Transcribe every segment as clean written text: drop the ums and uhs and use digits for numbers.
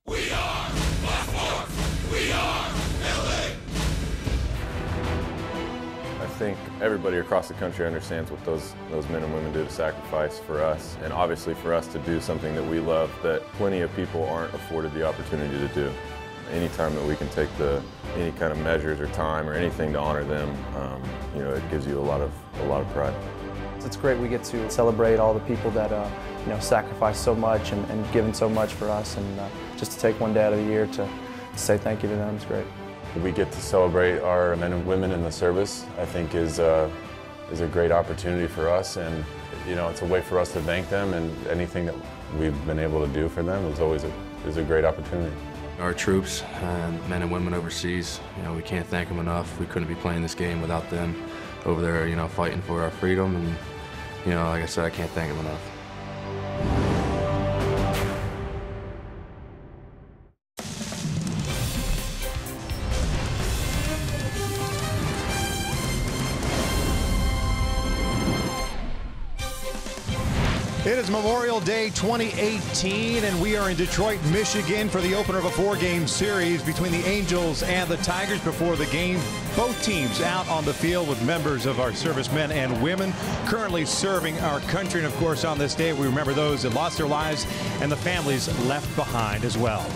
We are Black Force. We are LA. I think everybody across the country understands what those men and women do to sacrifice for us, and obviously for us to do something that we love that plenty of people aren't afforded the opportunity to do. Anytime that we can take any kind of measures or time or anything to honor them, it gives you a lot of pride. It's great we get to celebrate all the people that sacrifice so much and given so much for us, and just to take one day out of the year to say thank you to them is great. We get to celebrate our men and women in the service, I think is a great opportunity for us, and it's a way for us to thank them, and anything that we've been able to do for them is always a great opportunity. Our troops and men and women overseas, we can't thank them enough. We couldn't be playing this game without them over there, fighting for our freedom, and like I said, I can't thank them enough. It is Memorial Day 2018, and we are in Detroit, Michigan for the opener of a four-game series between the Angels and the Tigers. Before the game, both teams out on the field with members of our servicemen and women currently serving our country. And of course, on this day, we remember those that lost their lives and the families left behind as well.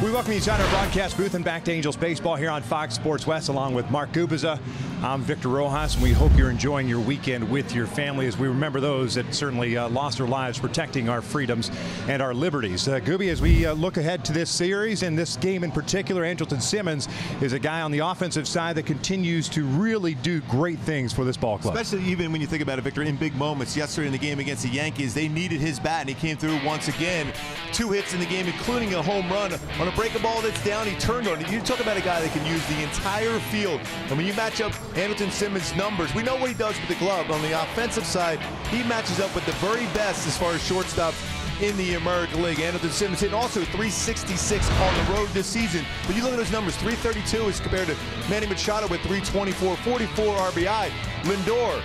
We welcome you inside our broadcast booth and back to Angels baseball here on Fox Sports West, along with Mark Gubiza. I'm Victor Rojas, and we hope you're enjoying your weekend with your family as we remember those that certainly lost their lives protecting our freedoms and our liberties. Gubi, as we look ahead to this series and this game in particular, Andrelton Simmons is a guy on the offensive side that continues to really do great things for this ball club. Especially even when you think about it, Victor, in big moments. Yesterday in the game against the Yankees, they needed his bat, and he came through once again. 2 hits in the game, including a home run. On a breaking ball that's down, he turned on it. You talk about a guy that can use the entire field. And when you match up Andrelton Simmons' numbers, we know what he does with the glove. On the offensive side, he matches up with the very best as far as shortstops in the American League. Andrelton Simmons hitting also 366 on the road this season. But you look at those numbers, 332 is compared to Manny Machado with 324, 44 RBI. Lindor,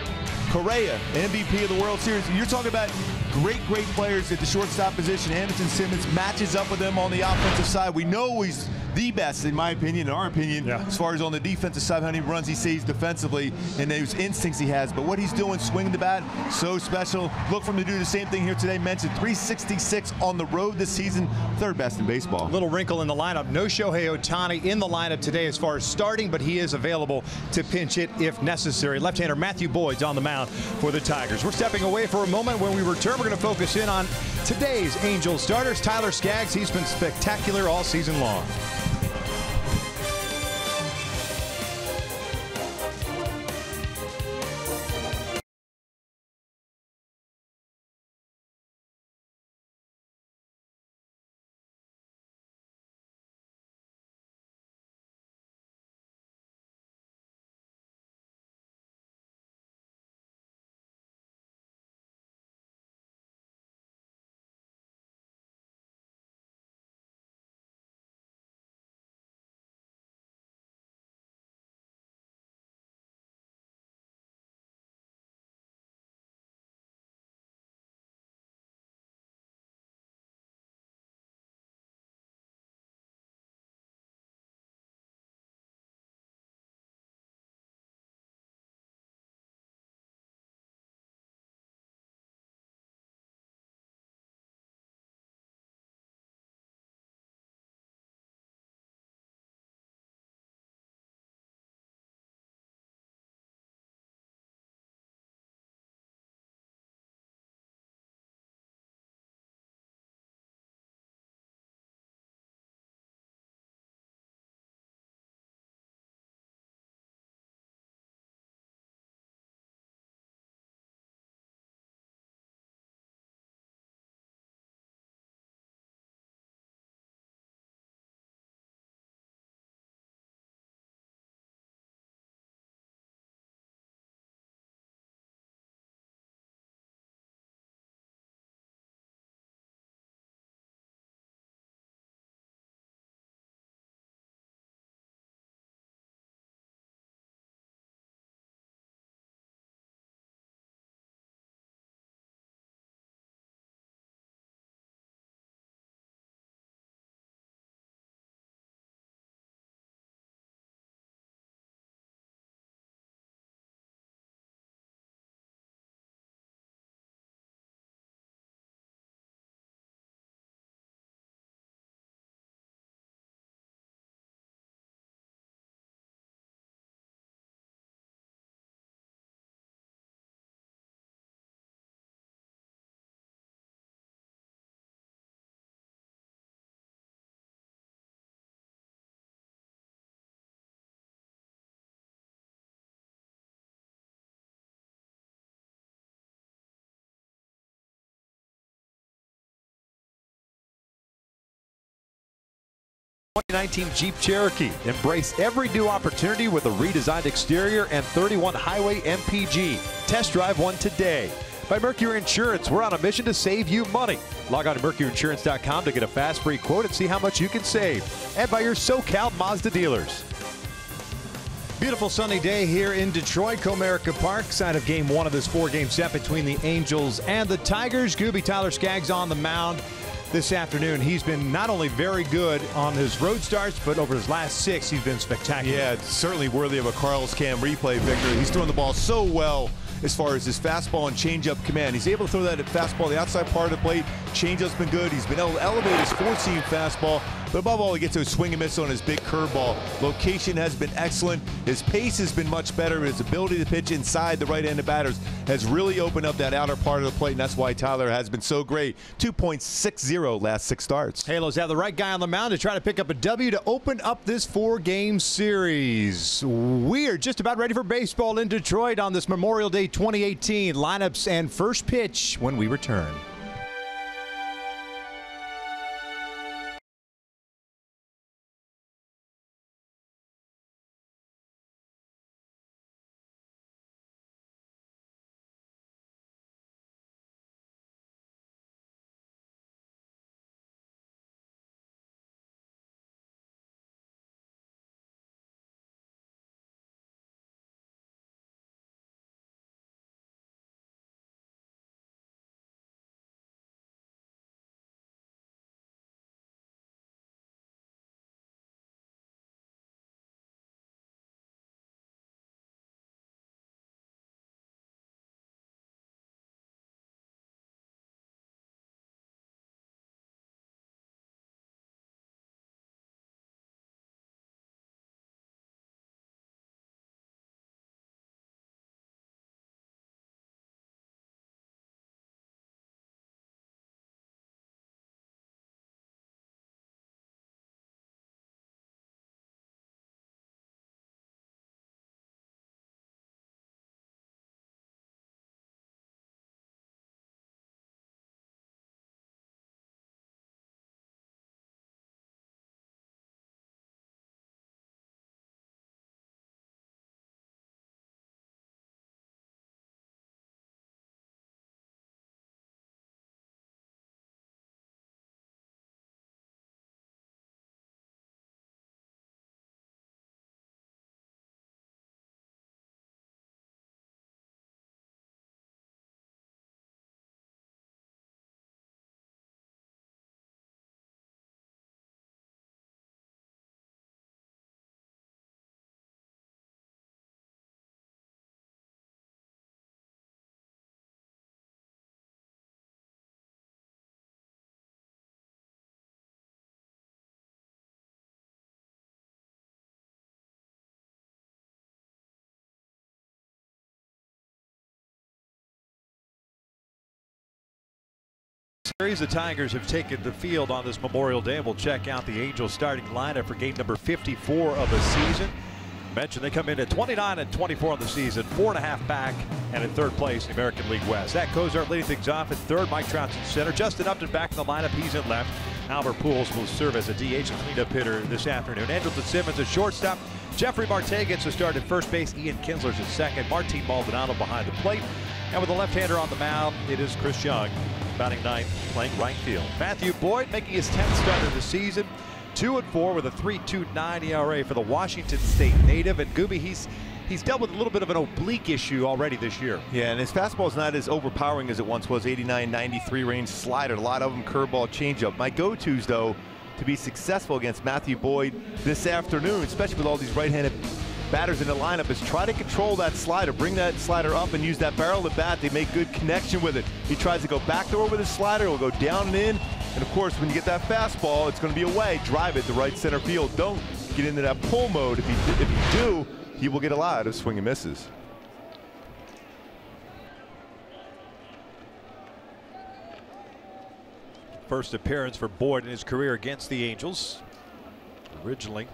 Correa, MVP of the World Series. You're talking about great players at the shortstop position. Andrelton Simmons matches up with them on the offensive side. We know he's the best, in my opinion, in our opinion, as far as on the defensive side, how many runs he saves defensively and those instincts he has. But what he's doing, swinging the bat, so special. Look for him to do the same thing here today. Mentioned 366 on the road this season, third best in baseball. Little wrinkle in the lineup. No Shohei Ohtani in the lineup today as far as starting, but he is available to pinch hit if necessary. Left-hander Matthew Boyd's on the mound for the Tigers. We're stepping away for a moment. When we return, we're going to focus in on today's Angels starters. Tyler Skaggs, he's been spectacular all season long. 2019 Jeep Cherokee. Embrace every new opportunity with a redesigned exterior and 31 highway MPG. Test drive one today. By Mercury Insurance, we're on a mission to save you money. Log on to mercuryinsurance.com to get a fast free quote and see how much you can save. And by your SoCal Mazda dealers. Beautiful sunny day here in Detroit, Comerica Park, side of game one of this four-game set between the Angels and the Tigers. Gooby Tyler Skaggs on the mound this afternoon. He's been not only very good on his road starts, but over his last six, he's been spectacular. Yeah, it's certainly worthy of a Carl's Cam replay, Victor. He's throwing the ball so well as far as his fastball and changeup command. He's able to throw that fastball the outside part of the plate. Changeup's been good. He's been able to elevate his four-seam fastball, but above all, he gets to swing and miss on his big curveball. Location has been excellent. His pace has been much better. His ability to pitch inside the right-handed batters has really opened up that outer part of the plate, and that's why Tyler has been so great. 2.60 last six starts. Halos have the right guy on the mound to try to pick up a W to open up this four-game series. We are just about ready for baseball in Detroit on this Memorial Day 2018. Lineups and first pitch when we return. The Tigers have taken the field on this Memorial Day. We'll check out the Angels starting lineup for game number 54 of the season. Mentioned they come in at 29-24 on the season, 4.5 back, and in third place in the American League West. Zach Cozart leading things off at third. Mike Trout's in center. Justin Upton back in the lineup. He's in left. Albert Pujols will serve as a DH and cleanup hitter this afternoon. Andrelton Simmons at shortstop. Jeffrey Marte gets to start at first base. Ian Kinsler's at second. Martin Maldonado behind the plate. And with a left-hander on the mound, it is Chris Young, batting ninth, playing right field. Matthew Boyd making his 10th start of the season. 2-4 with a 3.29 ERA for the Washington State native. And Gooby, he's dealt with a little bit of an oblique issue already this year. Yeah, and his fastball is not as overpowering as it once was. 89, 93 range slider, a lot of them curveball, changeup. My go-tos, though, to be successful against Matthew Boyd this afternoon, especially with all these right-handed batters in the lineup, is try to control that slider, bring that slider up and use that barrel of the bat. They make good connection with it. He tries to go backdoor with his slider, he'll go down and in. And of course, when you get that fastball, it's going to be away. Drive it to right center field. Don't get into that pull mode. If you do, he will get a lot of swing and misses. First appearance for Boyd in his career against the Angels. Originally,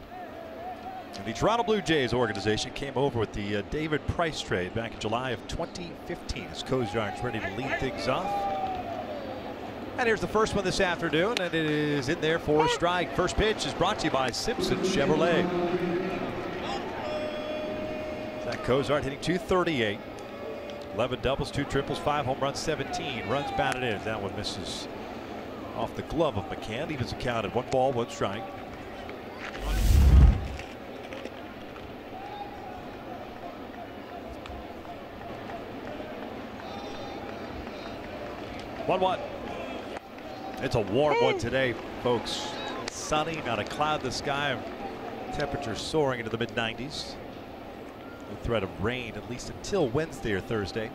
the Toronto Blue Jays organization came over with the David Price trade back in July of 2015 as Cozart's ready to lead things off. And here's the first one this afternoon, and it is in there for a strike. First pitch is brought to you by Simpson Chevrolet. Zach Cozart hitting .238. 11 doubles, 2 triples, 5 home runs, 17 runs batted in. That one misses off the glove of McCann. Evens the count at 1 ball, 1 strike. One. It's a warm one today, folks. Sunny, not a cloud in the sky. Temperatures soaring into the mid-90s. No threat of rain at least until Wednesday or Thursday.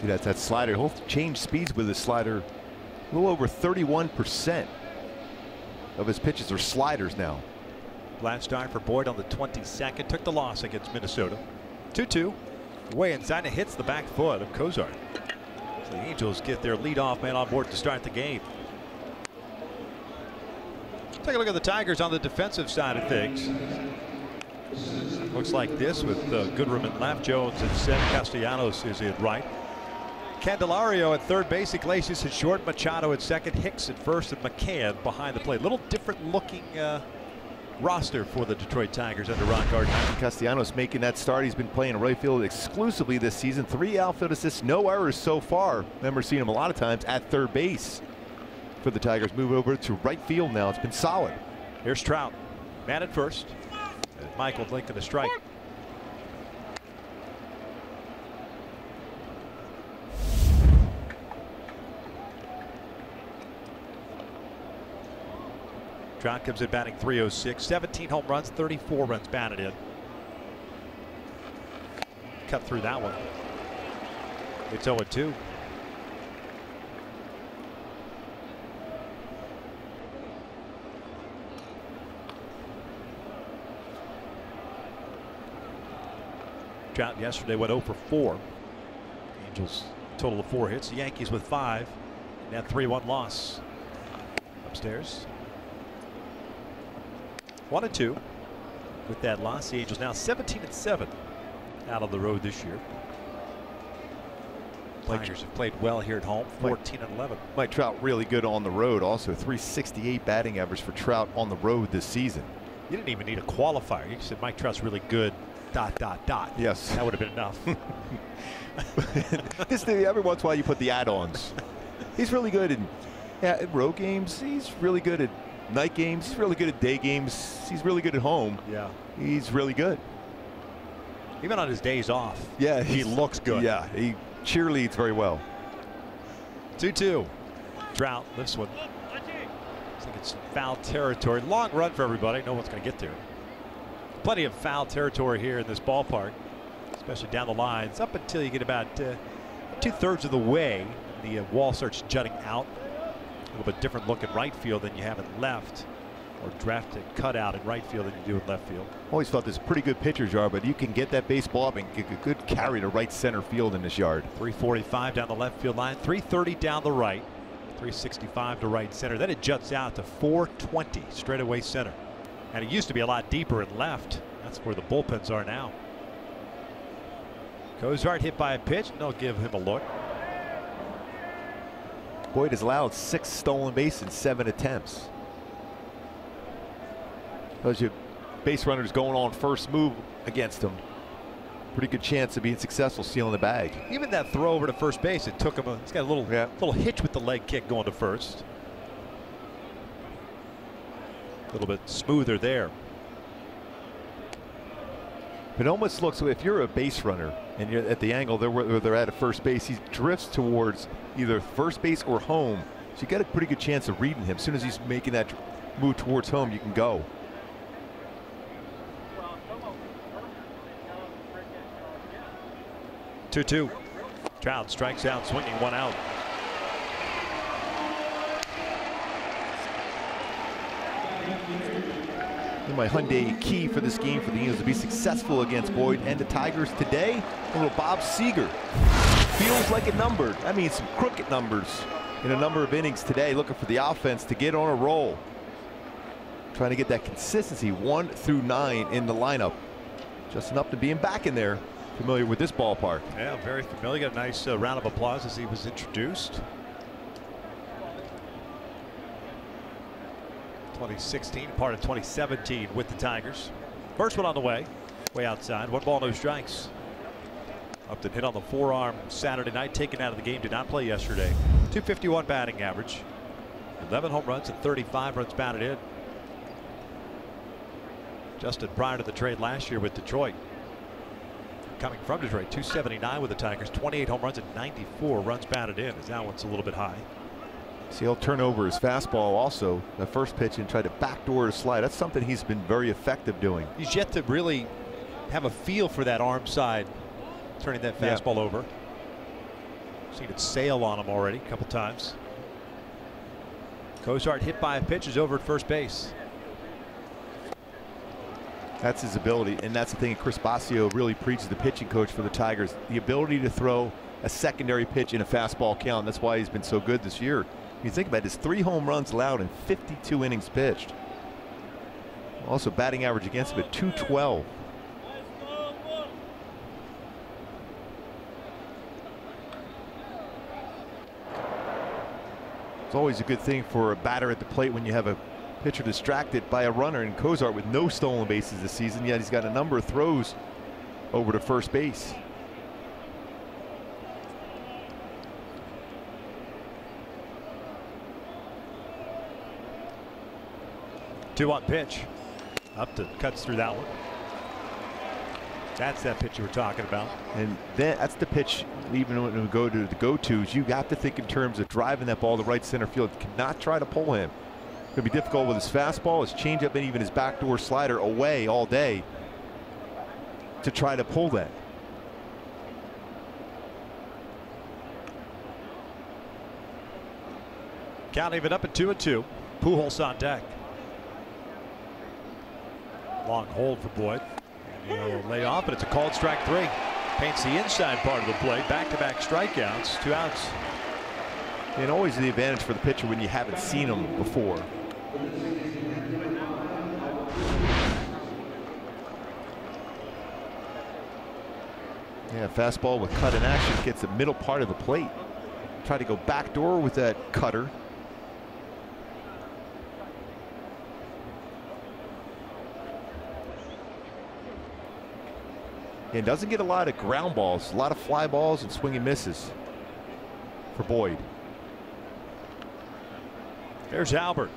See, that's that slider. He'll change speeds with his slider. A little over 31% of his pitches are sliders now. Last start for Boyd on the 22nd. Took the loss against Minnesota. 2-2. Way inside and hits the back foot of Cozart. So the Angels get their leadoff man on board to start the game. Take a look at the Tigers on the defensive side of things. Looks like this with Goodrum at left, Jones at center, Castellanos is at right. Candelario at third base, Iglesias at short, Machado at second, Hicks at first, and McCann behind the plate. Little different looking roster for the Detroit Tigers under Ron Gardner. Castellanos making that start. He's been playing right field exclusively this season. 3 outfield assists, no errors so far. Remember seeing him a lot of times at third base for the Tigers. Move over to right field now. It's been solid. Here's Trout, man at first. And Michael Lincoln a strike. Trout comes in batting .306, 17 home runs, 34 runs batted in. Cut through that one. It's 0-2. Trout yesterday went 0 for 4. Angels total of 4 hits. The Yankees with 5. And that 3-1 loss. Upstairs. 1-2 with that loss. The Angels now 17-7 out on the road this year. Tigers have played well here at home, 14-11. Mike Trout really good on the road. Also 368 batting average for Trout on the road this season. You didn't even need a qualifier. You said Mike Trout's really good. ... Yes, that would have been enough. This thing, every once in a while you put the add-ons. He's really good in road games. He's really good at night games. He's really good at day games. He's really good at home. Yeah, he's really good. Even on his days off. Yeah, he looks good. Yeah, he cheerleads very well. 2-2. Trout lifts one. I think it's foul territory. Long run for everybody. No one's going to get there. Plenty of foul territory here in this ballpark, especially down the lines, up until you get about 2/3 of the way. The wall starts jutting out. A little bit different look in right field than you have in left, or drafted cutout in right field than you do in left field. Always thought this is a pretty good pitcher's yard, but you can get that baseball up and get a good carry to right center field in this yard. 345 down the left field line, 330 down the right, 365 to right center. Then it juts out to 420 straightaway center. And it used to be a lot deeper in left. That's where the bullpens are now. Cozart hit by a pitch, and they'll give him a look. Boyd has allowed 6 stolen bases in 7 attempts. Those you base runners going on first move against him. Pretty good chance of being successful stealing the bag. Even that throw over to first base, it took him he's got a little hitch with the leg kick going to first. A little bit smoother there. It almost looks, if you're a base runner and you're at the angle where they're at first base, he drifts towards either first base or home. So you got a pretty good chance of reading him. As soon as he's making that move towards home, you can go. Two. Trout strikes out, swinging 1 out. My Hyundai key for this game for the Angels to be successful against Boyd and the Tigers today, a little Bob Seeger. Feels like a number. That means some crooked numbers in a number of innings today, looking for the offense to get on a roll. Trying to get that consistency 1 through 9 in the lineup. Justin Upton being back in there. familiar with this ballpark. Yeah, very familiar. Got a nice round of applause as he was introduced. 2016, part of 2017 with the Tigers. First one on the way outside. 1 ball, no strikes. Upton hit on the forearm Saturday night, taken out of the game, did not play yesterday. 251 batting average, 11 home runs and 35 runs batted in. Justin prior to the trade last year with Detroit. Coming from Detroit, 279 with the Tigers, 28 home runs and 94 runs batted in. As that one's a little bit high. See, he'll turn over his fastball also, the first pitch, and try to backdoor to slide. That's something he's been very effective doing. He's yet to really have a feel for that arm side, turning that fastball over. Seen it sail on him already a couple times. Cozart hit by a pitch, is over at first base. That's his ability, and that's the thing Chris Basio really preaches, the pitching coach for the Tigers, the ability to throw a secondary pitch in a fastball count. That's why he's been so good this year. You think about it, his 3 home runs allowed in 52 innings pitched. Also batting average against him at 212. It's always a good thing for a batter at the plate when you have a pitcher distracted by a runner, and Cozart with no stolen bases this season, yet he's got a number of throws over to first base. Two-one pitch. Upton cuts through that one. That's that pitch you were talking about. And that's the pitch, even when we go to the go-tos, you have to think in terms of driving that ball to right center field. Cannot try to pull him. It's going to be difficult with his fastball, his changeup, and even his backdoor slider away all day to try to pull that. Count even up at 2-2. Pujols on deck. Long hold for Boyd. And he'll lay off, but it's a called strike 3. Paints the inside part of the plate. Back-to-back strikeouts, 2 outs. And always the advantage for the pitcher when you haven't seen him before. Yeah, fastball with cut in action gets the middle part of the plate. Try to go backdoor with that cutter. And doesn't get a lot of ground balls, a lot of fly balls and swing and misses for Boyd. There's Albert.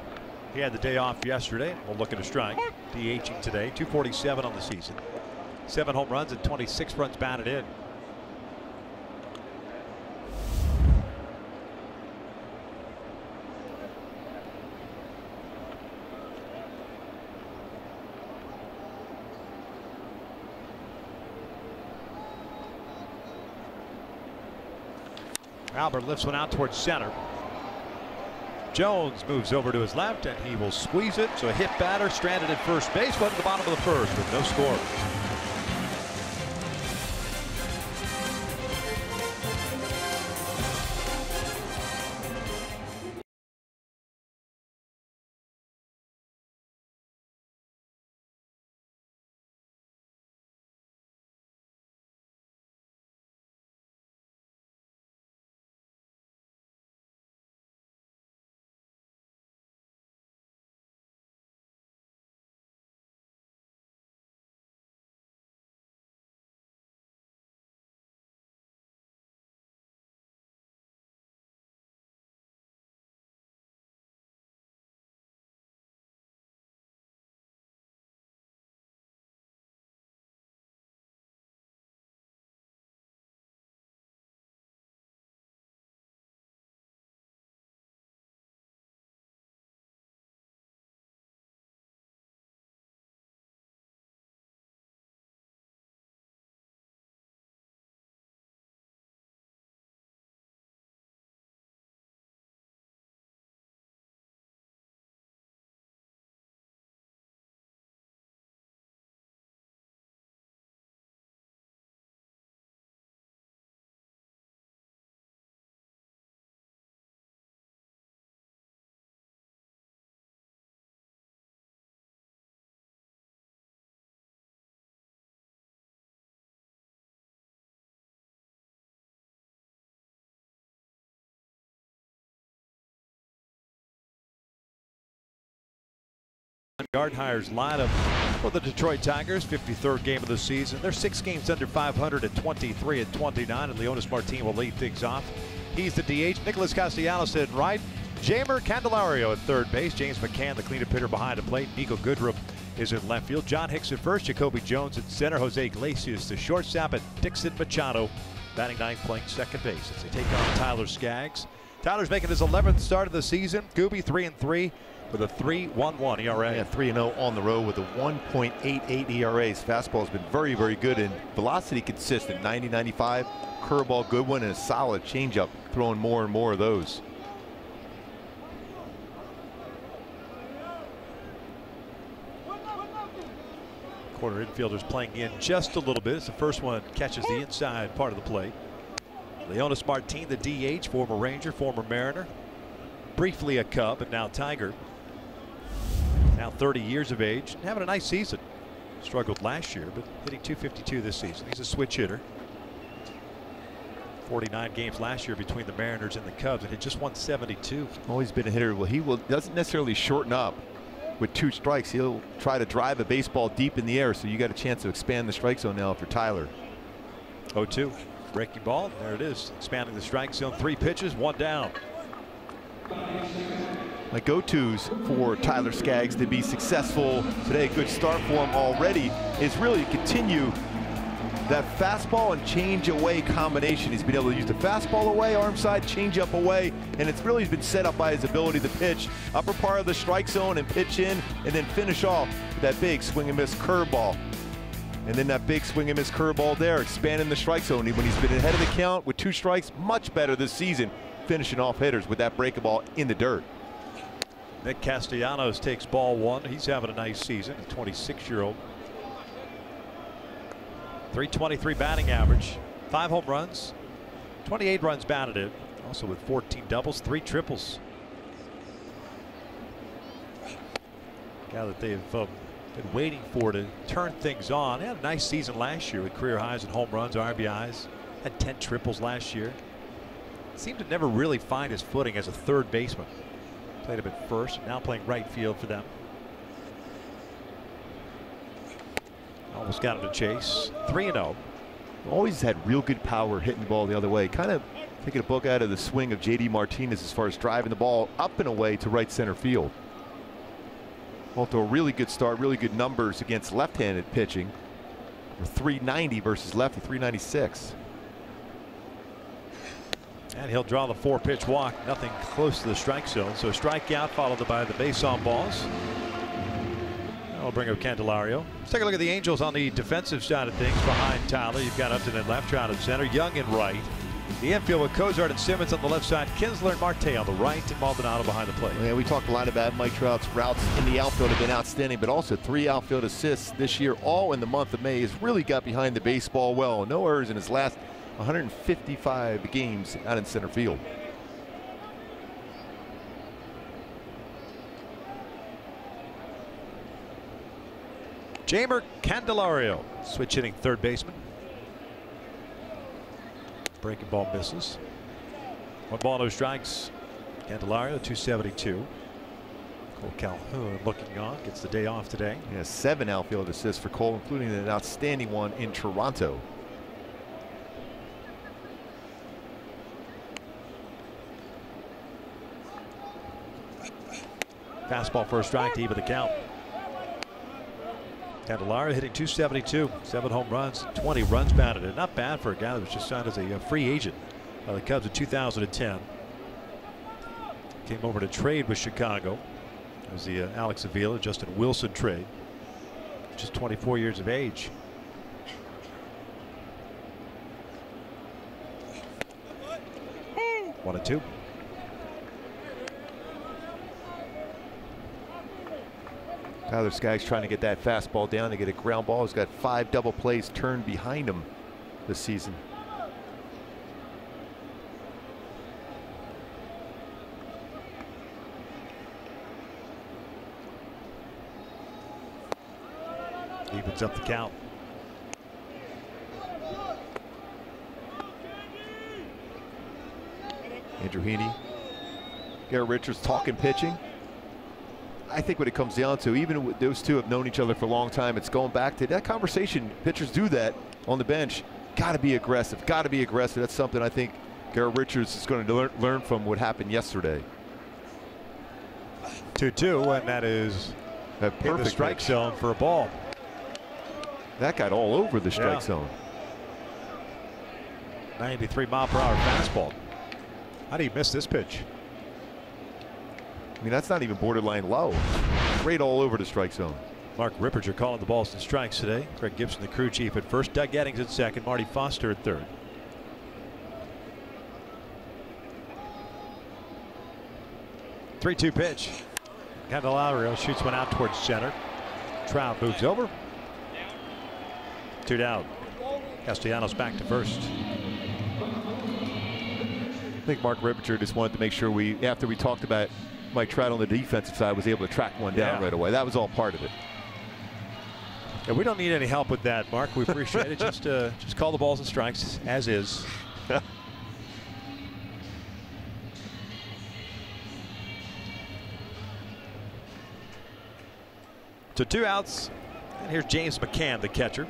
He had the day off yesterday. We'll look at a strike. DHing today, 247 on the season. 7 home runs and 26 runs batted in. Albert lifts one out towards center. Jones moves over to his left, and he will squeeze it. So a hit batter stranded at first base, but at the bottom of the first with no score. Gardner's lineup for the Detroit Tigers, 53rd game of the season. They're 6 games under 500 at 23-29, and Leonis Martin will lead things off. He's the DH. Nicholas Castellanos in right. Jamer Candelario at third base. James McCann, the cleanup hitter behind the plate. Nico Goodrum is in left field. John Hicks at first. Jacoby Jones at center. Jose Iglesias, the shortstop, and Dixon Machado batting ninth, playing second base as they take on Tyler Skaggs. Tyler's making his 11th start of the season. Gooby 3-3 with a 3.11 ERA. Yeah, 3-0 on the road with a 1.88 ERA. His fastball has been very, very good and velocity consistent. 90-95, curveball, good one, and a solid changeup, throwing more and more of those. Corner infielders playing in just a little bit. It's the first one catches the inside part of the plate. Leonis Martin, the DH, former Ranger, former Mariner, briefly a Cub, and now Tiger. Now 30 years of age, having a nice season. Struggled last year, but hitting .252 this season. He's a switch hitter. 49 games last year between the Mariners and the Cubs, and hit just 172. Always been a hitter. Well, doesn't necessarily shorten up with 2 strikes. He'll try to drive a baseball deep in the air, so you got a chance to expand the strike zone now for Tyler. 0-2. Breaking ball. There it is. Expanding the strike zone. 3 pitches, 1 down. My go-tos for Tyler Skaggs to be successful today, good start for him already, is really continue that fastball and change away combination. He's been able to use the fastball away, arm side, change up away, and it's really been set up by his ability to pitch upper part of the strike zone and pitch in, and then finish off with that big swing and miss curveball. And then that big swing and miss curveball there, expanding the strike zone. When he's been ahead of the count with 2 strikes, much better this season, finishing off hitters with that breaking ball in the dirt. Nick Castellanos takes ball 1. He's having a nice season, a 26-year-old. 323 batting average, 5 home runs, 28 runs batted in, also with 14 doubles, 3 triples. Guy that they've been waiting for to turn things on. He had a nice season last year with career highs in home runs, RBIs, had 10 triples last year. Seemed to never really find his footing as a third baseman. Played him at first, now playing right field for them. Almost got him to chase. 3-0. Always had real good power hitting the ball the other way. Kind of taking a book out of the swing of J.D. Martinez as far as driving the ball up and away to right center field. Off to a really good start, really good numbers against left-handed pitching. 390 versus lefty 396. And he'll draw the 4-pitch walk. Nothing close to the strike zone. So strikeout followed by the base on balls. I'll bring up Candelario. Let's take a look at the Angels on the defensive side of things. Behind Tyler, you've got Upton in left, Trout in center, Young in right. The infield with Cozart and Simmons on the left side, Kinsler and Marte on the right, and Maldonado behind the plate. Yeah, we talked a lot about Mike Trout's routes in the outfield have been outstanding, but also 3 outfield assists this year, all in the month of May. He's really got behind the baseball well. No errors in his last 155 games out in center field. Jamer Candelario, switch hitting third baseman. Breaking ball misses. 1 ball, no strikes. Candelario, 272. Cole Calhoun looking on, gets the day off today. Yeah, 7 outfield assists for Cole, including an outstanding one in Toronto. Fastball for a strike to even the count. Candelario hitting 272, 7 home runs, 20 runs batted in. Not bad for a guy that was just signed as a free agent by the Cubs in 2010. Came over to trade with Chicago. It was the Alex Avila, Justin Wilson trade. Just 24 years of age. One and 2. Tyler Skaggs trying to get that fastball down to get a ground ball. He's got 5 double plays turned behind him this season. Evens up the count. Andrew Heaney. Garrett Richards talking pitching. I think what it comes down to, even with those two have known each other for a long time, it's going back to that conversation. Pitchers do that on the bench. Got to be aggressive. Got to be aggressive. That's something I think Garrett Richards is going to learn from what happened yesterday. 2-2, and that is A in the perfect strike pitch. zone for a ball. That got all over the strike zone. 93-mile-per-hour fastball. How do you miss this pitch? I mean, that's not even borderline low. Right all over the strike zone. Mark Ripperger calling the balls and strikes today. Greg Gibson, the crew chief, at first. Doug Eddings at second. Marty Foster at third. Three-two pitch. Candelario shoots one out towards center. Trout moves over. 2 down. Castellanos back to first. I think Mark Ripperger just wanted to make sure after we talked about Mike Trout on the defensive side, was able to track one down right away. That was all part of it. Yeah, we don't need any help with that, Mark. We appreciate it. Just call the balls and strikes as is. So 2 outs, and here's James McCann, the catcher.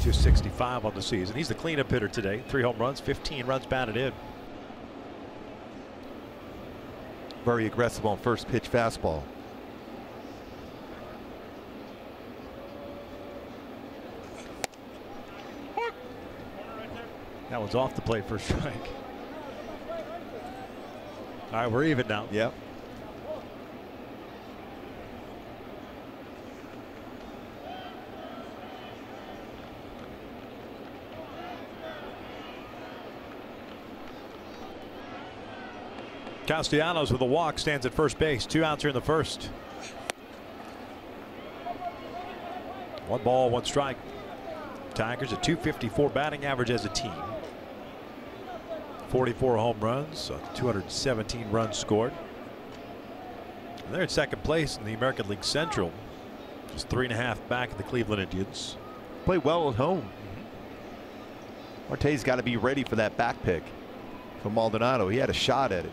265 on the season. He's the cleanup hitter today. 3 home runs, 15 runs batted in. Very aggressive on first pitch fastball. That one's off the plate for a strike. All right, we're even now. Yep. Castellanos with a walk stands at first base. 2 outs here in the first. 1 ball, 1 strike. Tigers a .254 batting average as a team. 44 home runs, 217 runs scored. And they're in second place in the American League Central. Just 3.5 back of the Cleveland Indians. Play well at home. Marte's got to be ready for that back pick from Maldonado. He had a shot at it.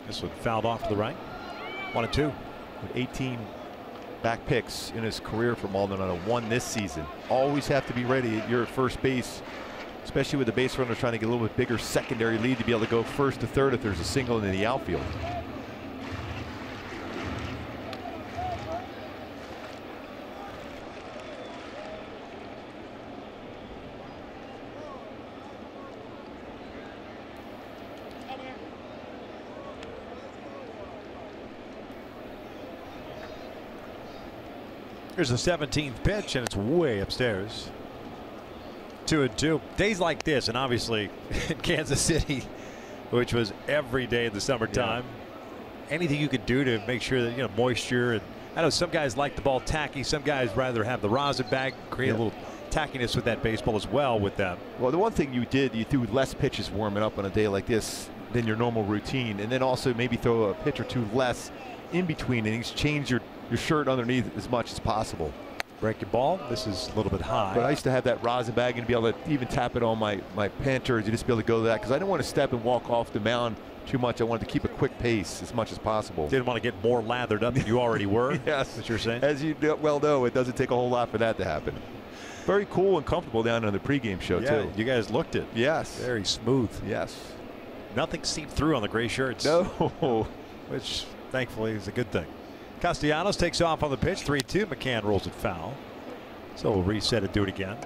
This one fouled off to the right. 1-2. With 18 back picks in his career for Maldonado. 1 this season. Always have to be ready at your first base, especially with the base runner trying to get a little bit bigger secondary lead to be able to go first to third if there's a single in the outfield. Here's the 17th pitch, and it's way upstairs. 2-2. Days like this, and obviously in Kansas City, which was every day in the summertime, anything you could do to make sure that, you know, moisture. And I know some guys like the ball tacky. Some guys rather have the rosin bag, create a little tackiness with that baseball as well with them. Well, the one thing you did, you threw less pitches warming up on a day like this than your normal routine, and then also maybe throw a pitch or two less in between innings, change your shirt underneath as much as possible. Breaking ball. This is a little bit high. But I used to have that rosin bag and be able to even tap it on my Panther to just be able to go to that, because I didn't want to step and walk off the mound too much. I wanted to keep a quick pace as much as possible. Didn't want to get more lathered up than you already were. Yes. That's what you're saying. As you well know, it doesn't take a whole lot for that to happen. Very cool and comfortable down on the pregame show, too. You guys looked it. Yes. Very smooth. Yes. Nothing seeped through on the gray shirts. No. Which thankfully is a good thing. Castellanos takes off on the pitch. 3-2. McCann rolls it foul. So we'll reset it, do it again.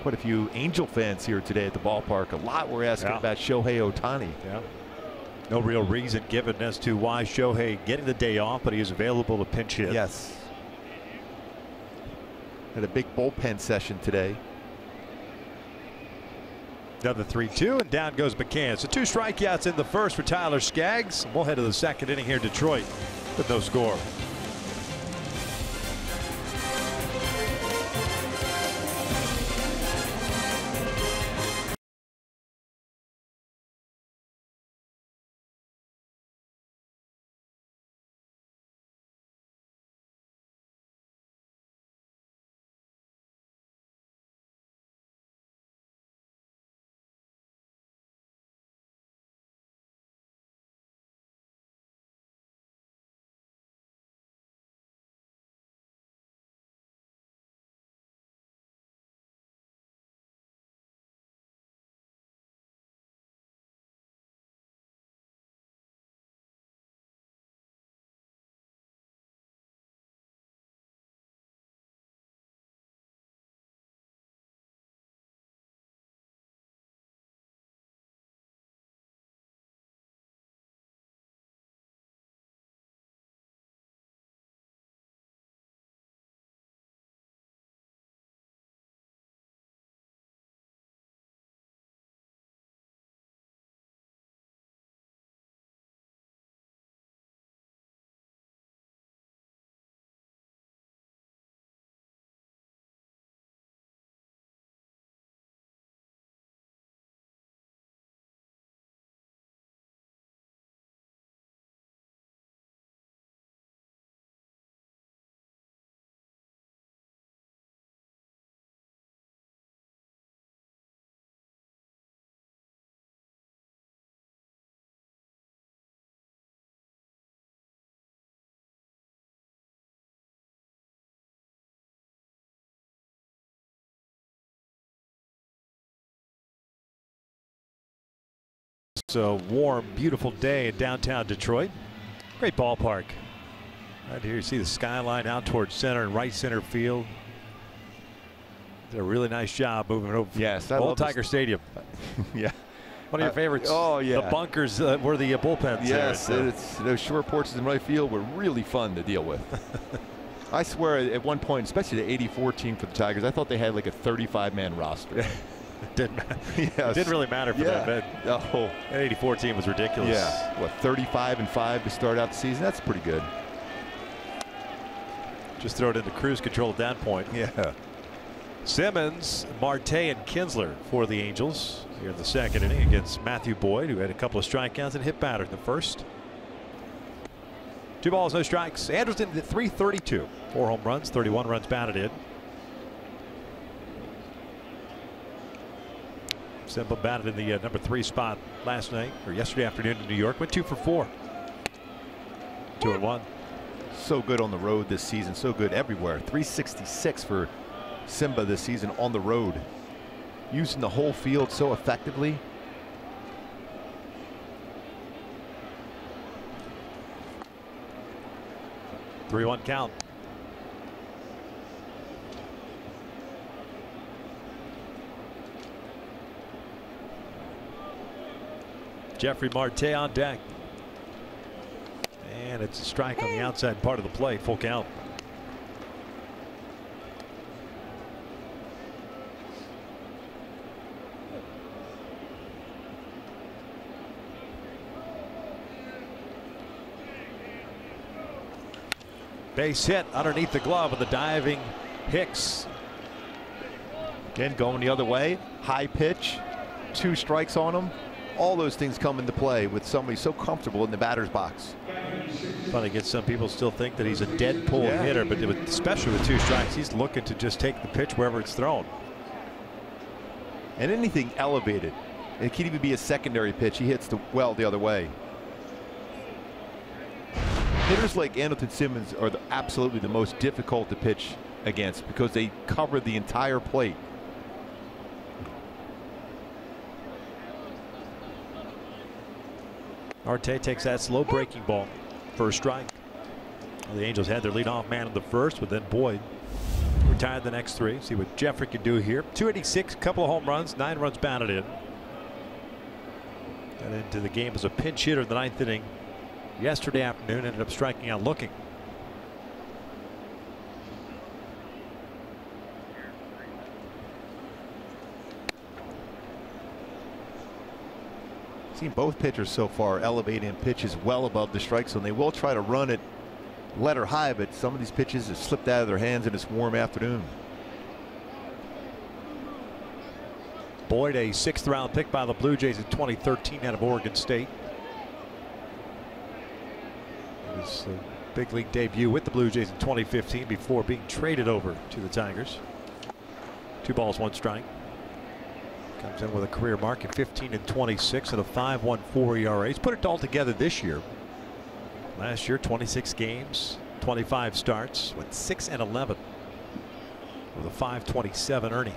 Quite a few Angel fans here today at the ballpark. A lot were asking about Shohei Ohtani. Yeah. No real reason given as to why Shohei getting the day off, but he is available to pinch hit. Yes. Had a big bullpen session today. Another 3-2, and down goes McCann. So 2 strikeouts in the first for Tyler Skaggs. We'll head to the second inning here in Detroit with no score. It's a warm, beautiful day in downtown Detroit. Great ballpark. Right here you see the skyline out towards center and right center field. Did a really nice job moving over. Yes, I Old love Tiger Stadium. Yeah. One of your favorites. Oh, yeah. The bunkers were the bullpens. Yes, there. those short porches in right field were really fun to deal with. I swear at one point, especially the '84 team for the Tigers, I thought they had like a 35-man roster. It didn't, Yes. it didn't really matter for them. Oh. That '84 team was ridiculous. Yeah. What, 35-5 to start out the season? That's pretty good. Just throw it into cruise control at that point. Yeah. Simmons, Marte, and Kinsler for the Angels here in the second inning against Matthew Boyd, who had a couple of strikeouts and hit batter in the first. 2 balls, no strikes. Anderson at .332. 4 home runs, 31 runs batted in. Simba batted in the number 3 spot last night or yesterday afternoon in New York. Went 2 for 4. 2-1. So good on the road this season. So good everywhere. .366 for Simba this season on the road. Using the whole field so effectively. .3-1 count. Jeffrey Marte on deck. And it's a strike on the outside part of the plate. Full count. Base hit underneath the glove of the diving Hicks. Again, going the other way. High pitch. 2 strikes on him. All those things come into play with somebody so comfortable in the batter's box. Funny, get some people still think that he's a dead pull hitter, but especially with 2 strikes, he's looking to just take the pitch wherever it's thrown. And anything elevated, it can even be a secondary pitch. He hits well the other way. Hitters like Andrelton Simmons are absolutely the most difficult to pitch against because they cover the entire plate. Marte takes that slow breaking ball for a strike. Well, the Angels had their leadoff man in the first, but then Boyd retired the next 3. See what Jeffrey can do here. 286, couple of home runs, 9 runs batted in. Got into the game as a pinch hitter in the 9th inning yesterday afternoon. Ended up striking out looking. Seen both pitchers so far elevating pitches well above the strike zone. They will try to run it letter high, but some of these pitches have slipped out of their hands in this warm afternoon. Boyd, a 6th round pick by the Blue Jays in 2013 out of Oregon State. His big league debut with the Blue Jays in 2015 before being traded over to the Tigers. 2 balls, 1 strike. Comes in with a career mark at 15 and 26 and a 5.14 ERA. He's put it all together this year. Last year, 26 games, 25 starts, went 6 and 11 with a 5.27 earning.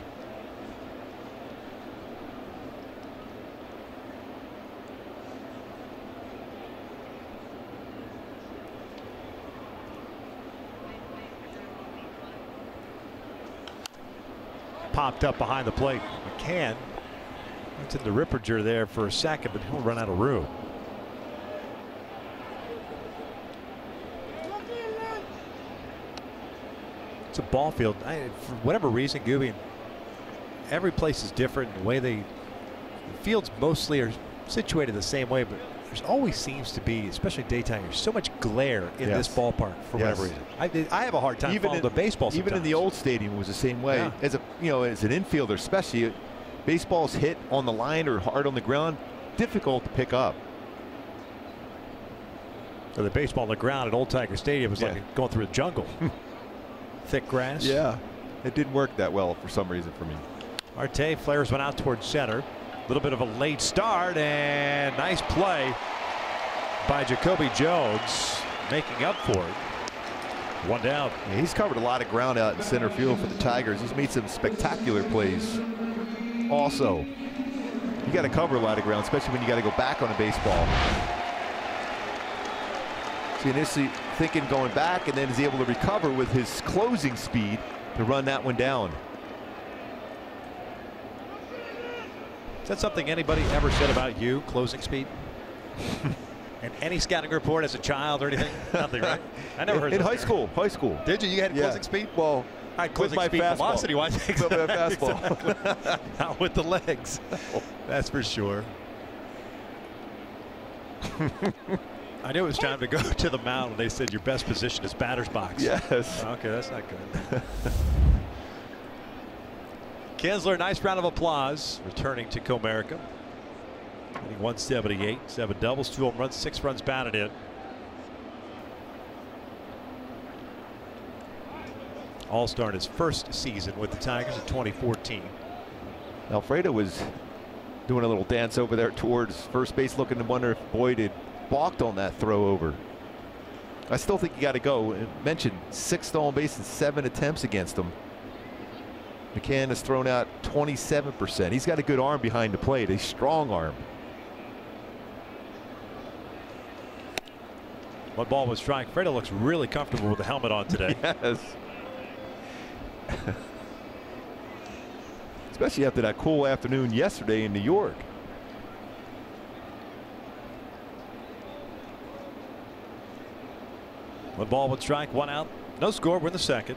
Popped up behind the plate. McCann went to the Ripperger there for a second, but he'll run out of room. It's a ball field. For whatever reason, Gooby, every place is different. The way the fields mostly are situated the same way, but there's always seems to be, especially daytime, there's so much glare in this ballpark for whatever reason. I have a hard time following the baseball sometimes. Even in the old stadium it was the same way. Yeah. As an infielder, especially, baseball's hit on the line or hard on the ground, difficult to pick up. So the baseball on the ground at Old Tiger Stadium was like going through a jungle. Thick grass. Yeah, it didn't work that well for some reason for me. Marte flares one out towards center. A little bit of a late start and nice play by Jacoby Jones, making up for it. 1 down. Yeah, he's covered a lot of ground out in center field for the Tigers. He's made some spectacular plays also. You got to cover a lot of ground, especially when you got to go back on a baseball. So initially thinking going back, and then is able to recover with his closing speed to run that one down. Is that something anybody ever said about you, closing speed? And any scouting report as a child or anything? Nothing, right? I never heard in that. high school. High school. Did you? You had closing speed? Well, closing my speed fastball. velocity-wise. With my fastball. Exactly. Not with the legs. That's for sure. I knew it was time to go to the mound when they said your best position is batter's box. Yes. Okay, that's not good. Kinsler, nice round of applause, returning to Comerica. Hitting 178, 7 doubles, 2 home runs, 6 runs batted in. All-star in his first season with the Tigers in 2014. Alfredo was doing a little dance over there towards first base, looking to wonder if Boyd had balked on that throw over. I still think you got to go. I mentioned 6 stolen bases, 7 attempts against him. McCann has thrown out 27%. He's got a good arm behind the plate, a strong arm. 1 ball was strike. Fredo looks really comfortable with the helmet on today. Yes. Especially after that cool afternoon yesterday in New York. One ball, 1 strike, 1 out. No score. We're in the second.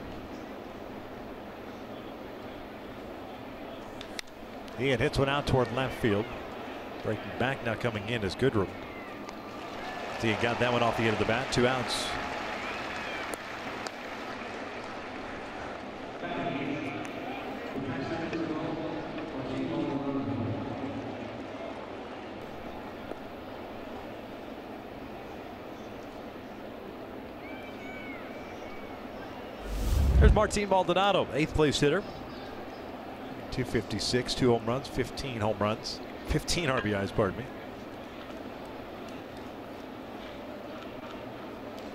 Ian hits 1 out toward left field. Breaking back now coming in is Goodrum. Ian got that one off the end of the bat. 2 outs. There's Martin Maldonado, 8th place hitter. 256, 2 home runs, 15 home runs, 15 RBIs, pardon me.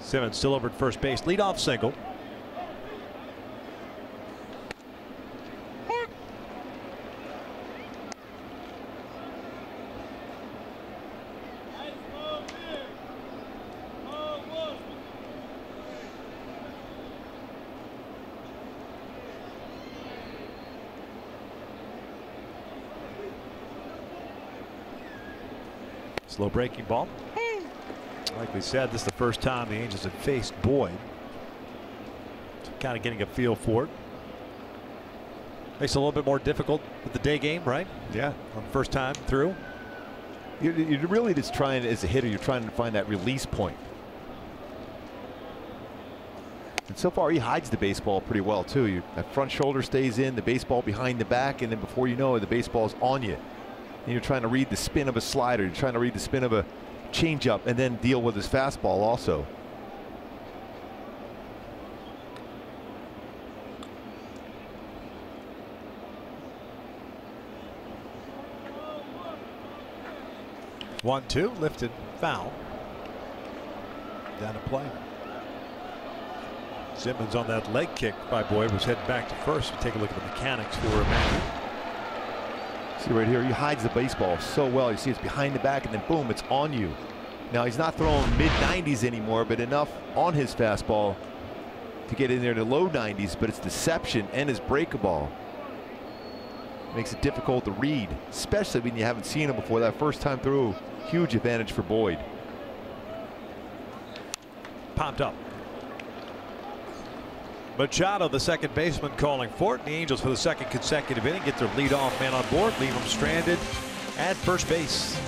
Simmons still over at first base, leadoff single. Slow breaking ball. Like we said, this is the first time the Angels have faced Boyd. So kind of getting a feel for it. Makes it a little bit more difficult with the day game, right? Yeah. On first time through. You're really just trying, as a hitter, you're trying to find that release point. And so far, he hides the baseball pretty well, too. That front shoulder stays in, the baseball behind the back, and then before you know it, the baseball's on you. And you're trying to read the spin of a slider, you're trying to read the spin of a changeup, and then deal with his fastball also. One, two, lifted, foul. Down to play. Simmons on that leg kick by Boyd was heading back to first. We'll take a look at the mechanics for Manfred. See right here, he hides the baseball so well. You see it's behind the back, and then boom, it's on you. Now he's not throwing mid-90s anymore, but enough on his fastball to get in there to low 90s, but it's deception and his break ball. Makes it difficult to read, especially when you haven't seen him before. That first time through, huge advantage for Boyd. Popped up. Machado, the second baseman, calling for it. And the Angels, for the second consecutive inning, get their leadoff man on board, leave him stranded at first base.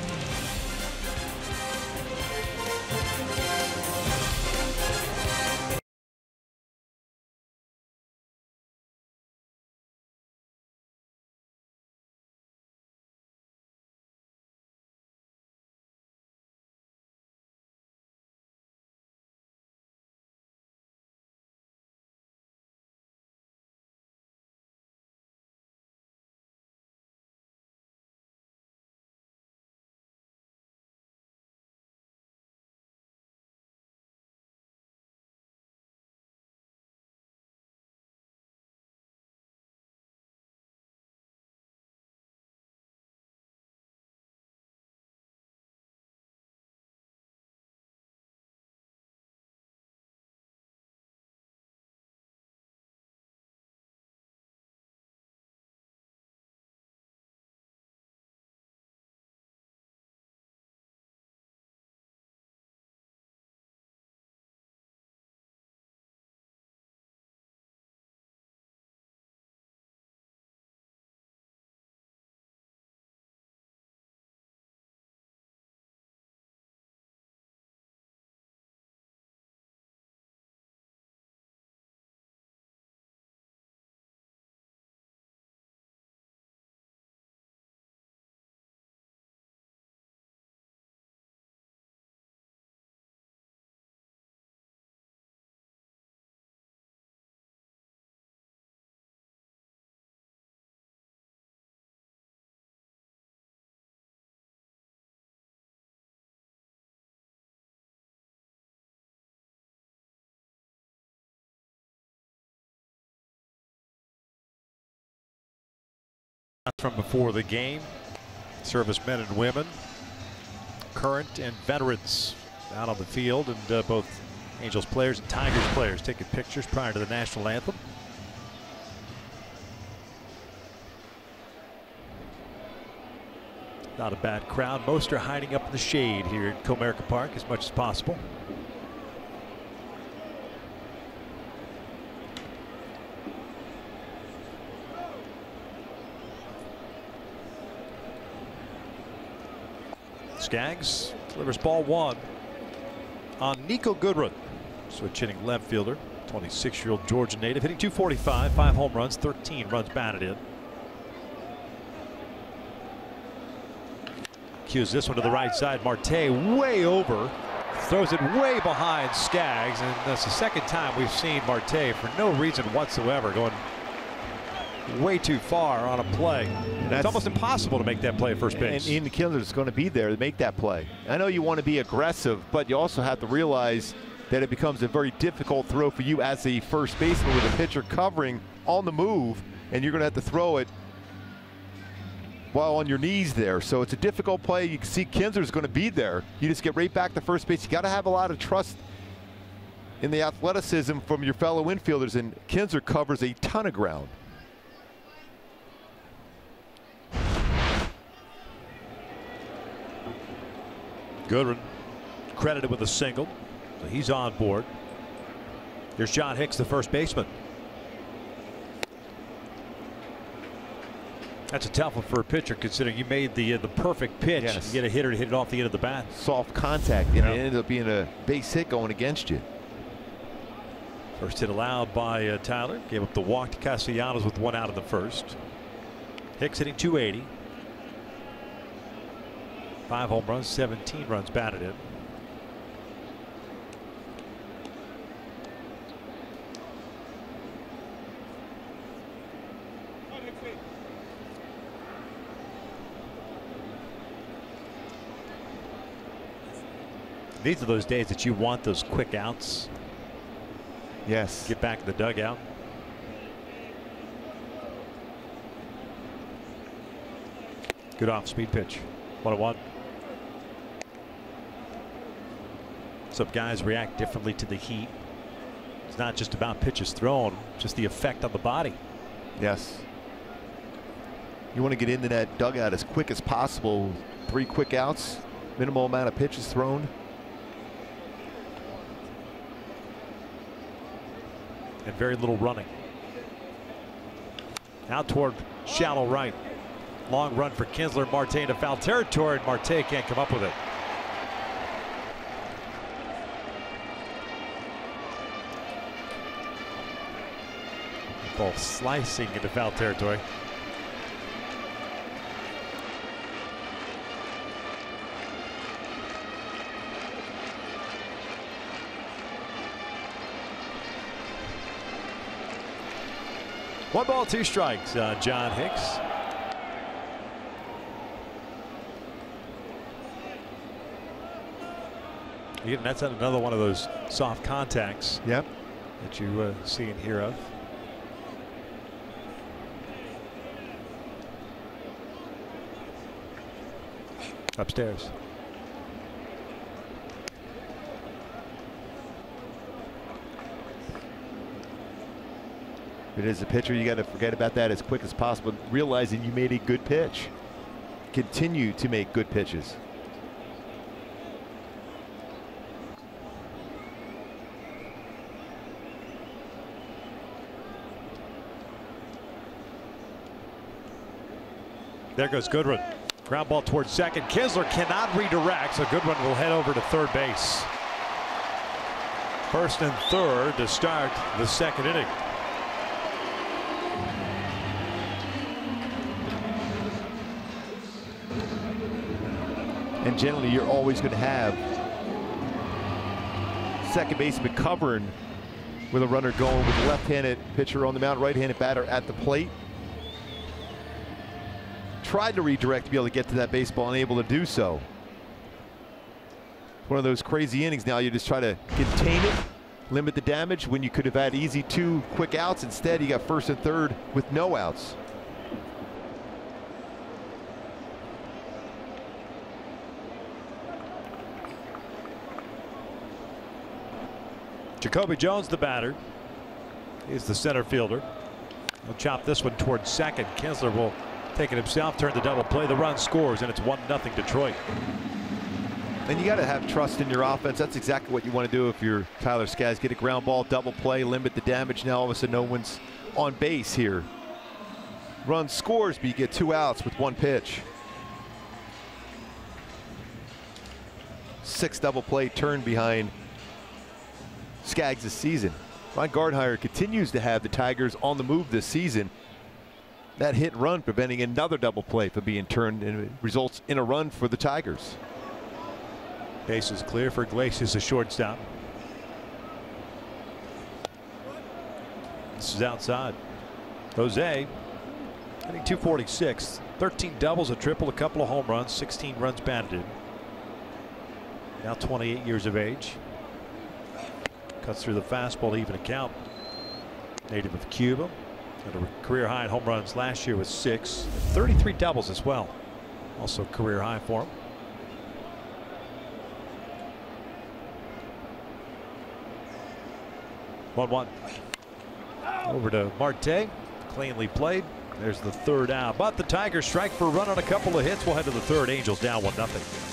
from before the game. Servicemen and women, current and veterans out on the field, and both Angels players and Tigers players taking pictures prior to the national anthem. Not a bad crowd. Most are hiding up in the shade here at Comerica Park as much as possible. Skaggs delivers ball one on Nico Goodrun, switch hitting left fielder, 26-year-old Georgia native, hitting .245, 5 home runs, 13 runs batted in. Cues this one to the right side. Marte way over, throws it way behind Skaggs, and that's the second time we've seen Marte for no reason whatsoever going way too far on a play. It's almost impossible to make that play at first base. And Ian Kinsler is going to be there to make that play. I know you want to be aggressive, but you also have to realize that it becomes a very difficult throw for you as a first baseman with a pitcher covering on the move, and you're going to have to throw it while on your knees there. So it's a difficult play. You can see Kinsler is going to be there. You just get right back to first base. You got to have a lot of trust in the athleticism from your fellow infielders, and Kinsler covers a ton of ground. Goodrun credited with a single, so he's on board. Here's John Hicks, the first baseman. That's a tough one for a pitcher, considering you made the perfect pitch. Yes. You get a hitter to hit it off the end of the bat. Soft contact, and it ended up being a base hit going against you. First hit allowed by Tyler. Gave up the walk to Castellanos with 1 out in the first. Hicks hitting .280. 5 home runs, 17 runs batted in. These are those days that you want those quick outs. Yes. Get back in the dugout. Good off-speed pitch. 1-1. Some guys react differently to the heat. It's not just about pitches thrown, just the effect on the body. Yes. You want to get into that dugout as quick as possible. 3 quick outs, minimal amount of pitches thrown. And very little running. Out toward shallow right. Long run for Kinsler. Marte into foul territory, and Marte can't come up with it. Ball slicing into foul territory. One ball, 2 strikes. John Hicks. Again, that's another one of those soft contacts. Yep. That you see and hear of. Upstairs. But as a pitcher, you got to forget about that as quick as possible, realizing you made a good pitch. Continue to make good pitches. There goes Goodrun. Ground ball towards second. Kinsler cannot redirect, so Goodrun will head over to third base. First and third to start the second inning. And generally, you're always going to have second baseman covering with a runner going with the left-handed pitcher on the mound, right-handed batter at the plate. Tried to redirect to be able to get to that baseball, unable to do so. One of those crazy innings now. You just try to contain it, limit the damage when you could have had easy 2 quick outs. Instead, you got first and third with no outs. Jacoby Jones, the batter, is the center fielder. He'll chop this one towards second. Kinsler will take it himself, turn the double play. The run scores, and it's 1-0 Detroit. And you got to have trust in your offense. That's exactly what you want to do if you're Tyler Skaggs. Get a ground ball, double play, limit the damage. Now all of a sudden no one's on base here. Run scores, but you get 2 outs with 1 pitch. 6 double play turn behind Skaggs this season. Ron Gardheimer continues to have the Tigers on the move this season. That hit and run preventing another double play from being turned, and it results in a run for the Tigers. Base is clear for Iglesias, a shortstop. This is outside. Jose hitting .246, 13 doubles, a triple, a couple of home runs, 16 runs batted in. Now 28 years of age. Cuts through the fastball to even a count. Native of Cuba. Had a career high in home runs last year with 6. 33 doubles as well. Also career high for him. One. Over to Marte. Cleanly played. There's the 3rd out. But the Tigers strike for a run on a couple of hits. We'll head to the 3rd. Angels down 1-0.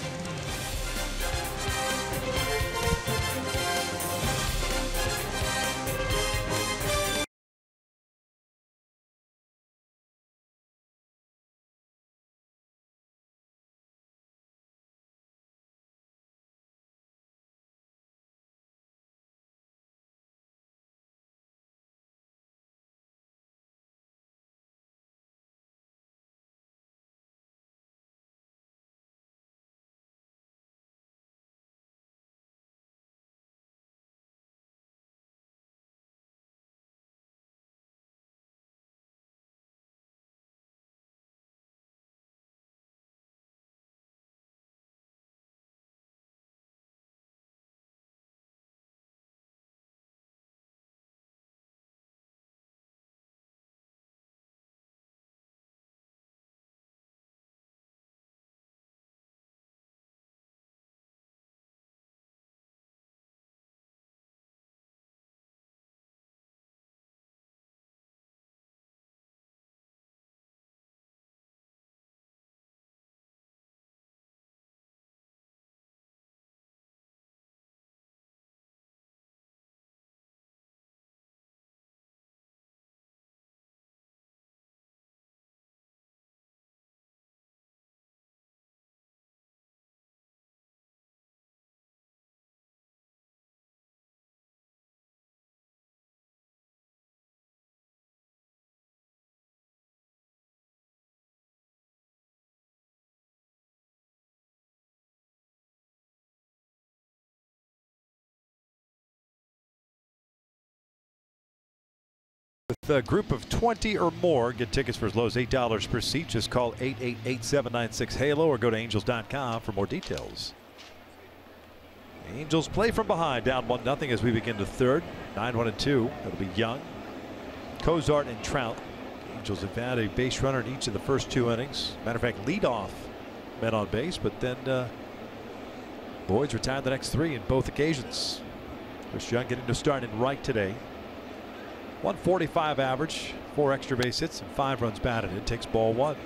With a group of 20 or more, get tickets for as low as $8 per seat. Just call 888-796-HALO or go to angels.com for more details. Angels play from behind, down 1-0 as we begin the 3rd. 9-1-2. That'll be Young, Cozart, and Trout. Angels have had a base runner in each of the first 2 innings. Matter of fact, leadoff men on base, but then Boyd's retired the next 3 in both occasions. Chris Young getting to start in right today. 145 average, 4 extra base hits, and 5 runs batted. It takes ball 1.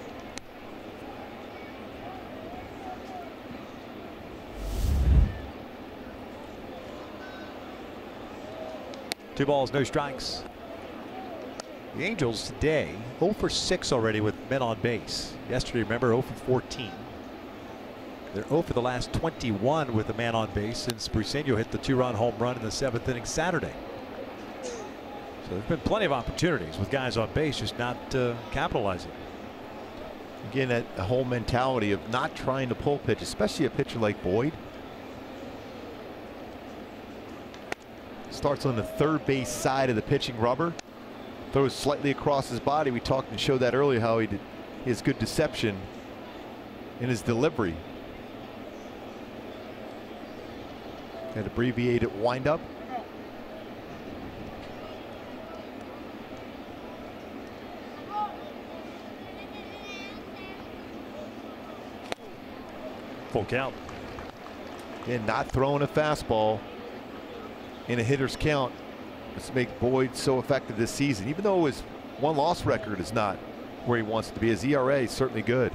Two balls, no strikes. The Angels today 0 for 6 already with men on base. Yesterday, remember, 0 for 14. They're 0 for the last 21 with a man on base since Briseño hit the 2-run home run in the 7th inning Saturday. So there's been plenty of opportunities with guys on base, just not capitalizing. Again, that whole mentality of not trying to pull pitch, especially a pitcher like Boyd. Starts on the 3rd base side of the pitching rubber. Throws slightly across his body. We talked and showed that earlier how he has good deception in his delivery. An abbreviated windup. Full count. And not throwing a fastball. in a hitter's count. It's make Boyd so effective this season. Even though his one-loss record is not where he wants to be, his ERA is certainly good.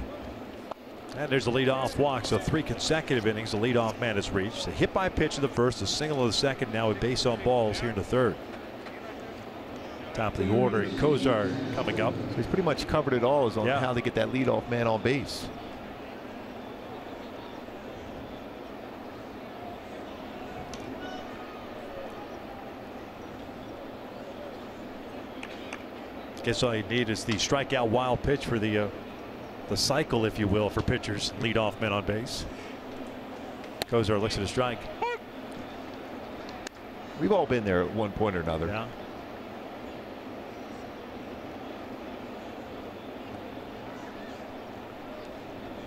And there's a leadoff walk, so 3 consecutive innings the leadoff man has reached. A hit by pitch in the first, a single in the second, now a base on balls here in the third. Top of the order, and Kozar coming up. So he's pretty much covered it all, is on how they get that leadoff man on base. Guess all you need is the strikeout wild pitch for the cycle, if you will, for pitchers. Leadoff men on base. Kozar looks at a strike. We've all been there at one point or another. Yeah.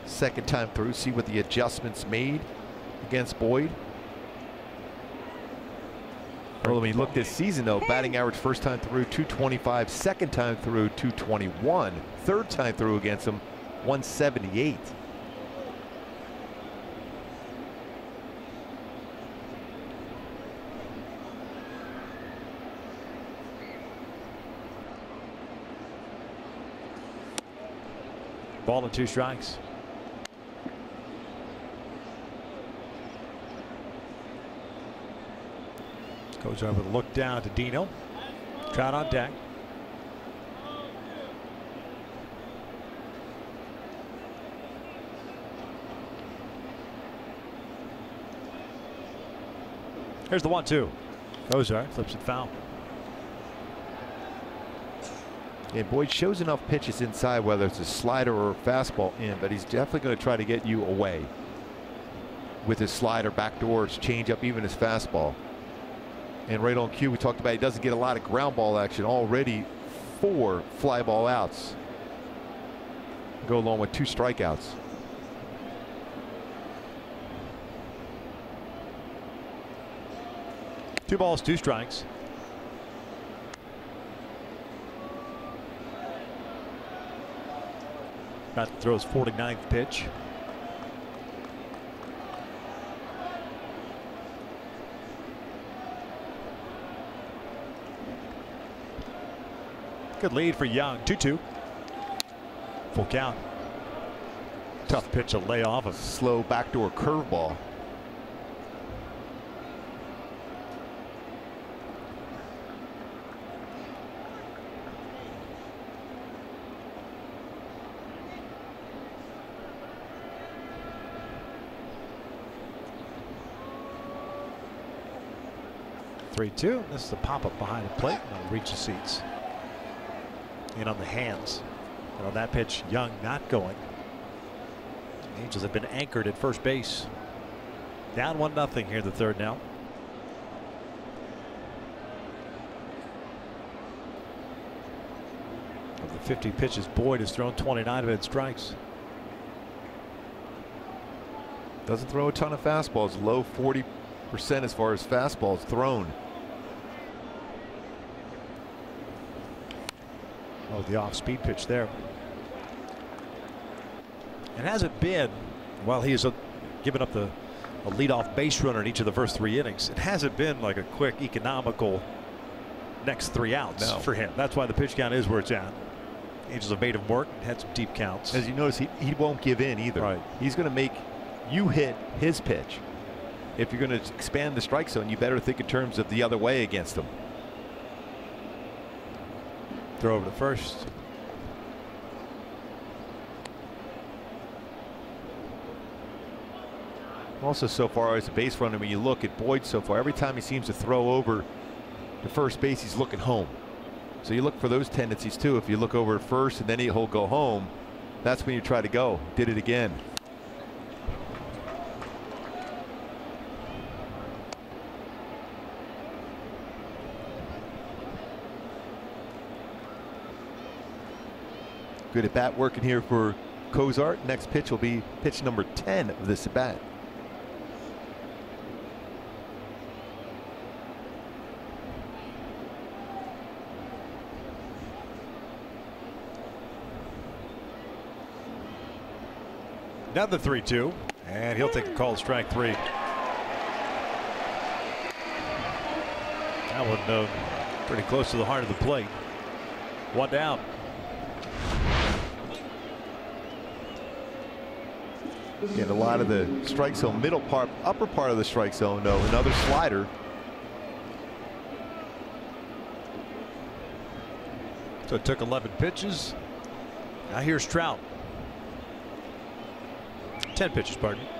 Second time through, see what the adjustments made against Boyd. Well, when you look this season, though, batting average first time through 225, second time through 221, third time through against him 178. Ball and 2 strikes. Goes over to look down to Dino. Trout on deck. Here's the 1-2. Kozar flips it foul. And Boyd shows enough pitches inside, whether it's a slider or a fastball in, but he's definitely going to try to get you away with his slider, backdoors, changeup, even his fastball. And right on cue, we talked about he doesn't get a lot of ground ball action. Already 4 fly ball outs. Go along with 2 strikeouts. Two balls, 2 strikes. About to throw his 49th pitch. Good lead for Young. 2-2. Full count. Tough pitch to lay off of. Slow backdoor curveball. Three-two. This is the pop-up behind the plate. That'll reach the seats. And on the hands. And on that pitch, Young not going. The Angels have been anchored at first base. Down 1-0 here in the third now. Of the 50 pitches, Boyd has thrown 29 of it strikes. Doesn't throw a ton of fastballs. Low 40% as far as fastballs thrown. Oh, the off-speed pitch there. It hasn't been, while he has given up a leadoff base runner in each of the first 3 innings, it hasn't been like a quick, economical next 3 outs for him. That's why the pitch count is where it's at. Angels have made him work, had some deep counts. As you notice, he won't give in either. Right. He's going to make you hit his pitch. If you're going to expand the strike zone, you better think in terms of the other way against him. Throw over to first. Also, so far as a base runner, when you look at Boyd so far, every time he seems to throw over to first base, he's looking home. So you look for those tendencies too. If you look over at first and then he'll go home, that's when you try to go. Did it again. Good at bat working here for Kozar. Next pitch will be pitch number 10 of this at bat. Another 3-2, and he'll take a call, strike 3. That one pretty close to the heart of the plate. One down. And a lot of the strike zone, middle part, upper part of the strike zone, though. Another slider. So it took 11 pitches. Now here's Trout. 10 pitches, pardon me.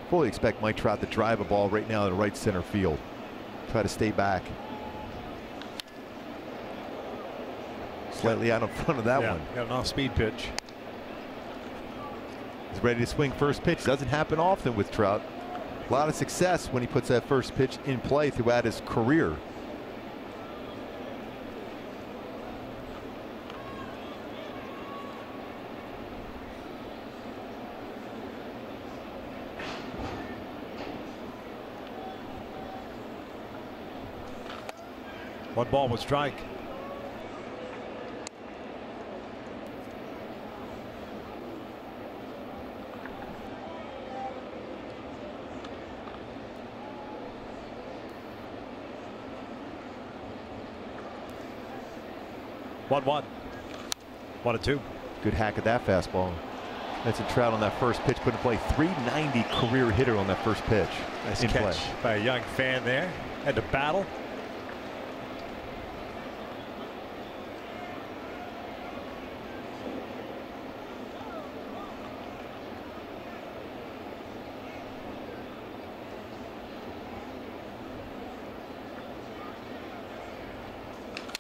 Fully expect Mike Trout to drive a ball right now to right center field. Try to stay back. Slightly out in front of that one. Got an off-speed pitch. He's ready to swing first pitch. Doesn't happen often with Trout. A lot of success when he puts that first pitch in play throughout his career. One ball, one strike. One. 1-2. Good hack at that fastball. That's a Trout on that first pitch, put in play. 390 career hitter on that first pitch. Nice in catch play by a young fan there. Had to battle.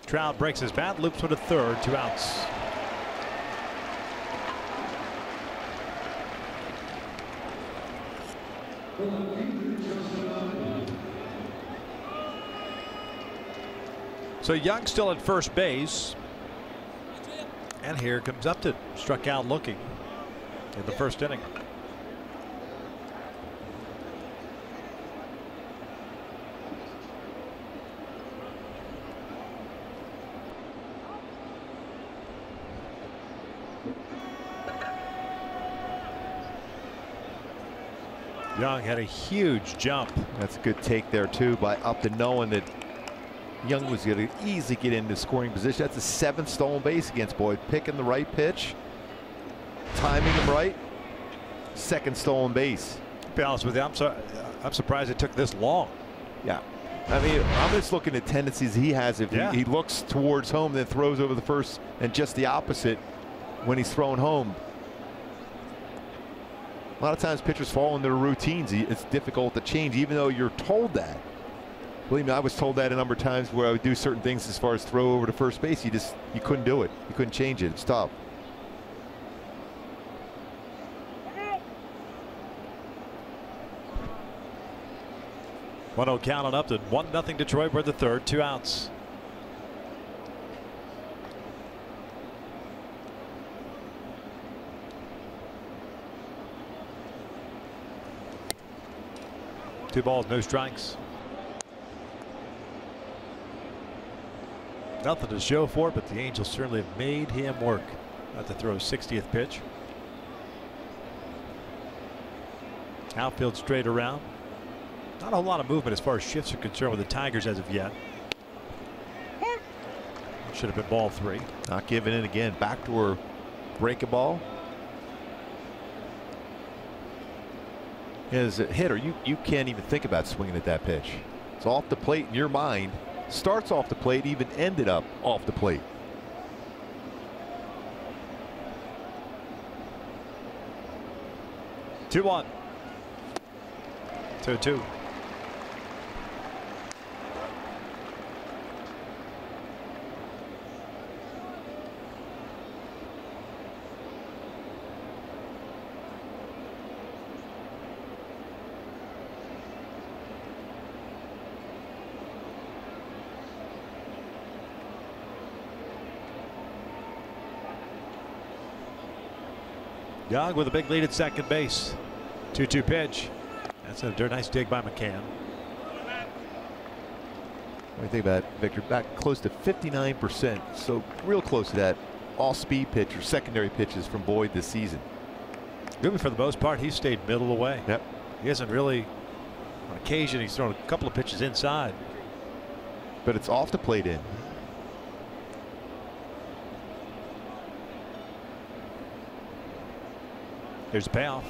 Trout breaks his bat, loops with a third, 2 outs. So Young still at first base. And here comes Upton, struck out looking in the first inning. Young had a huge jump. That's a good take there too by Upton, knowing that Young was going to easily get into scoring position. That's a 7th stolen base against Boyd. Picking the right pitch, timing him right. 2nd stolen base. To be honest with you, I'm surprised it took this long. Yeah, I mean, I'm just looking at tendencies he has. If he looks towards home, then throws over the first, and just the opposite when he's thrown home. A lot of times pitchers fall in their routines. It's difficult to change, even though you're told that. Believe me, I was told that a number of times where I would do certain things as far as throw over to first base. You couldn't do it. You couldn't change it. It's tough. One 0 count on Upton. 1-0 Detroit. We're the third. 2 outs. Two balls, no strikes. Nothing to show for it, but the Angels certainly have made him work. About to throw his 60th pitch. Outfield straight around. Not a whole lot of movement as far as shifts are concerned with the Tigers as of yet. Should have been ball 3. Not giving in again. Backdoor break a ball. As a hitter, you can't even think about swinging at that pitch. It's off the plate in your mind. Starts off the plate, even ended up off the plate. Two 1. 2-2. Young with a big lead at second base. 2-2 pitch. That's a nice dig by McCann. What do you think about it, Victor? Back close to 59%. So real close to that all-speed pitch or secondary pitches from Boyd this season. Really, for the most part, he's stayed middle away. Yep. He hasn't really, on occasion, he's thrown a couple of pitches inside. but it's off the plate in. Here's the payoff.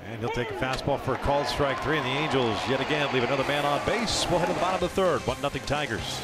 And he'll take a fastball for a called strike 3, and the Angels yet again leave another man on base. We'll head to the bottom of the 3rd. 1-0 Tigers.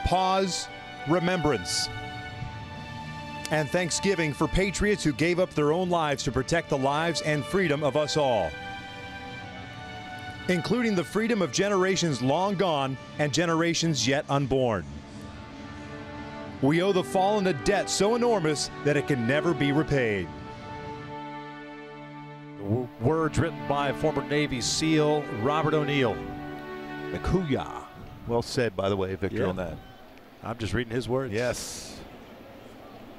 Pause, remembrance, and thanksgiving for patriots who gave up their own lives to protect the lives and freedom of us all, including the freedom of generations long gone and generations yet unborn. We owe the fallen a debt so enormous that it can never be repaid. Words written by former Navy SEAL Robert O'Neill. Nakuya. Well said, by the way, Victor, on that. I'm just reading his words. Yes.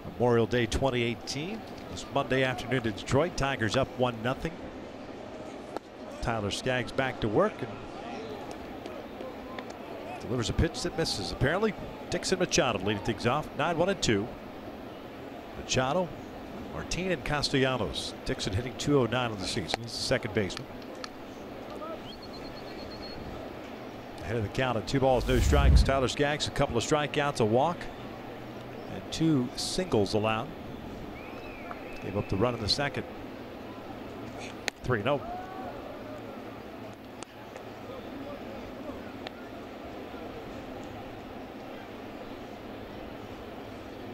Memorial Day 2018. This Monday afternoon in Detroit. Tigers up 1-0. Tyler Skaggs back to work and delivers a pitch that misses. Apparently, Dixon Machado leading things off. 9-1-2. Machado, Martin, and Castellanos. Dixon hitting .209 on the season. He's the second baseman. Ahead of the count at 2 balls, no strikes. Tyler Skaggs, a couple of strikeouts, a walk, and 2 singles allowed. Gave up the run in the second. 3-0.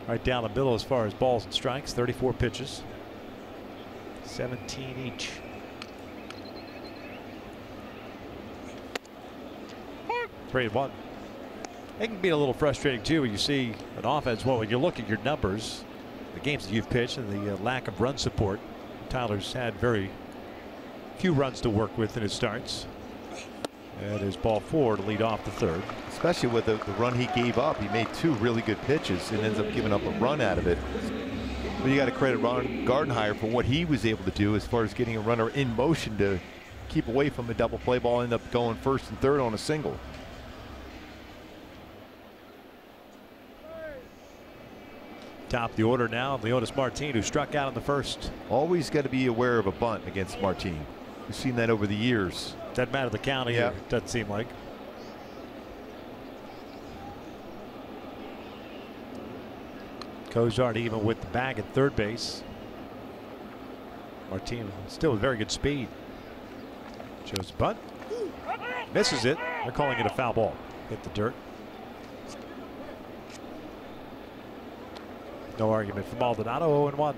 Right down the middle as far as balls and strikes. 34 pitches, 17 each. It can be a little frustrating too when you see an offense. Well, when you look at your numbers, the games that you've pitched, and the lack of run support, Tyler's had very few runs to work with in his starts. And his ball 4 to lead off the 3rd. Especially with the run he gave up. He made 2 really good pitches and ends up giving up a run out of it. But you got to credit Ron Gardenhire for what he was able to do as far as getting a runner in motion to keep away from a double play ball, end up going 1st and 3rd on a single. Top of the order now, Leonis Martin, who struck out in the 1st. Always got to be aware of a bunt against Martin. We've seen that over the years. Doesn't matter the count either, doesn't seem like. Cozart even with the bag at 3rd base. Martin still with very good speed. Shows a bunt. Misses it. They're calling it a foul ball. Hit the dirt. No argument for Maldonado. 0-1.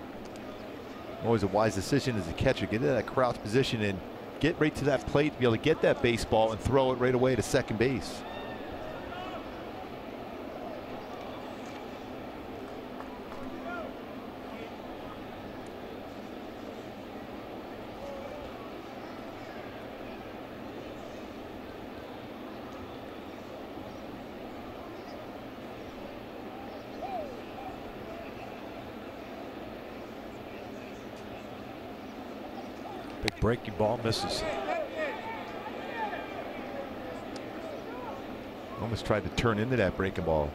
Always a wise decision as a catcher. Get into that crouch position and get right to that plate to be able to get that baseball and throw it right away to second base. Big breaking ball misses. Almost tried to turn into that breaking ball.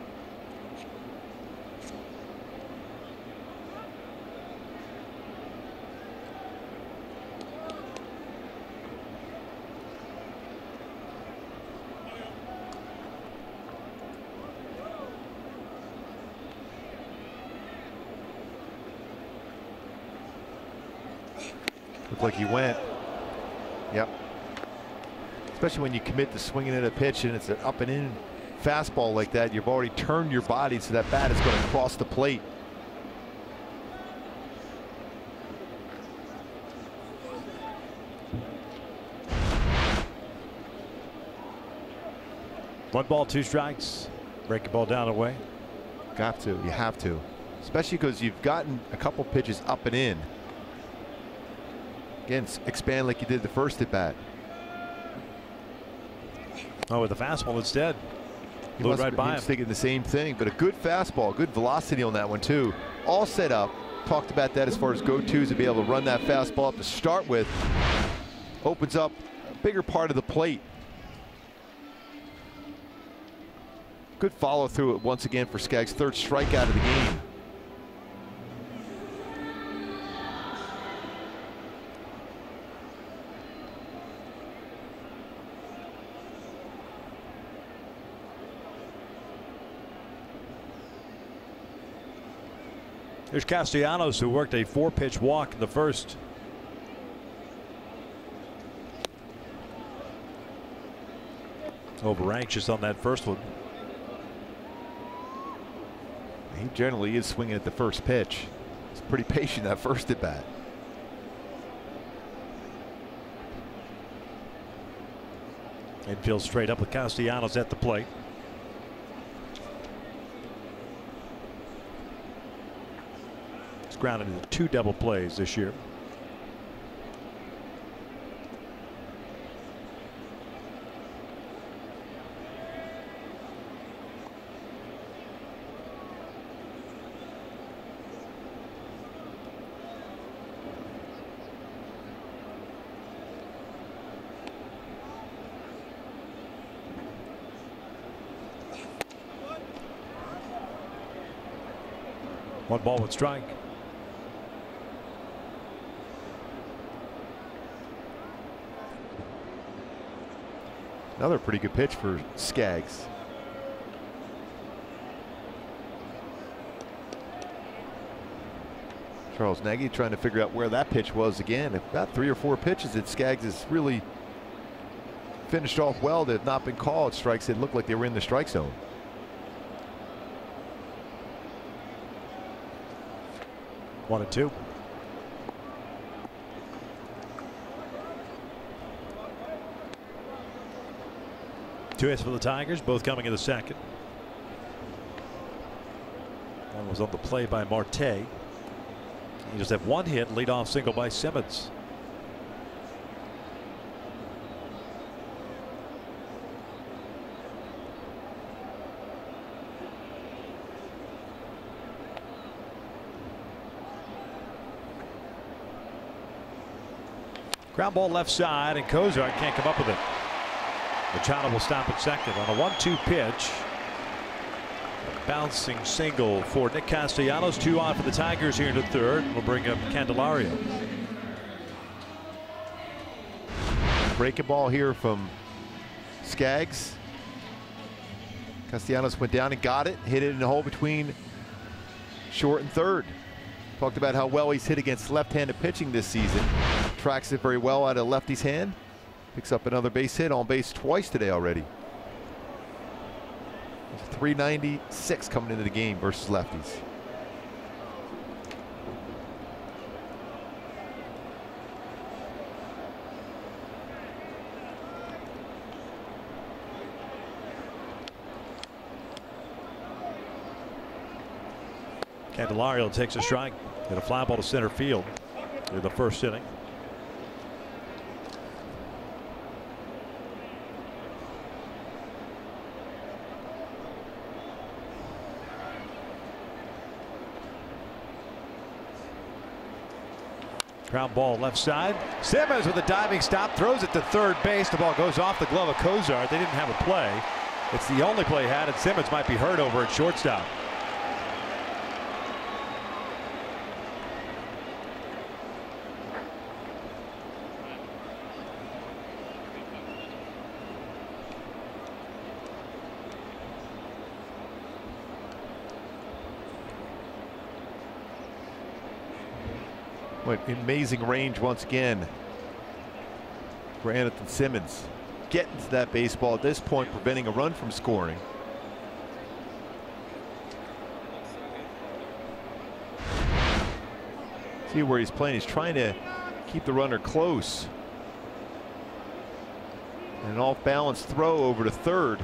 Looked like he went. Yep. Especially when you commit to swinging at a pitch and it's an up and in fastball like that, you've already turned your body so that bat is going to cross the plate. One ball, two strikes. Breaking ball down away. Got to. You have to. Especially because you've gotten a couple pitches up and in. Again, expand like you did the first at bat. Oh, with the fastball instead. He Blew must right by be him. thinking the same thing, but a good fastball, good velocity on that one too. All set up. Talked about that as far as go-tos, to be able to run that fastball up to start with. Opens up a bigger part of the plate. Good follow through it once again for Skaggs' third strikeout of the game. Here's Castellanos, who worked a 4-pitch walk in the first. Over anxious on that first one. He generally is swinging at the first pitch. He's pretty patient that first at bat. Infield straight up with Castellanos at the plate. He's grounded into 2 double plays this year. One ball, one strike. Another pretty good pitch for Skaggs. Charles Nagy trying to figure out where that pitch was again. About 3 or 4 pitches that Skaggs has really finished off well that have not been called strikes that looked like they were in the strike zone. One and two. Two hits for the Tigers, both coming in the second. One was on the play by Marte. He just had 1 hit, leadoff single by Simmons. Ground ball left side, and Kozar can't come up with it. Machado will stop at second on a 1-2 pitch. A bouncing single for Nick Castellanos. 2 on for the Tigers here in the third. We'll bring up Candelario. Breaking ball here from Skaggs. Castellanos went down and got it. Hit it in the hole between short and third. Talked about how well he's hit against left-handed pitching this season. Tracks it very well out of lefty's hand. Picks up another base hit, on base twice today already. 396 coming into the game versus lefties. Candelario takes a strike and a fly ball to center field in the first inning. Ground ball left side. Simmons with a diving stop, throws it to third base. The ball goes off the glove of Cozart. They didn't have a play. It's the only play had, and Simmons might be hurt over at shortstop. What amazing range once again for Anthony Simmons. Getting to that baseball at this point, preventing a run from scoring. See where he's playing. He's trying to keep the runner close. And an off-balance throw over to third.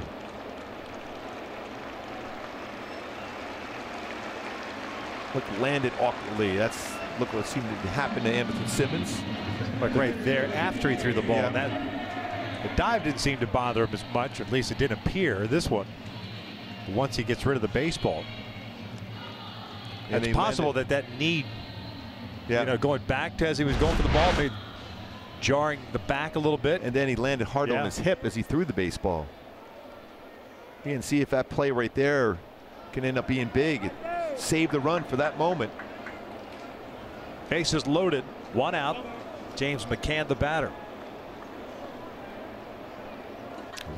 Look, landed awkwardly. Look what seemed to happen to Anthony Simmons. But right there after he threw the ball. Yeah. The dive didn't seem to bother him as much, or at least it didn't appear. This one, once he gets rid of the baseball, it's possible that knee, going back to as he was going for the ball, maybe jarring the back a little bit. And then he landed hard on his hip as he threw the baseball. And see if that play right there can end up being big. Save the run for that moment. Bases loaded, 1 out. James McCann, the batter.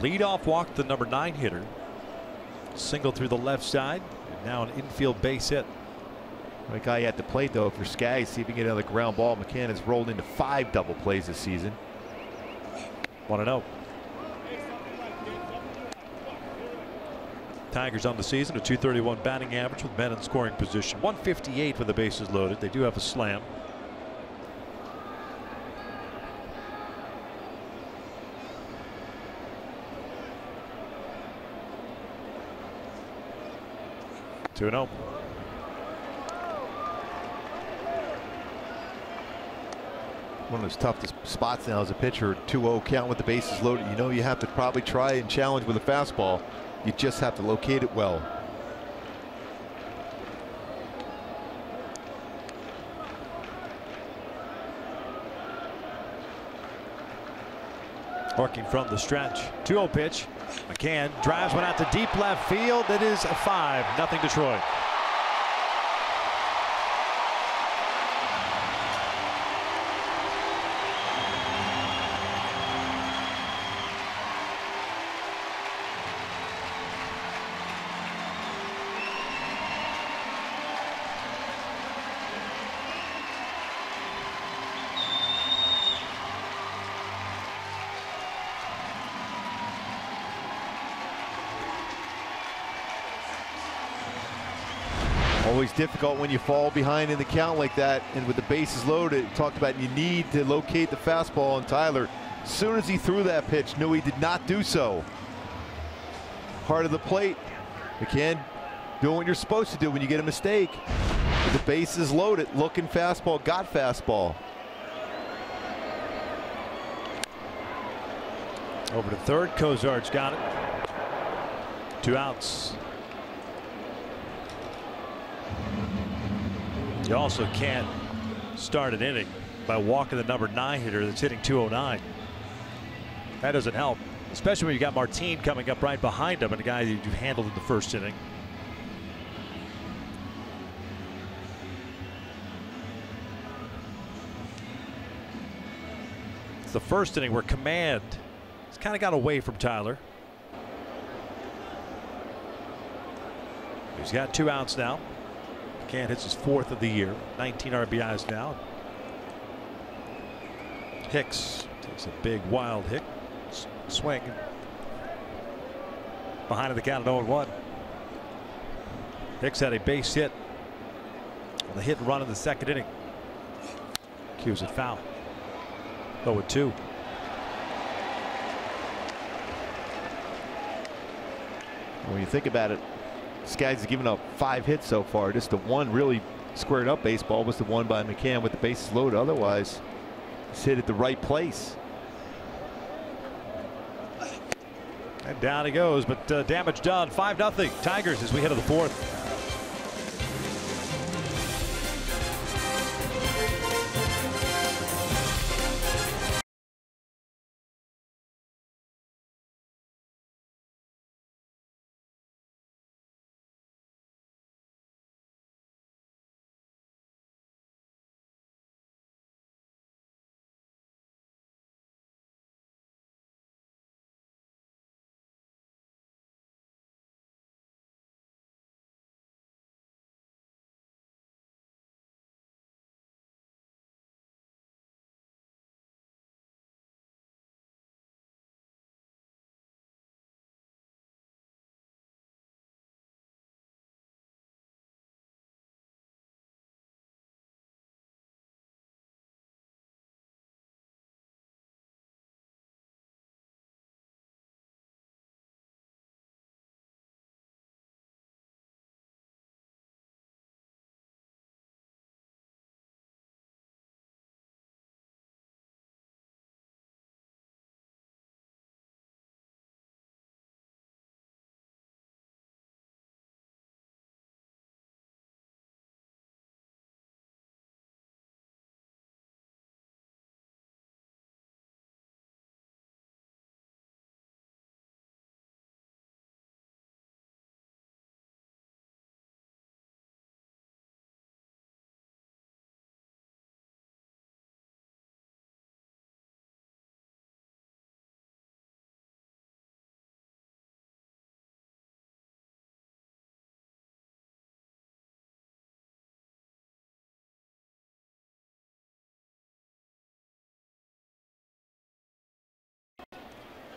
Leadoff walk, the number 9 hitter. Single through the left side. And now an infield base hit. The guy at the plate though for Skaggs, see if he can get another ground ball. McCann has rolled into 5 double plays this season. 1-0. Tigers on the season, a .231 batting average with men in scoring position. 158 with the bases loaded. They do have a slam. Two 2-0. One of those toughest spots now as a pitcher. 2-0 count with the bases loaded. You know you have to probably try and challenge with a fastball. You just have to locate it well. Working from the stretch. 2-0 pitch. McCann drives one out to deep left field. That is a 5-0 Detroit. Always difficult when you fall behind in the count like that, and with the bases loaded, talked about you need to locate the fastball, and Tyler, as soon as he threw that pitch, knew he did not do so. Heart of the plate. McCann doing what you're supposed to do when you get a mistake. With the bases loaded, looking fastball, got fastball. Over to third, Cozart's got it. 2 outs. You also can't start an inning by walking the number 9 hitter that's hitting .209. That doesn't help, especially when you got Martin coming up right behind him and a guy that you handled in the first inning. It's the first inning where command has kind of got away from Tyler. He's got 2 outs now. McCann hits his 4th of the year, 19 RBIs now. Hicks takes a big wild hit, swing. Behind the count at 0-1. Hicks had a base hit on the hit and run in the 2nd inning. Cues it foul. 0-2. When you think about it, Skaggs has given up 5 hits so far. Just the one really squared up baseball was the one by McCann with the bases loaded. Otherwise, he's hit at the right place. And down he goes, but damage done. 5-0 Tigers as we head to the 4th.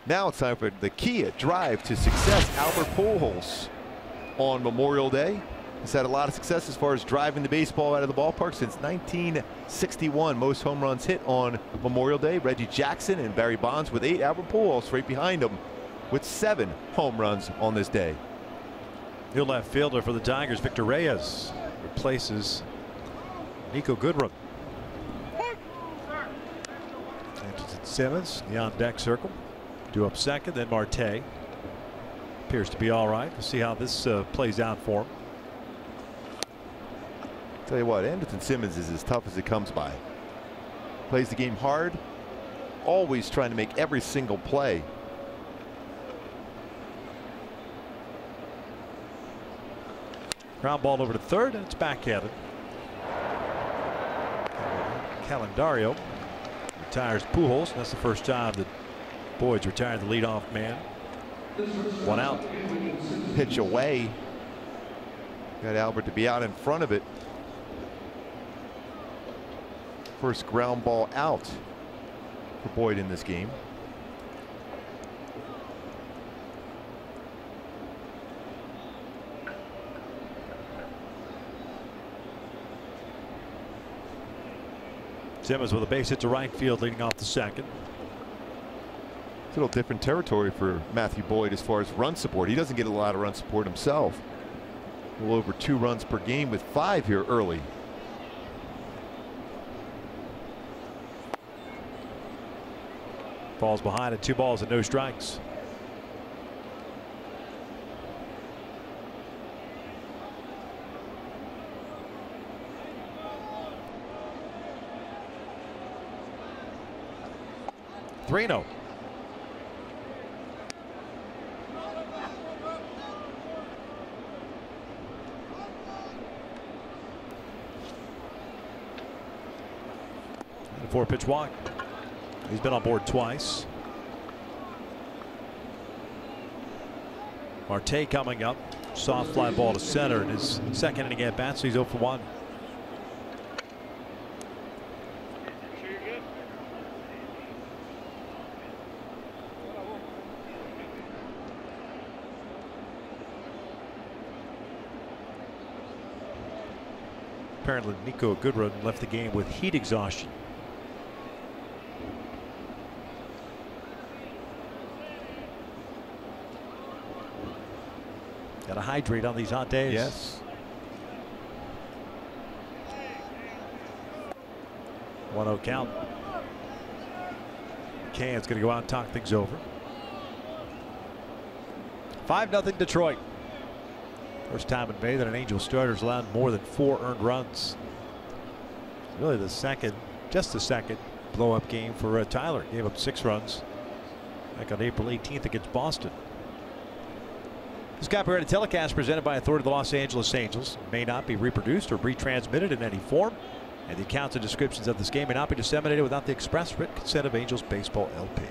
Now it's time for the Kia Drive to Success. Albert Pujols on Memorial Day has had a lot of success as far as driving the baseball out of the ballpark since 1961. Most home runs hit on Memorial Day. Reggie Jackson and Barry Bonds with 8. Albert Pujols right behind him with 7 home runs on this day. New left fielder for the Tigers, Victor Reyes, replaces Nico Goodrum. Anderson Simmons, the on deck circle. Due up second, then Marte. Appears to be all right. We'll see how this plays out for him. Tell you what, Anderson Simmons is as tough as it comes by. Plays the game hard, always trying to make every single play. Ground ball over to third, and it's backhanded. Calendario retires Pujols. That's the first time that Boyd's retired the leadoff man. 1 out. Pitch away. Got Albert to be out in front of it. First ground ball out for Boyd in this game. Simmons with a base hit to right field leading off the second. It's a little different territory for Matthew Boyd as far as run support. He doesn't get a lot of run support himself. A little over 2 runs per game with 5 here early. Falls behind at 2 balls and no strikes. Three-no. And 4-pitch walk. He's been on board twice. Marte coming up. Soft fly ball to center in his second inning at bat, so he's 0 for 1. Apparently Nico Goodrum left the game with heat exhaustion. Got to hydrate on these hot days. Yes. 1-0 count. McCann's going to go out and talk things over. 5-0 Detroit. First time in May that an Angel starter's allowed more than 4 earned runs. Really the second, just the second blow-up game for Tyler. Gave up 6 runs back on April 18th against Boston. This copyrighted telecast presented by authority of the Los Angeles Angels may not be reproduced or retransmitted in any form, and the accounts and descriptions of this game may not be disseminated without the express written consent of Angels Baseball LP.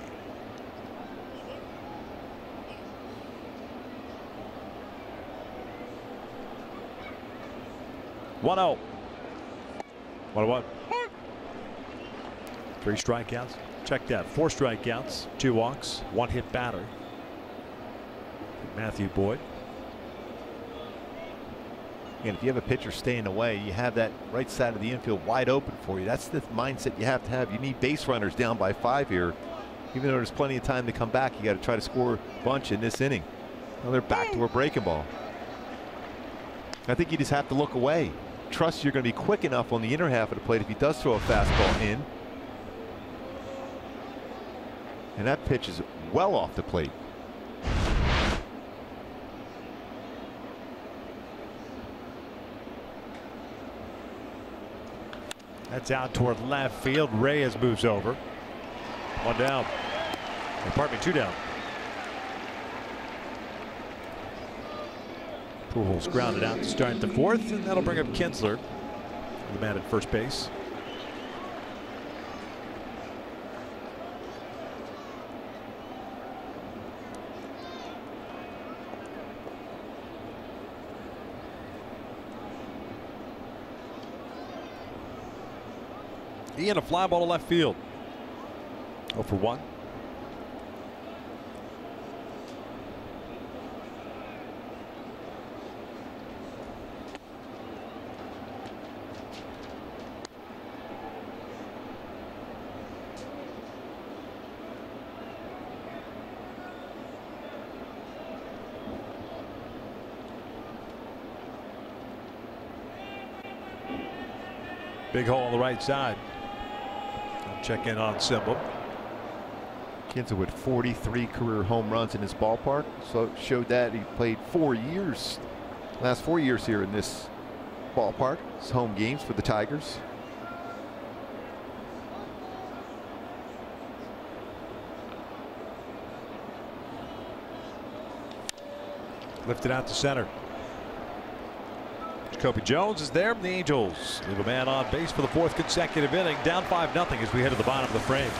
One 0. 1-1. 3 strikeouts. Check that. 4 strikeouts, 2 walks, 1 hit batter. Matthew Boyd. And if you have a pitcher staying away, you have that right side of the infield wide open for you. That's the mindset you have to have. You need base runners down by 5 here. Even though there's plenty of time to come back, you got to try to score a bunch in this inning. Now they're back to a breaking ball. I think you just have to look away. Trust you're going to be quick enough on the inner half of the plate if he does throw a fastball in. And that pitch is well off the plate. That's out toward left field. Reyes moves over. 1 down. Pardon me, 2 down. Pujols grounded out to start the 4th, and that'll bring up Kinsler, the man at first base. Ian, a fly ball to left field. 0 for 1. Big hole on the right side. I'll check in on Symbol. Kinza with 43 career home runs in this ballpark. So showed that he played 4 years, last 4 years here in this ballpark. It's home games for the Tigers. Lifted out to center. Jacoby Jones is there from the Angels. Leave a man on base for the 4th consecutive inning. Down 5-0 as we head to the bottom of the frame.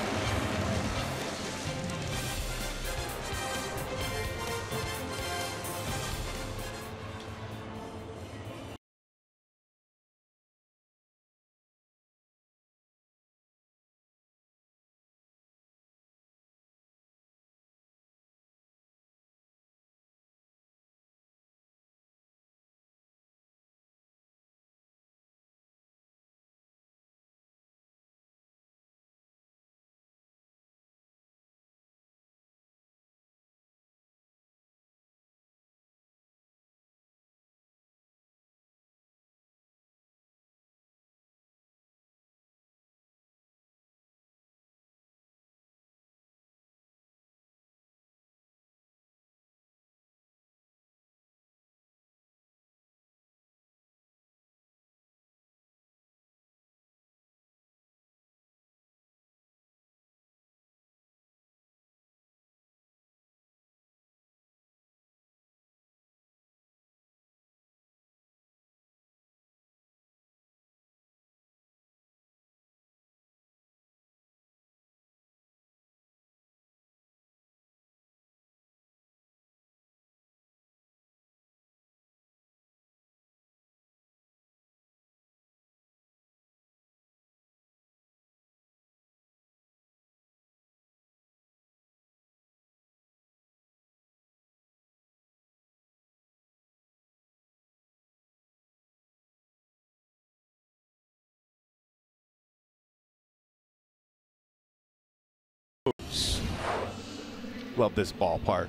Love this ballpark.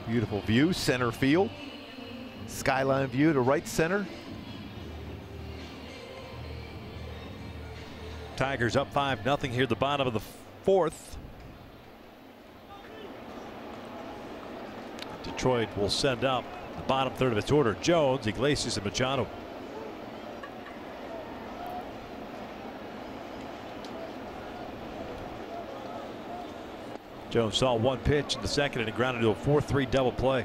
Beautiful view, center field. Skyline view to right center. Tigers up 5-0 here at the bottom of the 4th. Detroit will send up the bottom third of its order. Jones, Iglesias, and Machado. Jones saw one pitch in the second and he grounded to a 4-3 double play.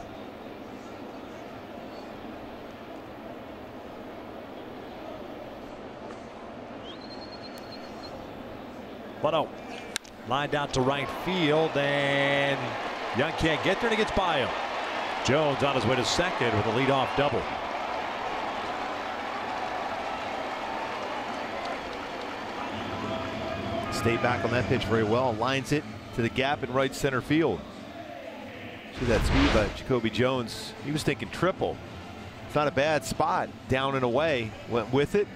But lined out to right field, and Young can't get there, and he gets by him. Jones on his way to second with a leadoff double. Stayed back on that pitch very well. Lines it to the gap in right center field. See that speed by Jacoby Jones. He was thinking triple. It's not a bad spot. Down and away. Went with it.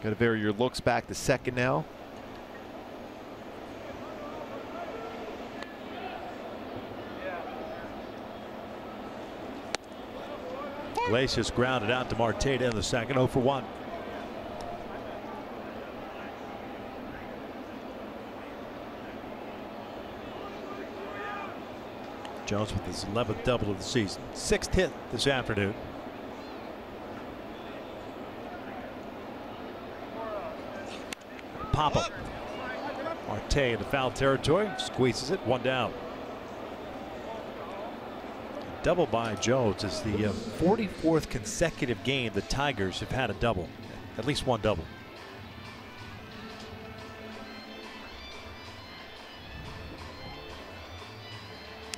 Got to vary your looks back to second now. Iglesias grounded out to Marte in the second, 0 for 1. Jones with his 11th double of the season, 6th hit this afternoon. Pop up. Marte into foul territory, squeezes it, 1 down. Double by Jones is the 44th consecutive game the Tigers have had a double, at least one double.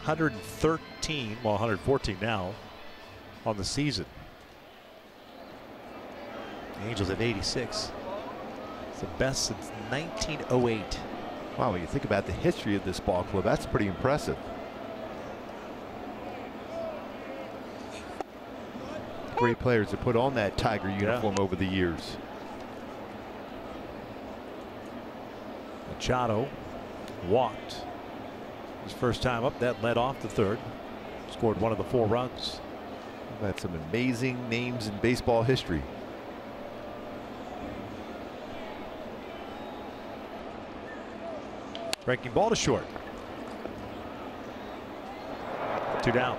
$113, well, 114 now on the season. The Angels have 86. It's the best since 1908. Wow, when you think about the history of this ball club, that's pretty impressive. Great players to put on that Tiger uniform over the years. Machado walked his first time up. That led off the third. Scored one of the 4 runs. We've had some amazing names in baseball history. Breaking ball to short. 2 down.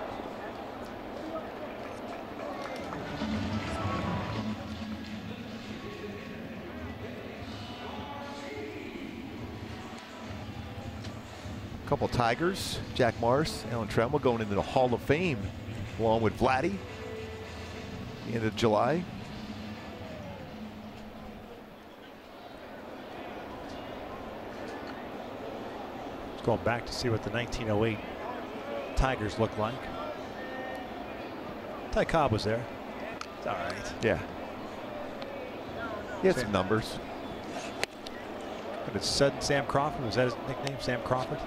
Couple Tigers, Jack Morris, Alan Trammell going into the Hall of Fame along with Vladdy. The end of July. Just going back to see what the 1908 Tigers look like. Ty Cobb was there. It's all right. Yeah. He had some numbers. And it's Sam Crawford. Was that his nickname, Sam Crawford?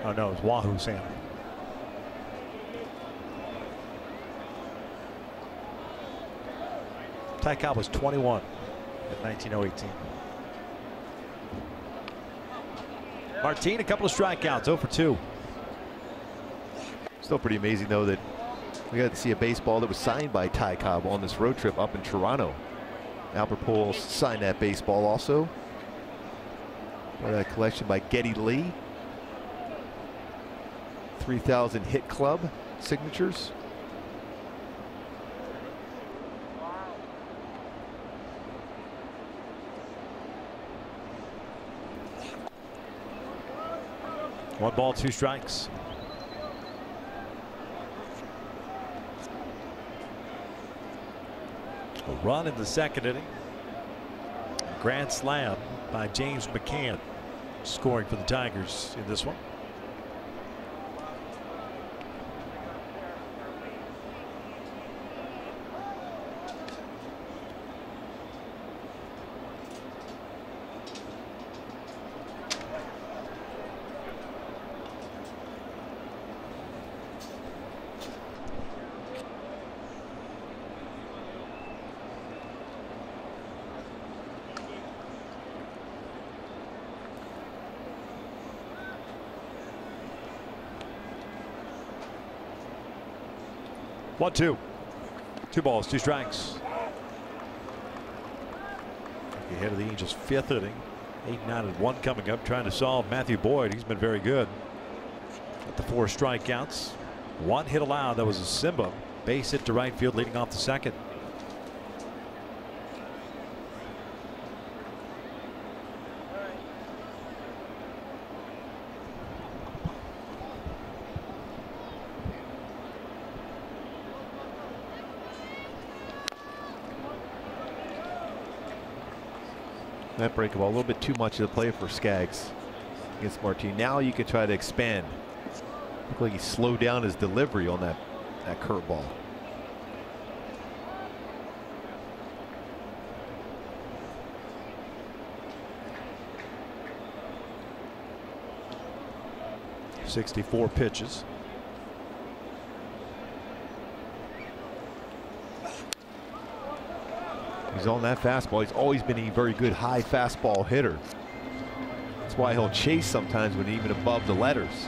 Oh no, it was Wahoo Sam. Ty Cobb was 21 at 1918. Martin, a couple of strikeouts, 0 for 2. Still pretty amazing though that we got to see a baseball that was signed by Ty Cobb on this road trip up in Toronto. Albert Pujols signed that baseball also. Part of that collection by Geddy Lee. 3,000 hit club signatures. One ball, 2 strikes. A run in the second inning. Grand slam by James McCann, scoring for the Tigers in this one. One, 2. 2 balls, 2 strikes. Ahead of the Angels' 5th inning. 8-9 and 1 coming up, trying to solve Matthew Boyd. He's been very good. At the 4 strikeouts. 1 hit allowed. That was a Simba. Base hit to right field, leading off the second. That break ball a little bit too much of the play for Skaggs against Martin. Now you can try to expand. Looked like he slowed down his delivery on that curveball. .64 pitches. He's on that fastball. He's always been a very good high fastball hitter. That's why he'll chase sometimes when even above the letters.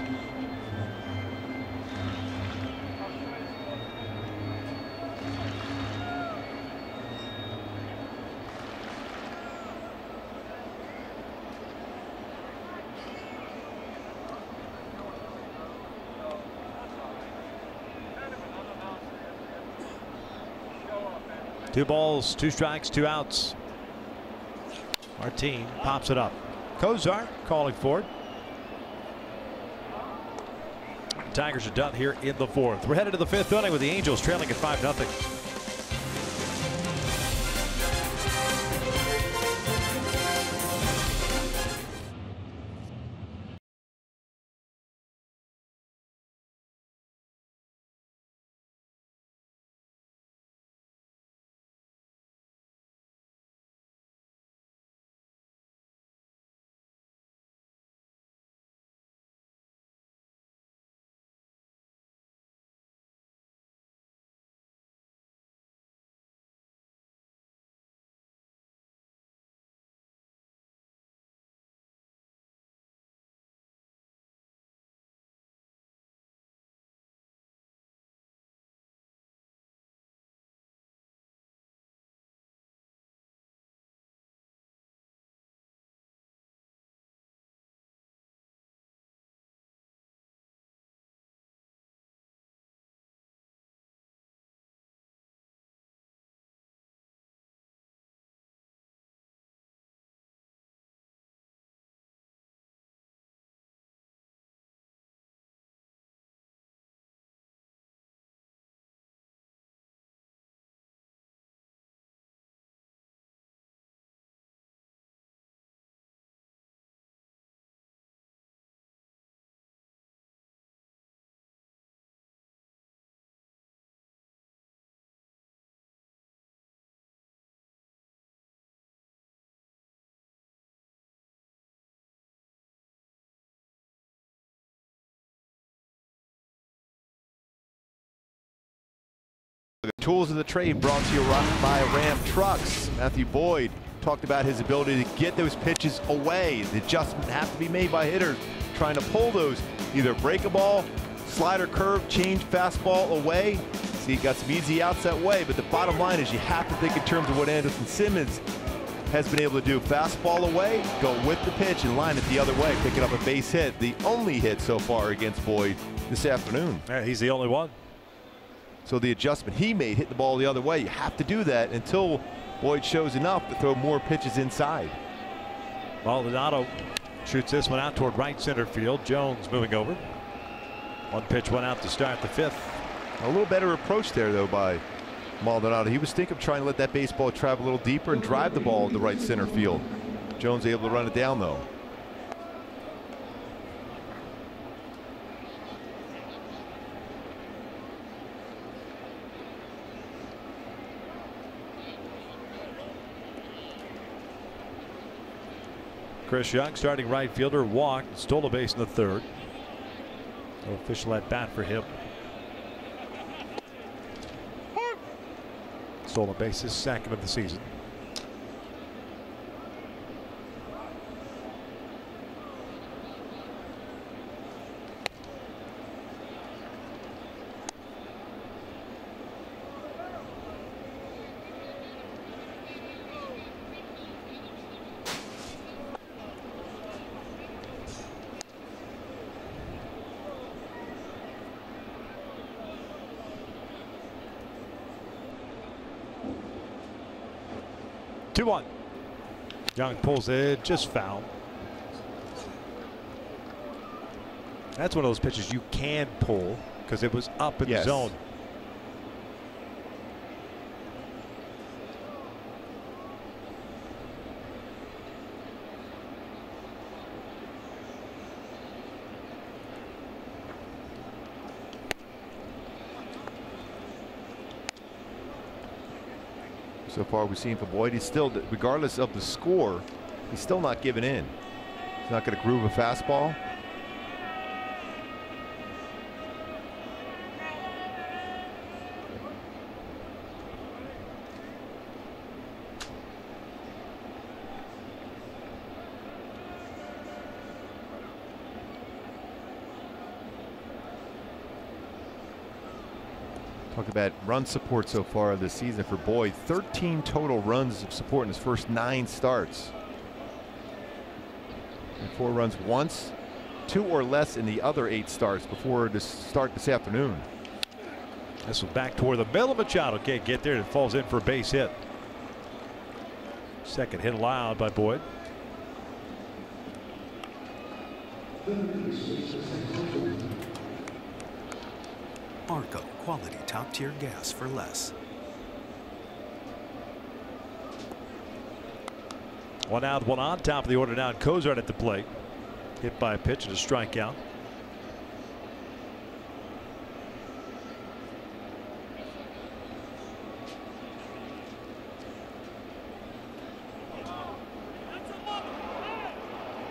Two balls, 2 strikes, 2 outs. Martin pops it up. Kozar calling for it. Tigers are done here in the 4th. We're headed to the 5th inning with the Angels trailing at 5-0. Tools of the trade brought to you by Ram Trucks. Matthew Boyd talked about his ability to get those pitches away. The adjustment has to be made by hitters trying to pull those, either break a ball, slider curve, change fastball away. See, he got some easy outs that way, but the bottom line is you have to think in terms of what Anderson Simmons has been able to do. Fastball away, go with the pitch and line it the other way, picking up a base hit. The only hit so far against Boyd this afternoon. Yeah, he's the only one. So the adjustment he made, hit the ball the other way. You have to do that until Boyd shows enough to throw more pitches inside. Maldonado shoots this one out toward right center field. Jones moving over. One pitch went out to start the fifth. A little better approach there, though, by Maldonado. He was thinking of trying to let that baseball travel a little deeper and drive the ball to right center field. Jones able to run it down, though. Chris Young, starting right fielder, walked, stole a base in the third. No official at bat for him. Stole a base, his second of the season. Two one. Young pulls it, just foul. That's one of those pitches you can pull because it was up in the zone. So far we've seen from Boyd, he's still, regardless of the score, he's still not giving in. He's not going to groove a fastball. Talk about run support so far this season for Boyd. 13 total runs of support in his first 9 starts. And 4 runs once, 2 or less in the other 8 starts before this start this afternoon. This one back toward the middle. Machado can't get there and it falls in for a base hit. Second hit allowed by Boyd. Arco, quality top-tier gas for less. One out, one on. Top of the order now. Cozart at the plate. Hit by a pitch and a strikeout.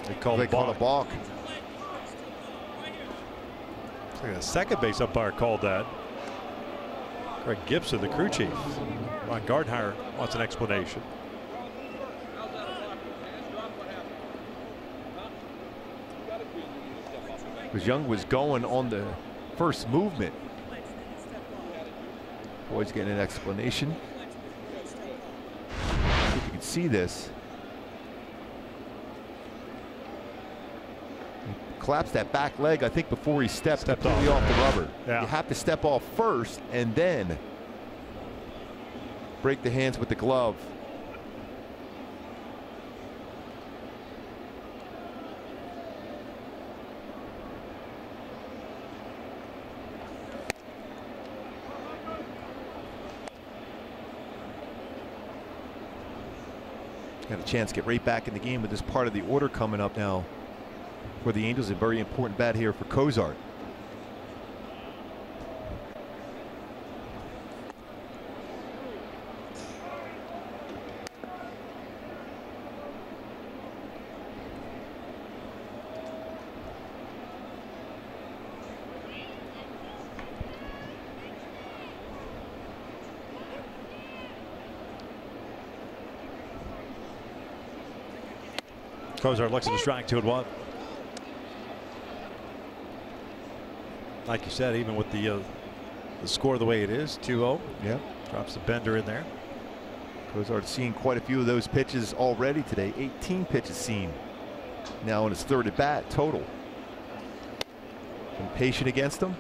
They call a balk. The second base umpire called that. Greg Gibson, the crew chief. Ron Gardner wants an explanation. Because Young was going on the first movement. Boyd's getting an explanation. If you can see this. Collapsed that back leg, I think, before he stepped completely off the rubber. Yeah. You have to step off first and then break the hands with the glove. Got a chance to get right back in the game with this part of the order coming up now. For the Angels, a very important bat here for Cozart. Cozart looks at the strike, 2-1. Like you said, even with the score the way it is, 2-0. Yeah. Drops the bender in there. Cozart's seen quite a few of those pitches already today. 18 pitches seen now in his third at bat total. Been patient against him.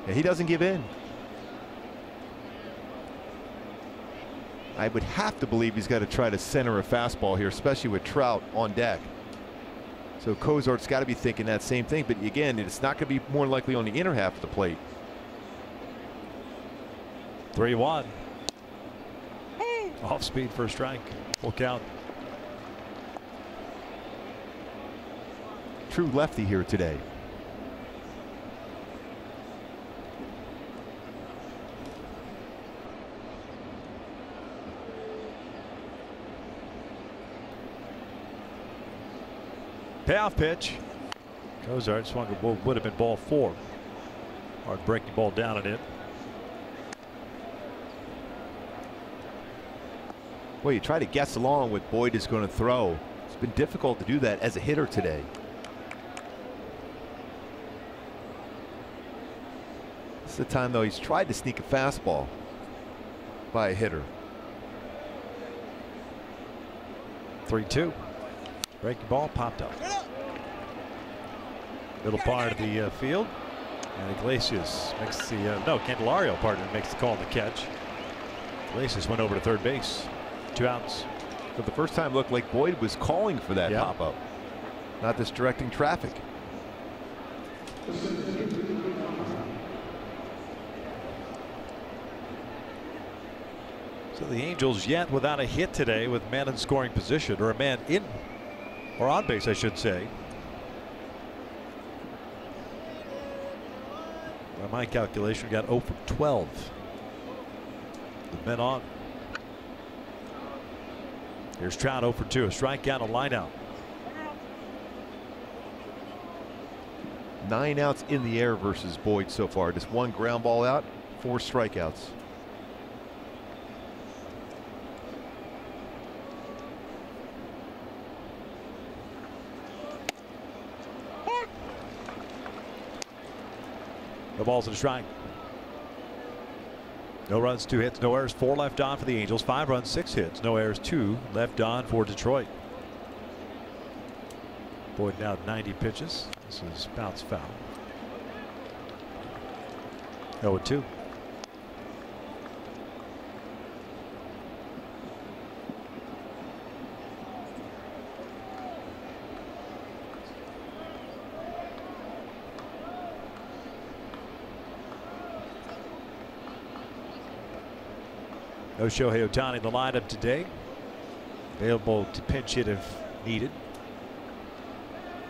Yeah, he doesn't give in. I would have to believe he's got to try to center a fastball here, especially with Trout on deck. So Cozart's got to be thinking that same thing, but again, it's not going to be more likely on the inner half of the plate. 3-1. Off speed for a strike. Full count. True lefty here today. Payoff pitch. Cozart swung a ball, would have been ball 4. Hard breaking ball down and in. Well, you try to guess along what Boyd is going to throw. It's been difficult to do that as a hitter today. This is the time, though, he's tried to sneak a fastball by a hitter. 3-2. Breaking ball popped up. Middle part of the field. And Iglesias makes the Candelario partner makes the call on the catch. Iglesias went over to third base. 2 outs. For the first time, looked like Boyd was calling for that Yeah. pop-up, not just directing traffic. So the Angels yet without a hit today, with man in scoring position, or a man in, or on base, I should say. By my calculation, we got 0 for 12. The men on. Here's Trout, 0 for 2. A strikeout, a line out. 9 outs in the air versus Boyd so far. Just 1 ground ball out, 4 strikeouts. No balls and a strike. No runs, 2 hits, no errors, 4 left on for the Angels. 5 runs, 6 hits, no errors, 2 left on for Detroit. Boyd now 90 pitches. This is bounce foul. 0-2. No Shohei Ohtani in the lineup today. Available to pinch hit if needed.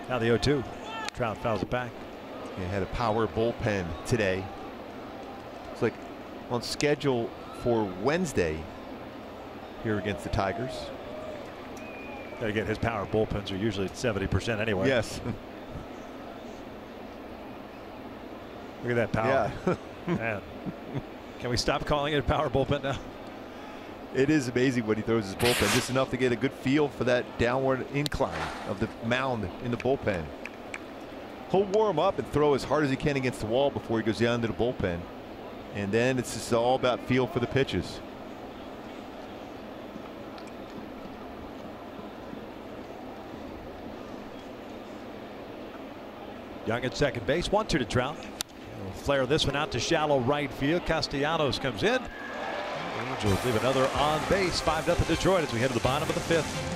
Now the 0-2. Trout fouls it back. He had a power bullpen today. It's like on schedule for Wednesday here against the Tigers. Gotta get his power bullpens are usually at 70% anyway. Yes. Look at that power. Yeah. Man. Can we stop calling it a power bullpen now? It is amazing when he throws his bullpen. Just enough to get a good feel for that downward incline of the mound in the bullpen. He'll warm up and throw as hard as he can against the wall before he goes down to the bullpen. And then it's just all about feel for the pitches. Young at second base. 1-2 to Trout. He'll flare this one out to shallow right field. Castellanos comes in. Angels leave another on base. 5-0 Detroit as we head to the bottom of the 5th.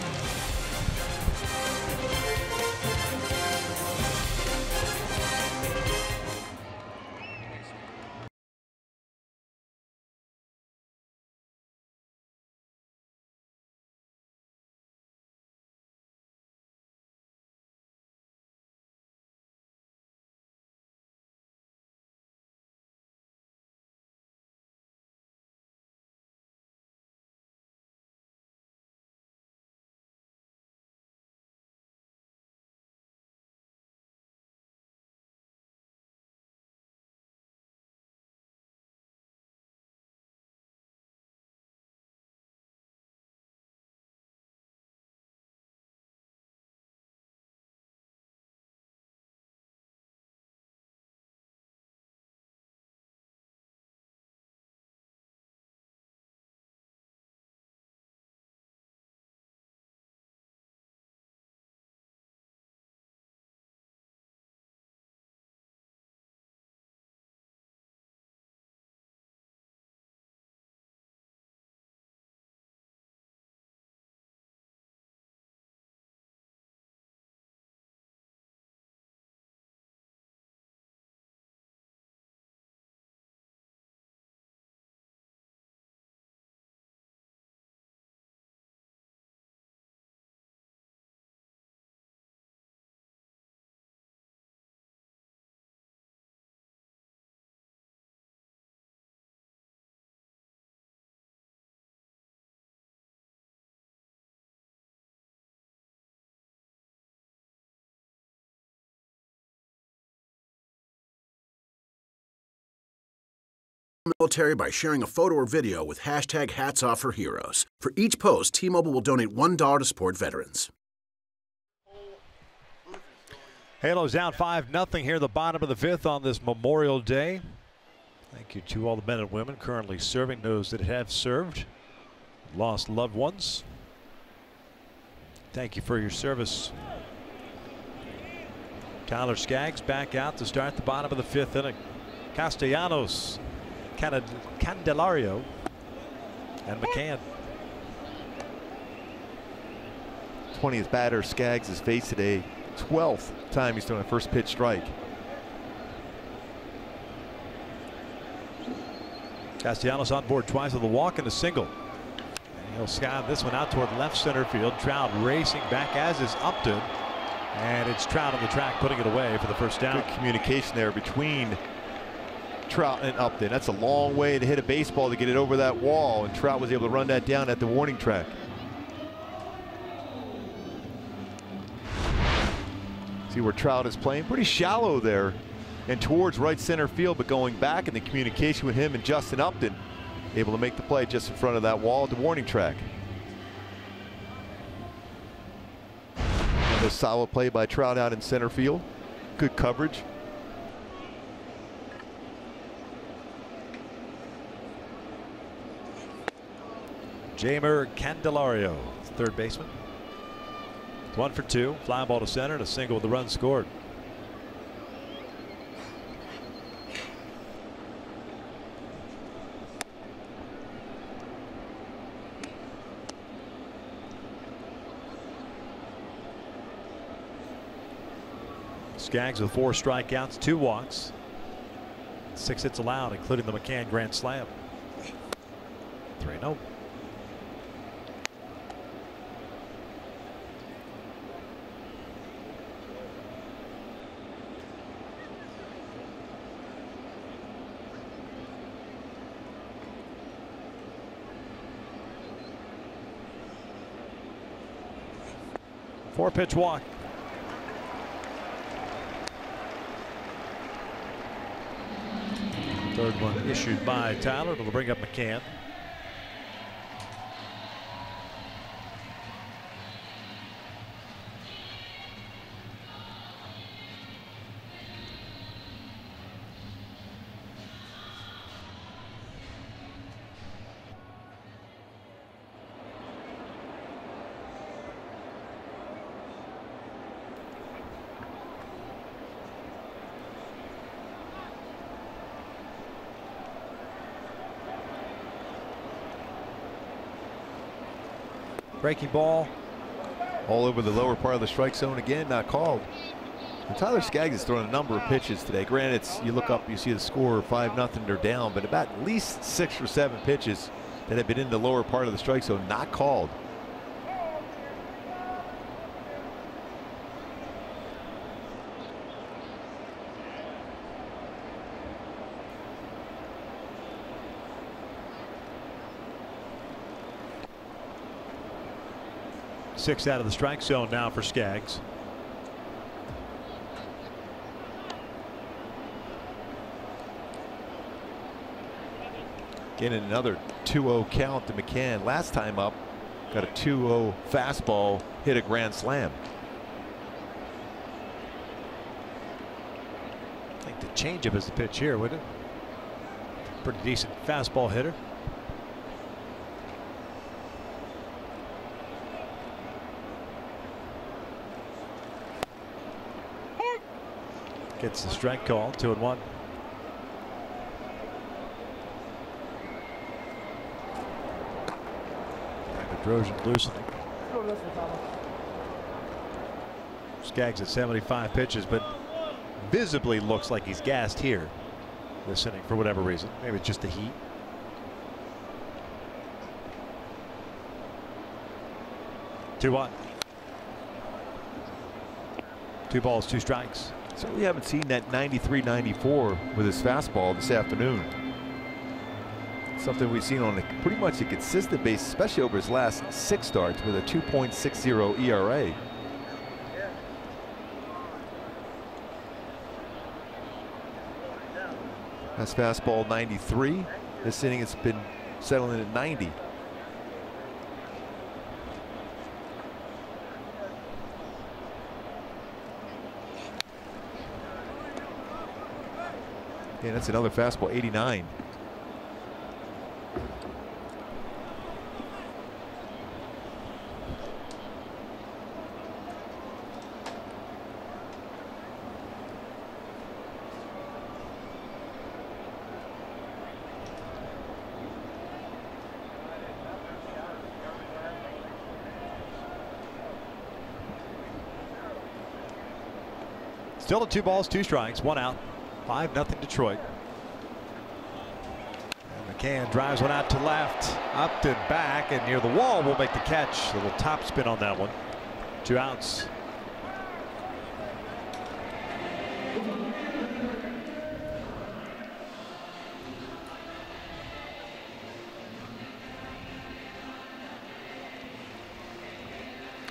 Military by sharing a photo or video with hashtag #HatsOffForHeroes. For each post, T-Mobile will donate $1 to support veterans. Halos down 5-0 here at the bottom of the 5th on this Memorial Day. Thank you to all the men and women currently serving, those that have served, lost loved ones. Thank you for your service. Tyler Skaggs back out to start the bottom of the 5th inning. Castellanos, Candelario, and McCann. 20th batter Skaggs has faced today. 12th time he's thrown a first pitch strike. Castellanos on board twice with a walk and a single. And he'll scout this one out toward left center field. Trout racing back, as is Upton. And it's Trout on the track putting it away for the first down. Good communication there between Trout and Upton. That's a long way to hit a baseball to get it over that wall, and Trout was able to run that down at the warning track. See where Trout is playing, pretty shallow there and towards right center field, but going back, and the communication with him and Justin Upton, able to make the play just in front of that wall at the warning track. Another solid play by Trout out in center field. Good coverage. Jamer Candelario, third baseman. 1 for 2, fly ball to center, and a single with the run scored. Skaggs with 4 strikeouts, 2 walks, 6 hits allowed, including the McCann grand slam. 3-0. Four-pitch walk. Third one issued by Tyler. It'll bring up McCann. Breaking ball. All over the lower part of the strike zone again, not called. And Tyler Skaggs has thrown a number of pitches today. Granted, you look up, you see the score 5-0, they're down, but about at least 6 or 7 pitches that have been in the lower part of the strike zone, not called. Six out of the strike zone now for Skaggs. Getting another 2-0 count to McCann. Last time up, got a 2-0 fastball, hit a grand slam. I think the changeup is the pitch here, wouldn't it? Pretty decent fastball hitter. Gets the strike call, 2-1. Bedrosian loosening. Skaggs at 75 pitches, but visibly looks like he's gassed here this inning for whatever reason. Maybe it's just the heat. Two one. 2 balls, 2 strikes. So we haven't seen that 93-94 with his fastball this afternoon. Something we've seen on pretty much a consistent basis, especially over his last 6 starts with a 2.60 ERA. That's fastball 93. This inning it's been settling at 90. Yeah, that's another fastball, 89. Still at 2 balls, 2 strikes, 1 out. 5-0 Detroit. And McCann drives one out to left, up and back, and near the wall will make the catch. A little top spin on that one. 2 outs.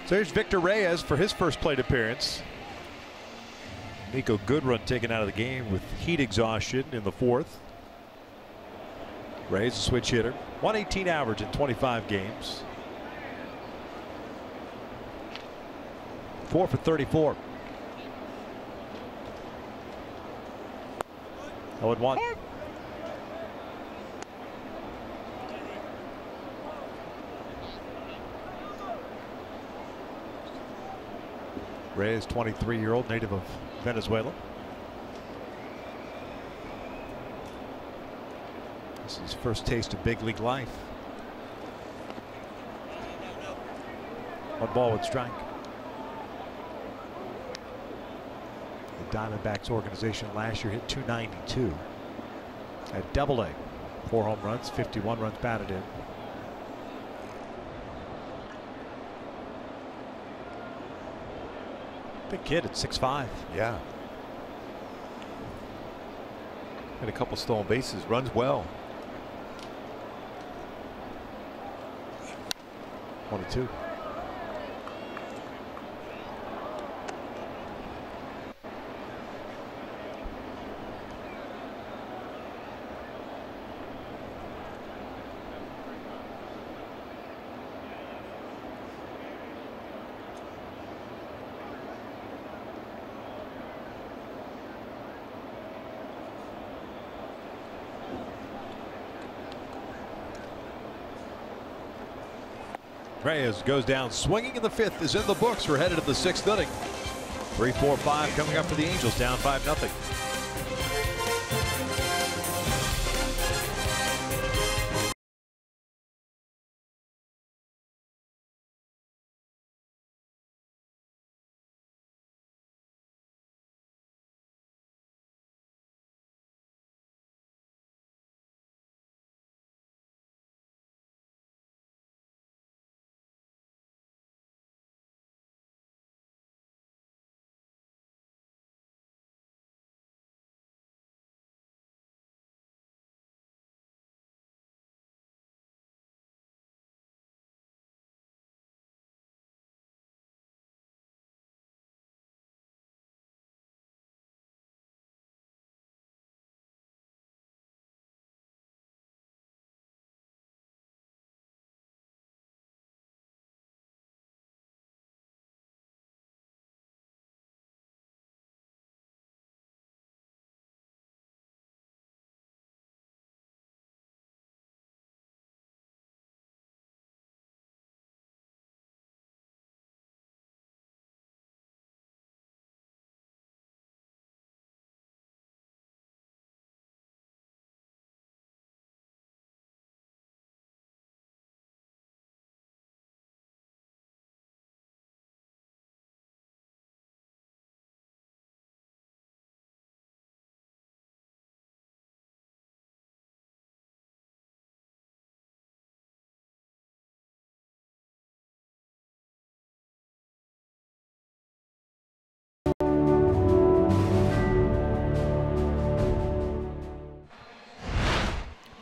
So here's Victor Reyes for his first plate appearance. Nico Goodrun taken out of the game with heat exhaustion in the 4th. Reyes a switch hitter. 118 average in 25 games. 4 for 34. 0-1. Reyes, 23-year-old, native of Venezuela. This is his first taste of big league life. 1 ball, 1 strike. The Diamondbacks organization last year hit .292 at Double-A. 4 home runs, 51 runs batted in. Big kid at 6'5". Yeah. Had a couple stolen bases, runs well. 1-2. Reyes goes down swinging in the 5th, is in the books. We're headed to the 6th inning. 3-4-5 coming up for the Angels, down 5-0.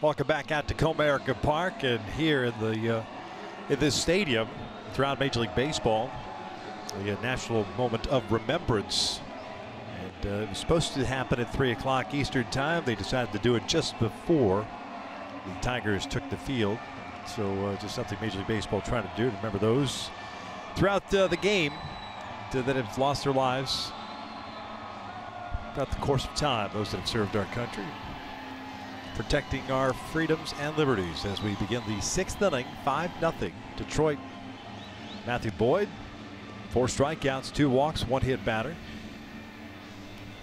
Welcome back out to Comerica Park, and here in this stadium throughout Major League Baseball, the national moment of remembrance. And it was supposed to happen at 3 o'clock Eastern time. They decided to do it just before the Tigers took the field. So just something Major League Baseball trying to do. Remember those throughout the game that have lost their lives throughout the course of time, those that have served our country, protecting our freedoms and liberties as we begin the 6th inning, 5-0 Detroit. Matthew Boyd, 4 strikeouts, 2 walks, 1 hit batter,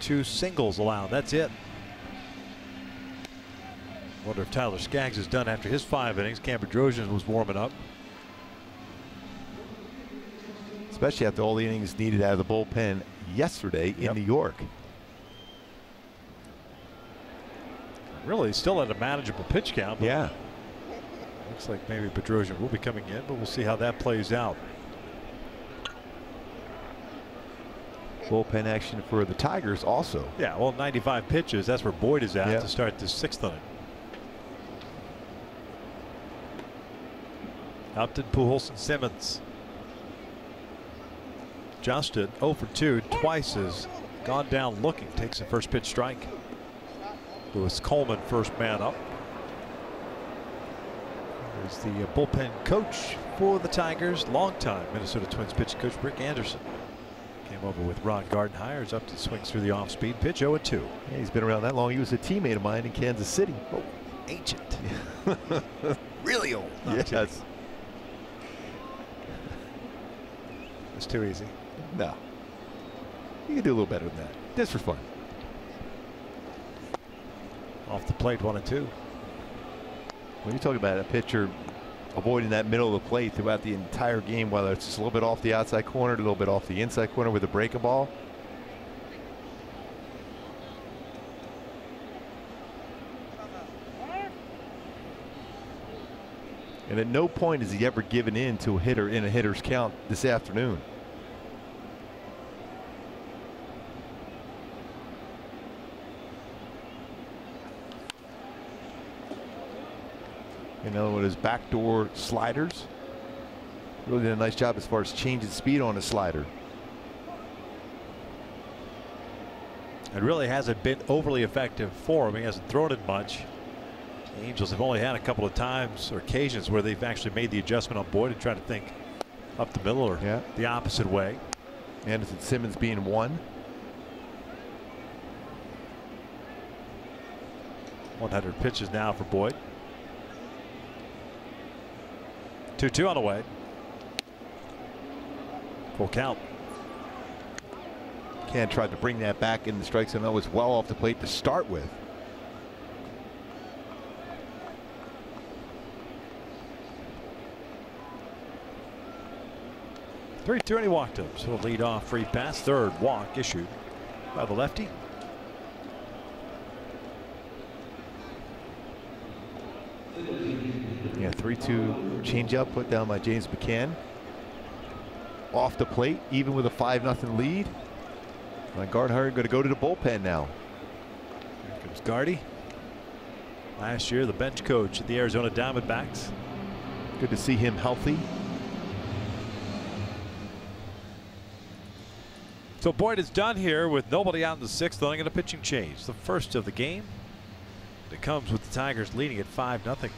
2 singles allowed. That's it. Wonder if Tyler Skaggs is done after his 5 innings. Cam Bedrosian was warming up. Especially after all the innings needed out of the bullpen yesterday in New York. Really still at a manageable pitch count. Yeah. Looks like maybe Bedrosian will be coming in, but we'll see how that plays out. Bullpen action for the Tigers also. Yeah, well, 95 pitches. That's where Boyd is at to start the 6th inning. Upton, Pujols, and Simmons. Justin 0 for 2, twice has gone down looking. Takes the first pitch strike. Lewis Coleman first man up. There's the bullpen coach for the Tigers, longtime Minnesota Twins pitching coach Rick Anderson. Came over with Ron Gardenhire. Is up to swings through the off-speed pitch. 0-2. Yeah, he's been around that long. He was a teammate of mine in Kansas City. Oh, ancient. Really old. Yes. It's too easy. No. You can do a little better than that. Just for fun. Off the plate, 1-2. When you talk about a pitcher avoiding that middle of the plate throughout the entire game, whether it's just a little bit off the outside corner, a little bit off the inside corner with a breaking ball. And at no point has he ever given in to a hitter in a hitter's count this afternoon. You know, with his backdoor sliders. Really did a nice job as far as changing speed on his slider. It really hasn't been overly effective for him. He hasn't thrown it much. The Angels have only had a couple of times or occasions where they've actually made the adjustment on Boyd and tried to think up the middle or the opposite way. Anderson Simmons being one. 100 pitches now for Boyd. 2-2 on the way. Full count. Can't try to bring that back in the strike zone. That was well off the plate to start with. Three-two, and he walked up. So a lead off free pass. Third walk issued by the lefty. Yeah, 3-2 changeup put down by James McCann. Off the plate, even with a 5-0 lead. Gardenhire going to go to the bullpen now. Here comes Gardy. Last year, the bench coach at the Arizona Diamondbacks. Good to see him healthy. So Boyd is done here with nobody out in the 6th inning and a pitching change. The first of the game. It comes with the Tigers leading at 5-0.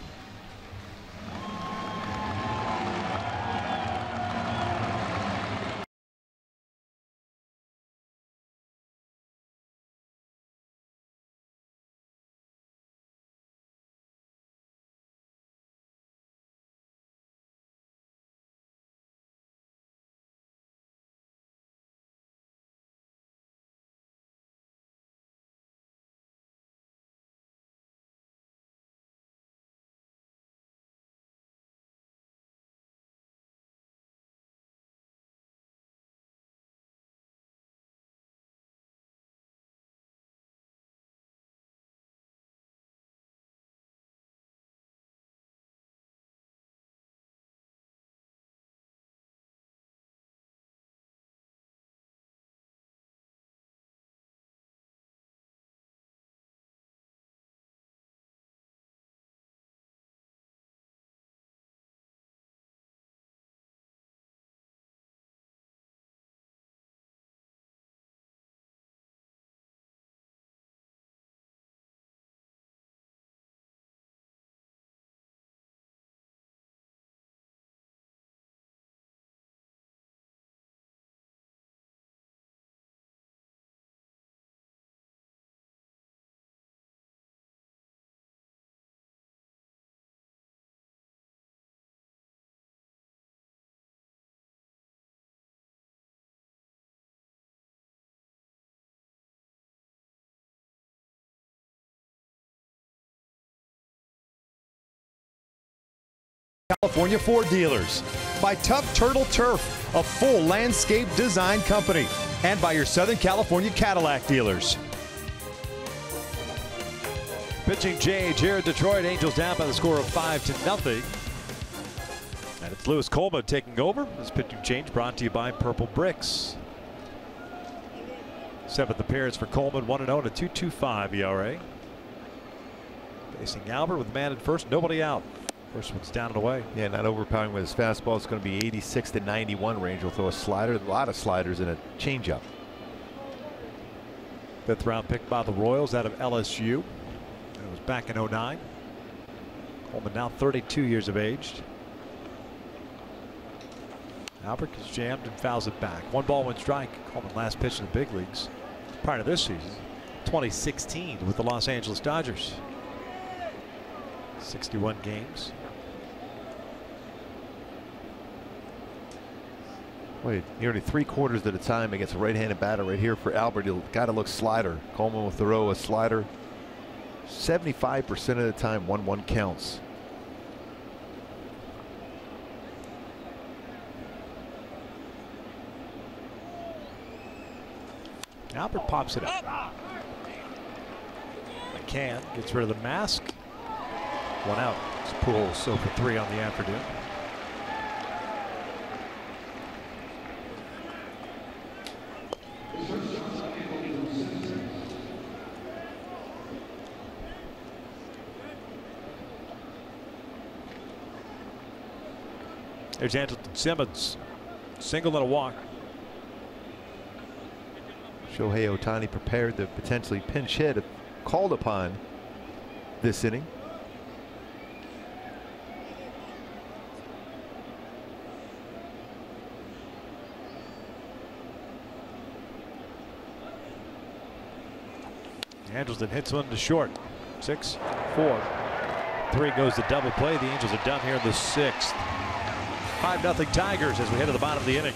California Ford dealers, by Tough Turtle Turf, a full landscape design company, and by your Southern California Cadillac dealers. Pitching change here at Detroit. Angels down by the score of 5-0. And it's Lewis Coleman taking over. This pitching change brought to you by Purple Bricks. 7th appearance for Coleman, 1-0 and a 2.25 ERA. Facing Albert with man at first, nobody out. First one's down and away. Yeah, not overpowering with his fastball. It's going to be 86 to 91 range. We'll throw a slider, a lot of sliders, and a changeup. 5th round pick by the Royals out of LSU. It was back in 09. Coleman now 32 years of age. Albert is jammed and fouls it back. 1 ball, 1 strike. Coleman last pitch in the big leagues prior to this season, 2016, with the Los Angeles Dodgers. 61 games. Wait, nearly 3/4 of the time against a right-handed batter right here for Albert. He'll got to look slider. Coleman will throw a slider 75% of the time. 1-1 counts. Albert pops it up. McCann gets rid of the mask. 1 out. It's Pujols so for 3 on the afternoon. There's Andrelton Simmons. Single and a walk. Shohei Ohtani prepared to potentially pinch hit if called upon this inning. Andrelton hits one to short. 6-4. 3 goes to double play. The Angels are done here in the 6th. 5-0 Tigers as we head to the bottom of the inning.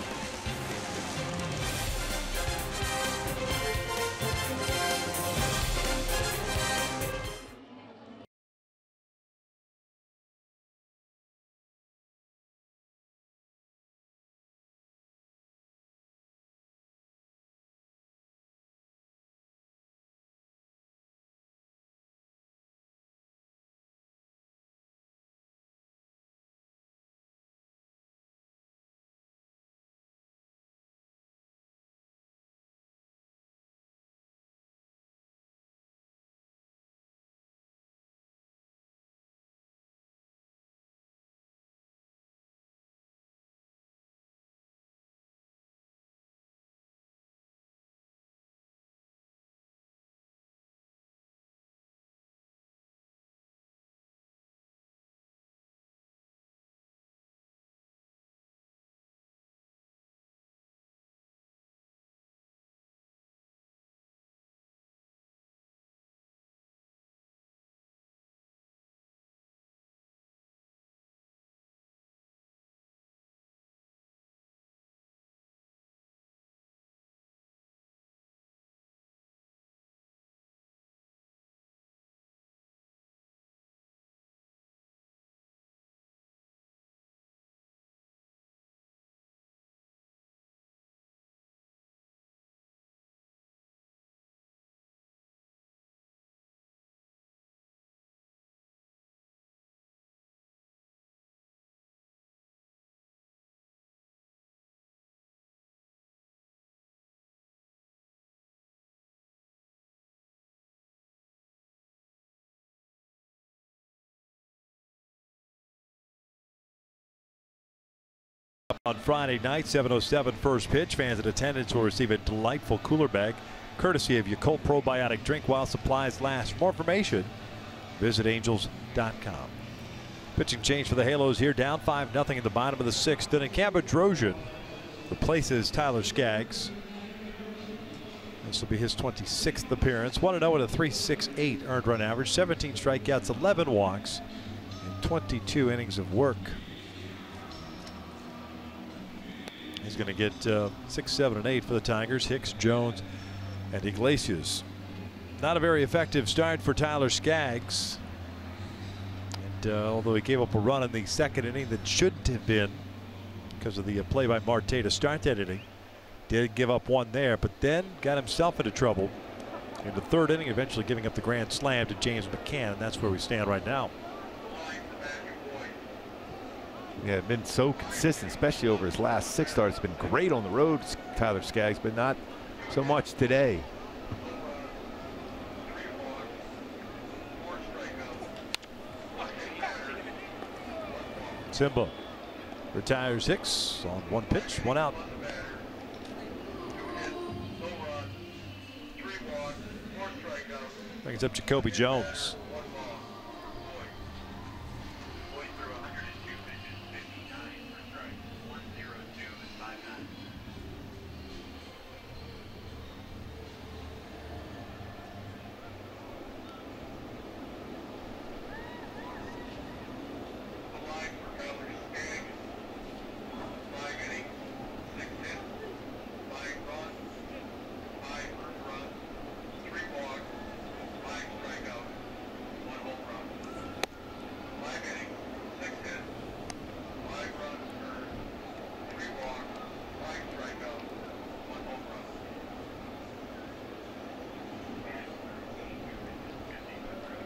On Friday night, 7:07 first pitch. Fans in attendance will receive a delightful cooler bag courtesy of Yakult Probiotic Drink while supplies last. For more information, visit angels.com. Pitching change for the Halos here, down 5-0 in the bottom of the 6th. Then Cam Bedrosian replaces Tyler Skaggs. This will be his 26th appearance. 1-0 with a 3.68 earned run average, 17 strikeouts, 11 walks, and 22 innings of work. He's going to get 6, 7, and 8 for the Tigers. Hicks, Jones, and Iglesias. Not a very effective start for Tyler Skaggs. And although he gave up a run in the second inning that shouldn't have been because of the play by Marte to start that inning. Did give up one there, but then got himself into trouble in the third inning, eventually giving up the grand slam to James McCann, and that's where we stand right now. Yeah, been so consistent, especially over his last 6 starts. Been great on the road, Tyler Skaggs, but not so much today. Simba retires Hicks on 1 pitch, 1 out. Brings up Jacoby Jones.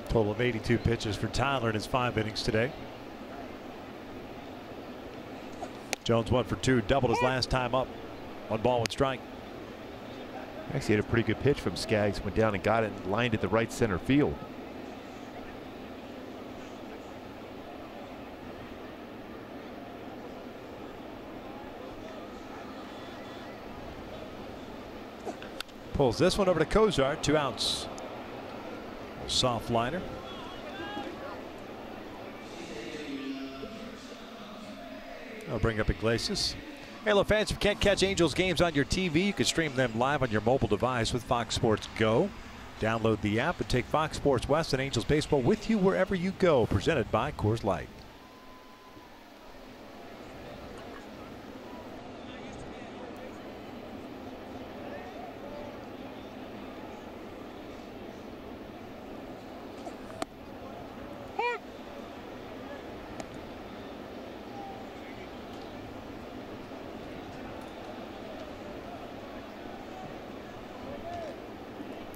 Total of 82 pitches for Tyler in his 5 innings today. Jones 1 for 2, doubled his last time up. 1 ball, 1 strike. Actually had a pretty good pitch from Skaggs. Went down and got it and lined it the right center field. Pulls this one over to Kozar, 2 outs. Soft liner. I'll bring up Iglesias. Hey, hello fans, if you can't catch Angels games on your TV, you can stream them live on your mobile device with Fox Sports Go. Download the app and take Fox Sports West and Angels baseball with you wherever you go. Presented by Coors Light.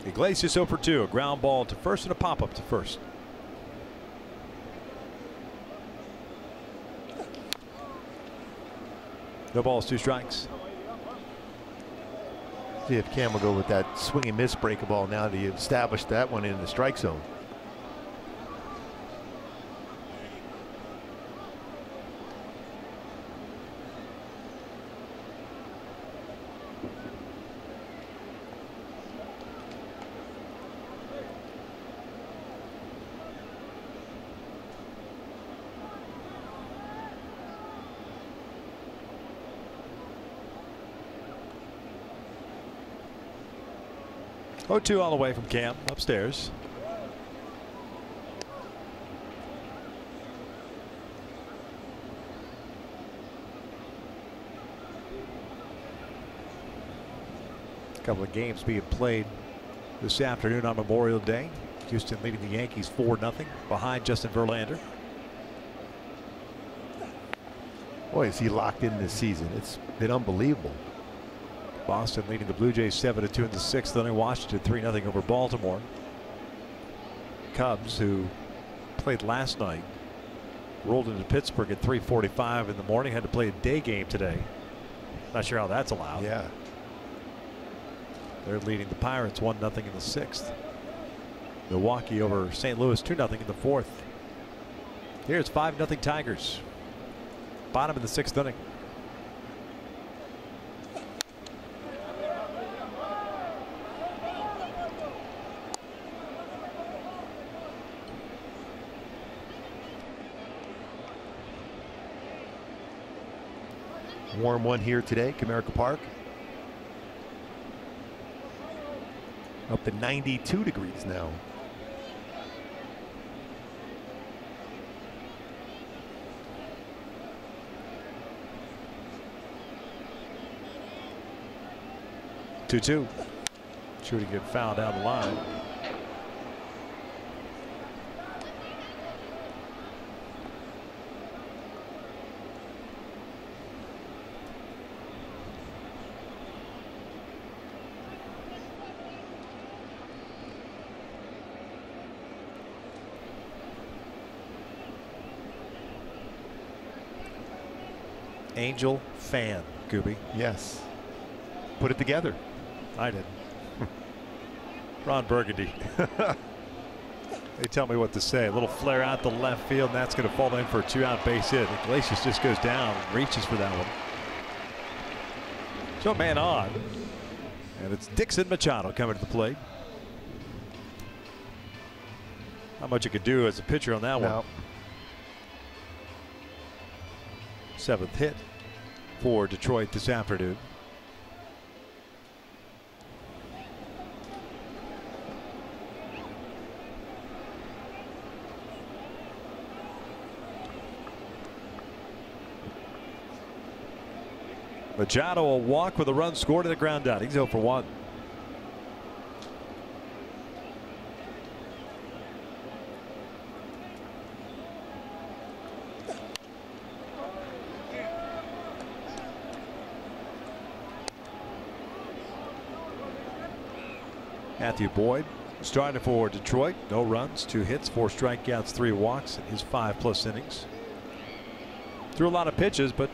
Iglesias 0 for 2, a ground ball to first and a pop up to first. No balls, 2 strikes. See if Cam will go with that swing and miss breaker ball now to establish that one in the strike zone. Oh, 2 all the way from Cam upstairs. A couple of games being played this afternoon on Memorial Day. Houston leading the Yankees 4-0 behind Justin Verlander. Boy, is he locked in this season. It's been unbelievable. Boston leading the Blue Jays 7-2 in the 6th inning. Washington 3-0 over Baltimore. Cubs, who played last night, rolled into Pittsburgh at 3:45 in the morning. Had to play a day game today. Not sure how that's allowed. Yeah. They're leading the Pirates 1-0 in the 6th. Milwaukee over St. Louis 2-0 in the 4th. Here's 5-0 Tigers. Bottom of the 6th inning. Warm one here today, Comerica Park. Up to 92 degrees now. Two. Shooting get fouled down the line. Angel fan, Gooby. Yes. Put it together. I did. Ron Burgundy. They tell me what to say. A little flare out the left field, and that's going to fall in for a 2-out base hit. Iglesias just goes down and reaches for that one. So a man on. And it's Dixon Machado coming to the plate. Not much you could do as a pitcher on that one. 7th hit for Detroit this afternoon. Machado will walk with a run scored and a ground out. He's 0 for 1. Matthew Boyd started for Detroit. No runs, 2 hits, 4 strikeouts, 3 walks in his 5+ innings. Threw a lot of pitches, but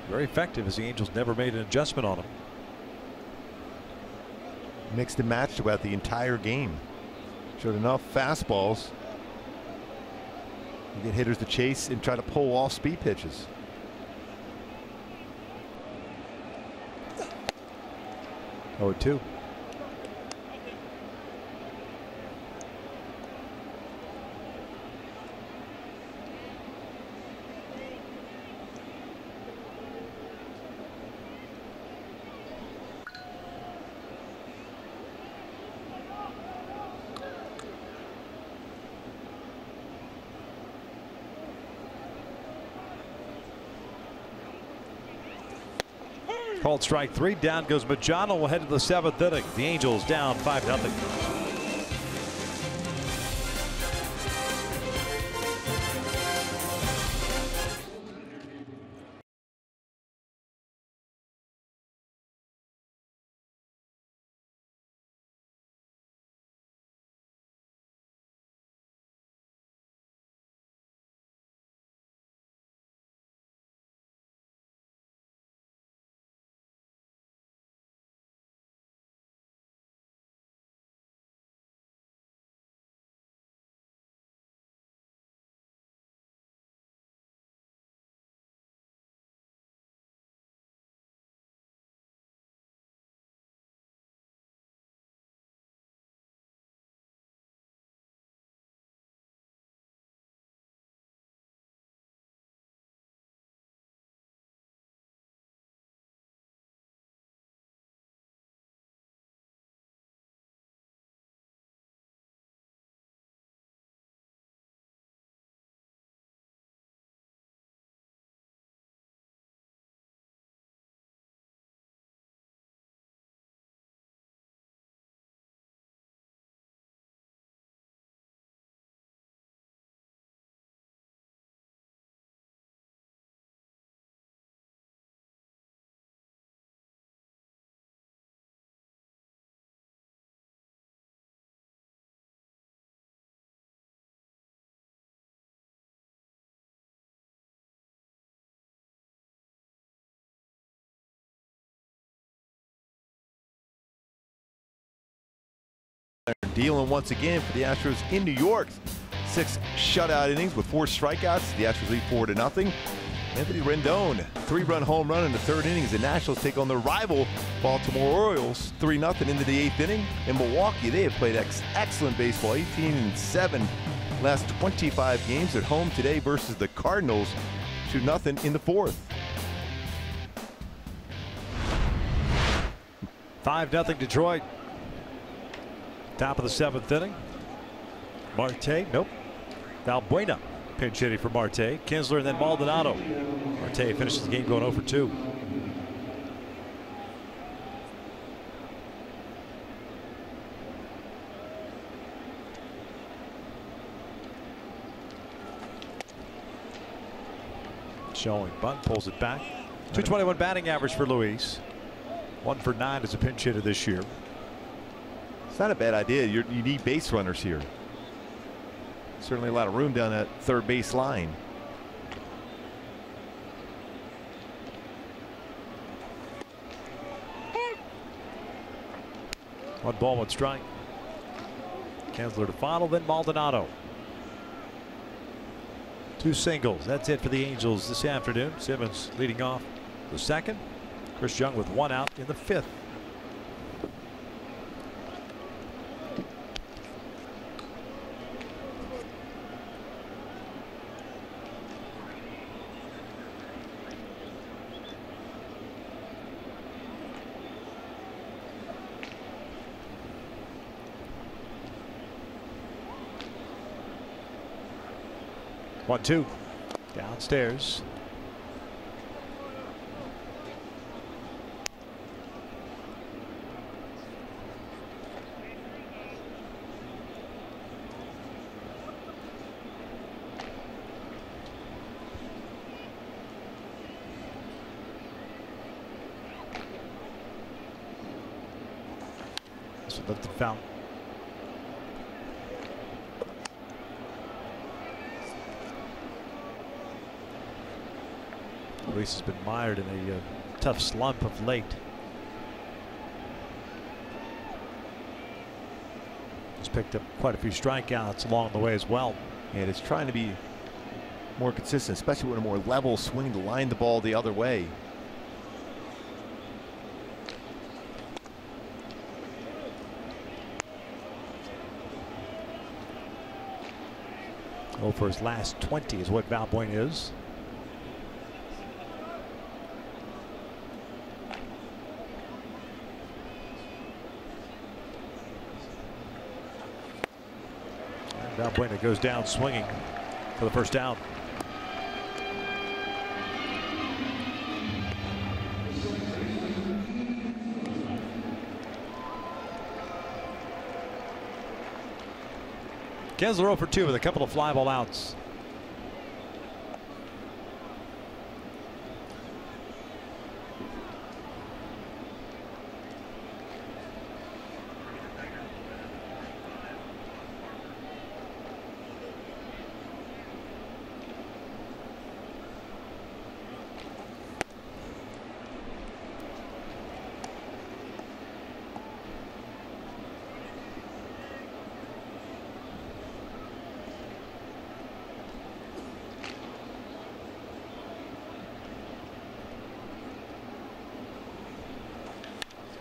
very effective as the Angels never made an adjustment on him. Mixed and matched throughout the entire game. Showed enough fastballs to get hitters to chase and try to pull off speed pitches. Oh, 2. Called strike 3. Down goes Machado. We'll head to the 7th inning. The Angels down 5-0. Dealing once again for the Astros in New York. 6 shutout innings with 4 strikeouts. The Astros lead 4-0. Anthony Rendon, 3-run home run in the 3rd inning as the Nationals take on their rival Baltimore Orioles 3-0 into the 8th inning. In Milwaukee, they have played excellent baseball, 18-7 last 25 games at home today versus the Cardinals, 2-0 in the 4th. 5-0 Detroit. Top of the 7th inning. Marte, nope. Valbuena pinch hitting for Marte. Kinsler and then Maldonado. Marte finishes the game going 0 for 2. Showing bunt, pulls it back. 221 batting average for Luis. 1 for 9 as a pinch hitter this year. It's not a bad idea. You need base runners here. Certainly a lot of room down that 3rd base line. One ball, one strike. Kinsler to follow, then Maldonado. 2 singles. That's it for the Angels this afternoon. Simmons leading off the second. Chris Young with 1 out in the 5th. One, two, downstairs. So left the foul. Luis has been mired in a tough slump of late. He's picked up quite a few strikeouts along the way as well. And it's trying to be more consistent, especially with a more level swing to line the ball the other way. Oh, for his last 20 is what Valbuena is. Valbuena goes down swinging for the first down. Kinsler 0 for 2 with a couple of fly ball outs.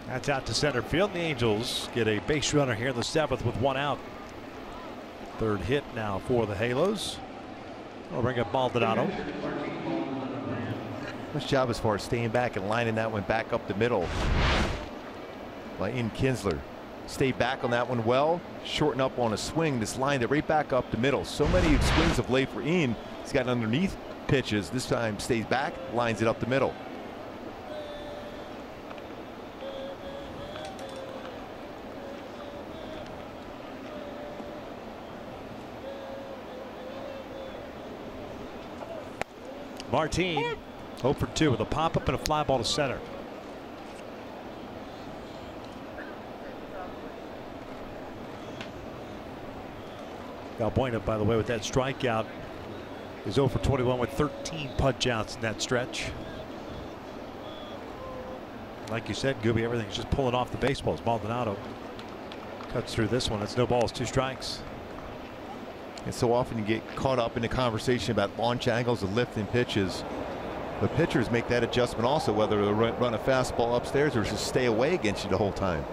That's out to center field. The Angels get a base runner here in the 7th with 1 out. 3rd hit now for the Halos. I'll bring up Maldonado. Nice job as far as staying back and lining that one back up the middle by Ian Kinsler. Stay back on that one well. Shorten up on a swing. This lined it right back up the middle. So many swings of late for Ian. He's got underneath pitches. This time stays back, lines it up the middle. Martin 0 for 2 with a pop-up and a fly ball to center. Valbuena, by the way, with that strikeout, is 0 for 21 with 13 punch-outs in that stretch. Like you said, Gooby, everything's just pulling off the baseballs. Maldonado cuts through this one. It's no balls, 2 strikes. And so often you get caught up in the conversation about launch angles and lifting pitches. But pitchers make that adjustment also, whether to run a fastball upstairs or just stay away against you the whole time.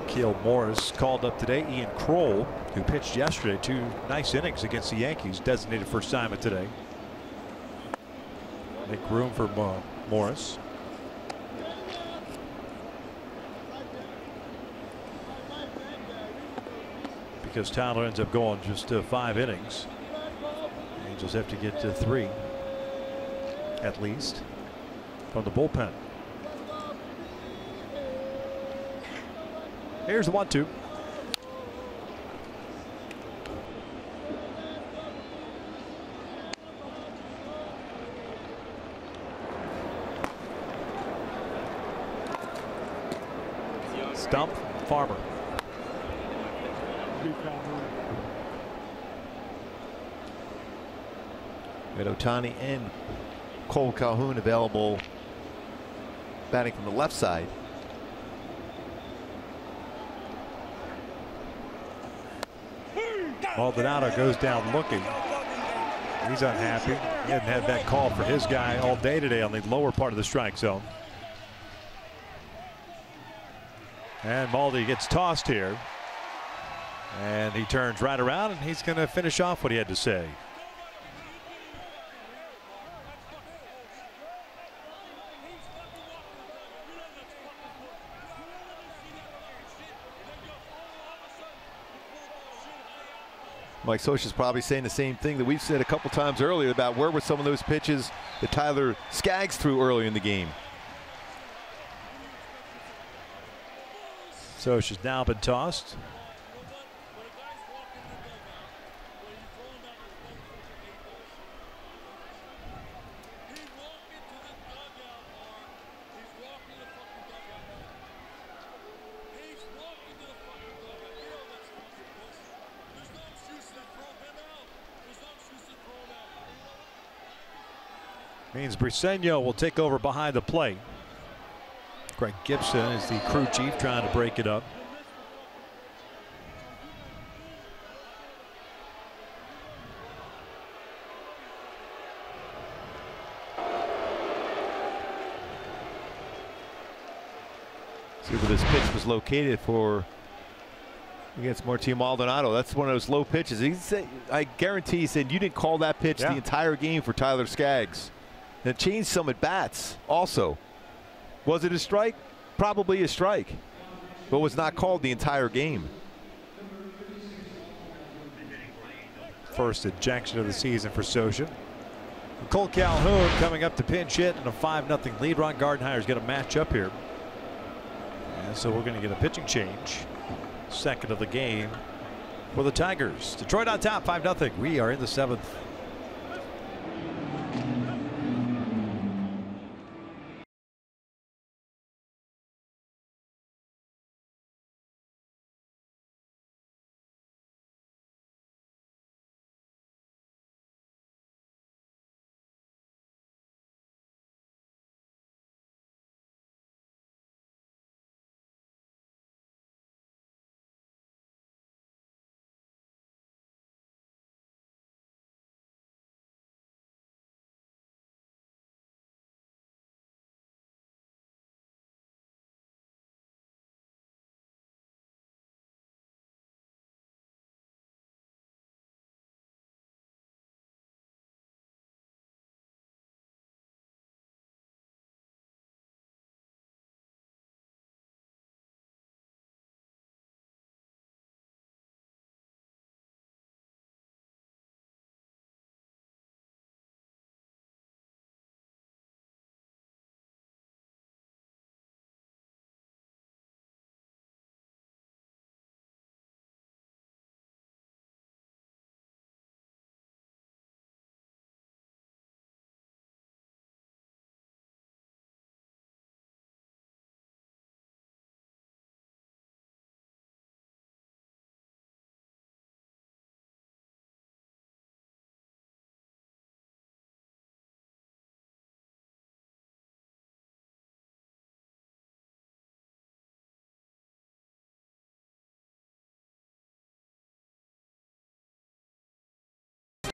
Keel Morris called up today. Ian Kroll, who pitched yesterday, 2 nice innings against the Yankees, designated for assignment today. Make room for Morris. Because Tyler ends up going just 5 innings. The Angels have to get to 3 at least from the bullpen. Here's the 1-2. Stump, Farmer. We had Ohtani and Cole Calhoun available batting from the left side. Maldonado goes down looking. He's unhappy. He hadn't had that call for his guy all day today on the lower part of the strike zone. And Maldi gets tossed here. And he turns right around and he's going to finish off what he had to say. Mike Scioscia's probably saying the same thing that we've said a couple times earlier about where were some of those pitches that Tyler Skaggs threw early in the game. Scioscia's now been tossed. Means Briseño will take over behind the plate. Greg Gibson is the crew chief trying to break it up. See where this pitch was located for against Martin Maldonado. That's one of those low pitches. He said, I guarantee he said you didn't call that pitch the entire game for Tyler Skaggs. And it changed some at bats also. Was it a strike? Probably a strike, but was not called the entire game. First ejection of the season for Scioscia. Cole Calhoun coming up to pinch hit in a 5-0 lead. Ron Gardenhire's got a match up here. And so we're going to get a pitching change. Second of the game for the Tigers. Detroit on top 5-0. We are in the 7th.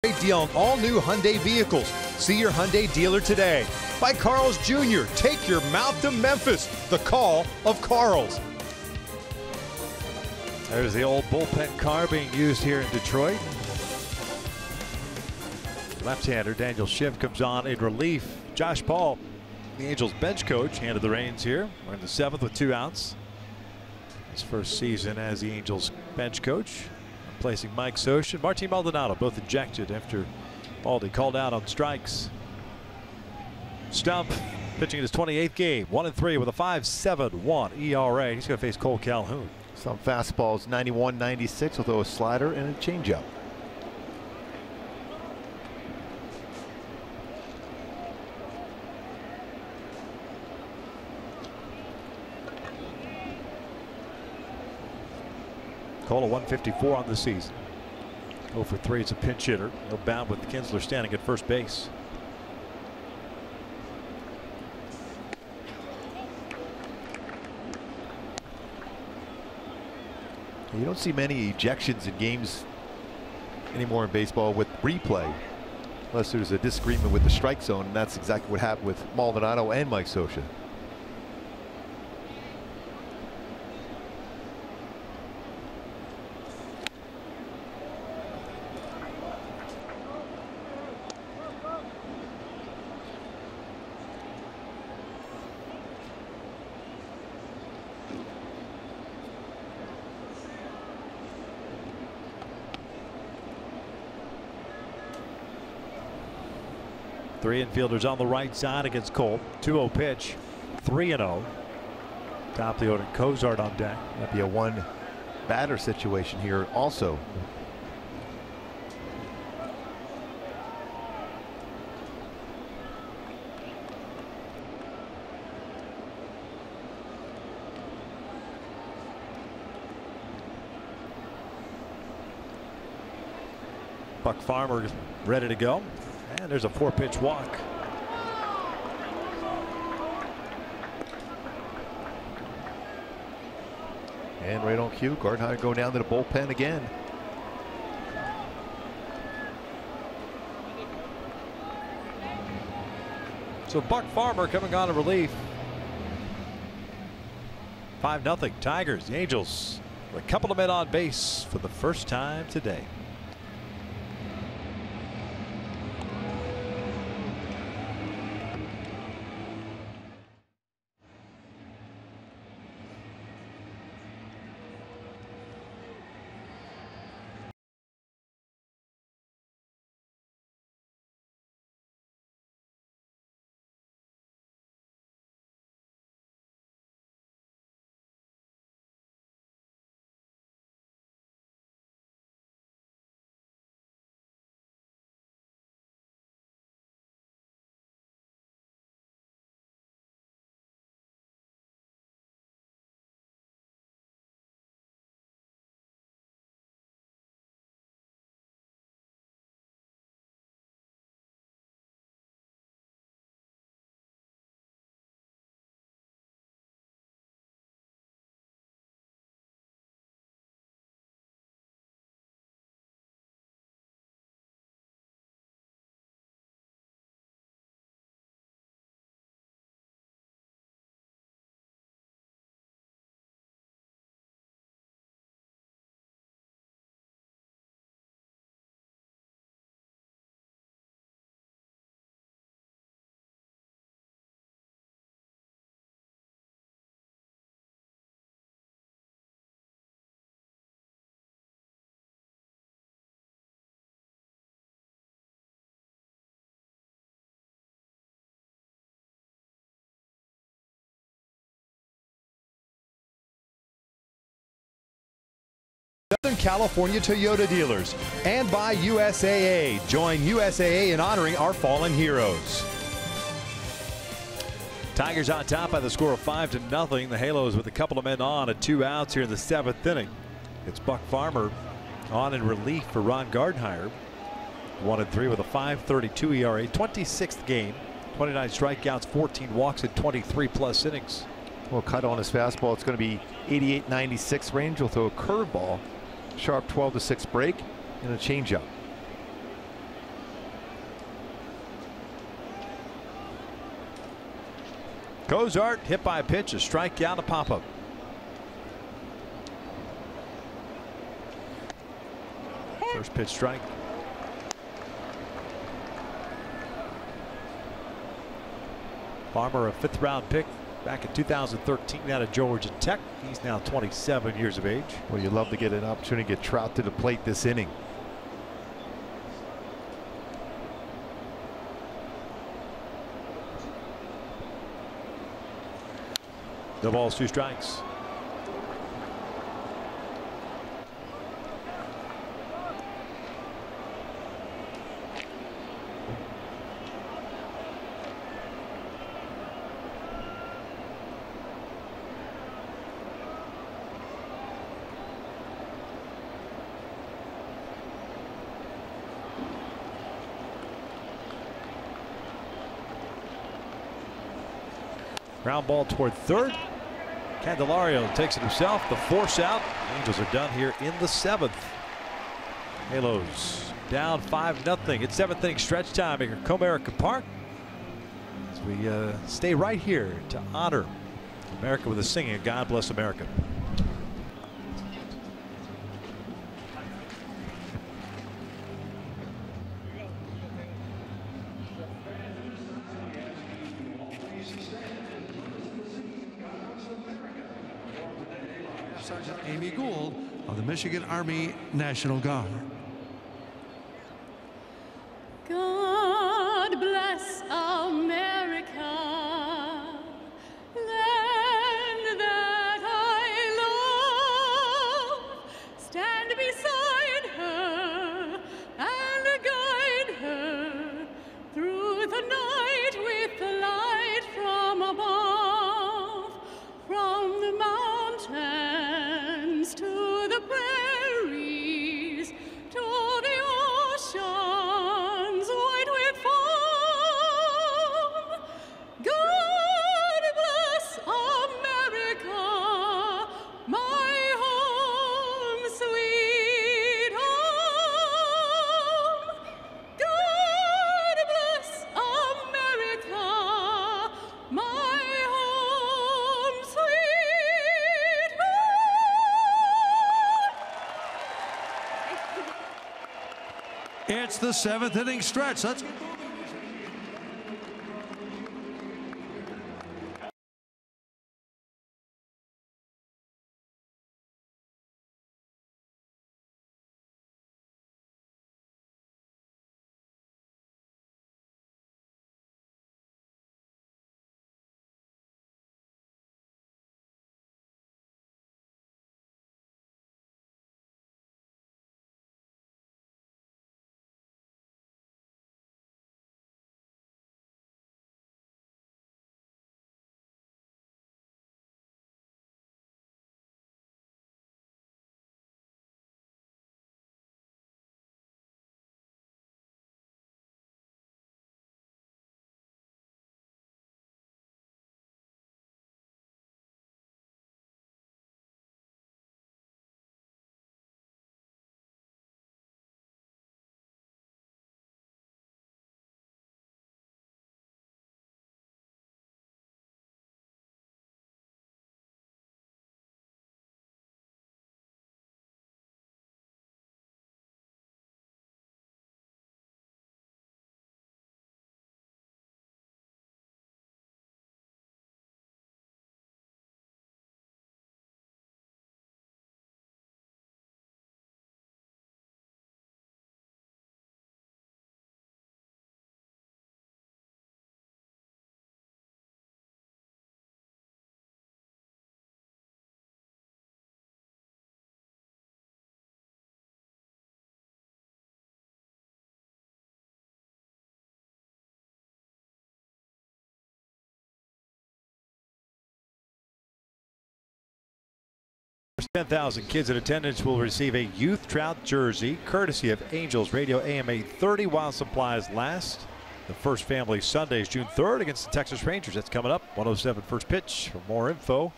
Great deal on all new Hyundai vehicles. See your Hyundai dealer today. By Carl's Jr. Take your mouth to Memphis. The call of Carl's. There's the old bullpen car being used here in Detroit. Left-hander Daniel Schiff comes on in relief. Josh Paul, the Angels bench coach, handed the reins here. We're in the 7th with 2 outs. His first season as the Angels bench coach. Replacing Mike Scioscia. Martin Maldonado both ejected after Baldy called out on strikes. Stump pitching in his 28th game. 1-3 with a 5.71 ERA. He's going to face Cole Calhoun. Some fastballs 91-96 with a slider and a changeup. Cole a 154 on the season. 0 for 3 as a pinch hitter. He'll bound with Kinsler standing at first base. You don't see many ejections in games anymore in baseball with replay, unless there's a disagreement with the strike zone, and that's exactly what happened with Maldonado and Mike Scioscia. Three infielders on the right side against Cole. 2-0 pitch. 3-0. Top of the order, Cozart on deck. Might be a one batter situation here also. Buck Farmer ready to go. And there's a 4-pitch walk. And right on cue, Gardenhire go down to the bullpen again. So Buck Farmer coming on to relief. 5-0 Tigers. The Angels, a couple of men on base for the first time today. Southern California Toyota dealers and by USAA. Join USAA in honoring our fallen heroes. Tigers on top by the score of 5-0. The Halos with a couple of men on at 2 outs here in the 7th inning. It's Buck Farmer on in relief for Ron Gardenhire. 1-3 with a 5.32 ERA. 26th game. 29 strikeouts, 14 walks, and 23+ innings. Well, cut on his fastball. It's going to be 88-96 range. He'll throw a curveball. Sharp 12-6 break and a changeup. Cozart hit by a pitch, a strikeout, a pop-up. First pitch strike. Farmer, a 5th-round pick back in 2013 out of Georgia Tech. He's now 27 years of age. Well, you'd love to get an opportunity to get Trout to the plate this inning. No balls, 2 strikes. Ground ball toward third. Candelario takes it himself. The force out. The Angels are done here in the 7th. Halos down 5-0. It's 7th inning stretch time here at Comerica Park. As we stay right here to honor America with a singing God Bless America. Sergeant Amy Gould of the Michigan Army National Guard. God bless America, land that I love. Stand beside her and guide her through the night with the light from above, from the mountains to the prairies, to the oceans white with foam. God bless America, my home, sweet home. God bless America, my home, sweet home. It's the 7th inning stretch. Let's go. First 10,000 kids in attendance will receive a youth trout jersey courtesy of Angels Radio AM 830 while supplies last. The first family Sunday is June 3rd against the Texas Rangers. That's coming up. 107 first pitch. For more info,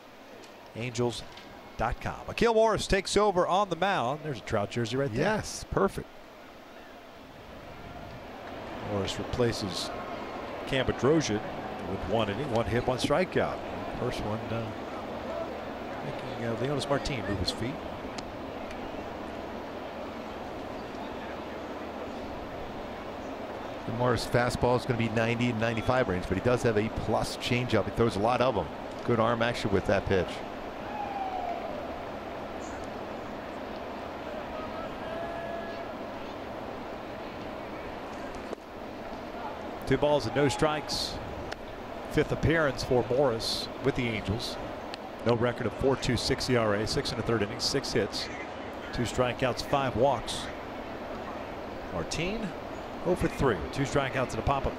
angels.com. Akil Morris takes over on the mound. There's a trout jersey right there. Yes, perfect. Morris replaces Cam Bedrosian with 1 inning, 1 hit, 1 strikeout. First one making Leonis Martin move his feet. The Morris fastball is going to be 90 and 95 range, but he does have a plus changeup. He throws a lot of them. Good arm action with that pitch. Two balls and no strikes. 5th appearance for Morris with the Angels. No record of 4.26 ERA, 6 1/3 innings, 6 hits, 2 strikeouts, 5 walks. Martin 0 for 3, 2 strikeouts and a pop-up.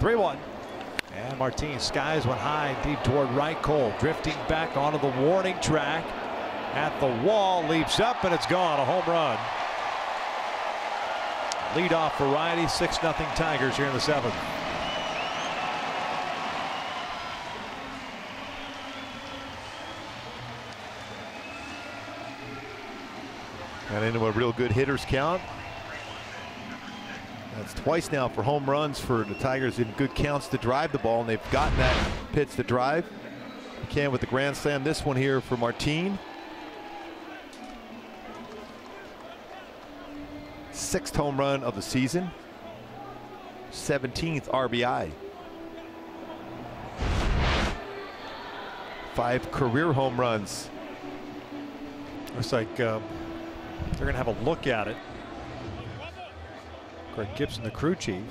3-1. And Martin skies one high deep toward right. Cole drifting back onto the warning track at the wall, leaps up, and it's gone. A home run. Leadoff variety, 6-0 Tigers here in the 7th. And into a real good hitters count. That's twice now for home runs for the Tigers in good counts to drive the ball, and they've gotten that pitch to drive. McCann with the grand slam. This one here for Martin. 6th home run of the season. 17th RBI. 5 career home runs. Looks like they're going to have a look at it. Greg Gibson, the crew chief.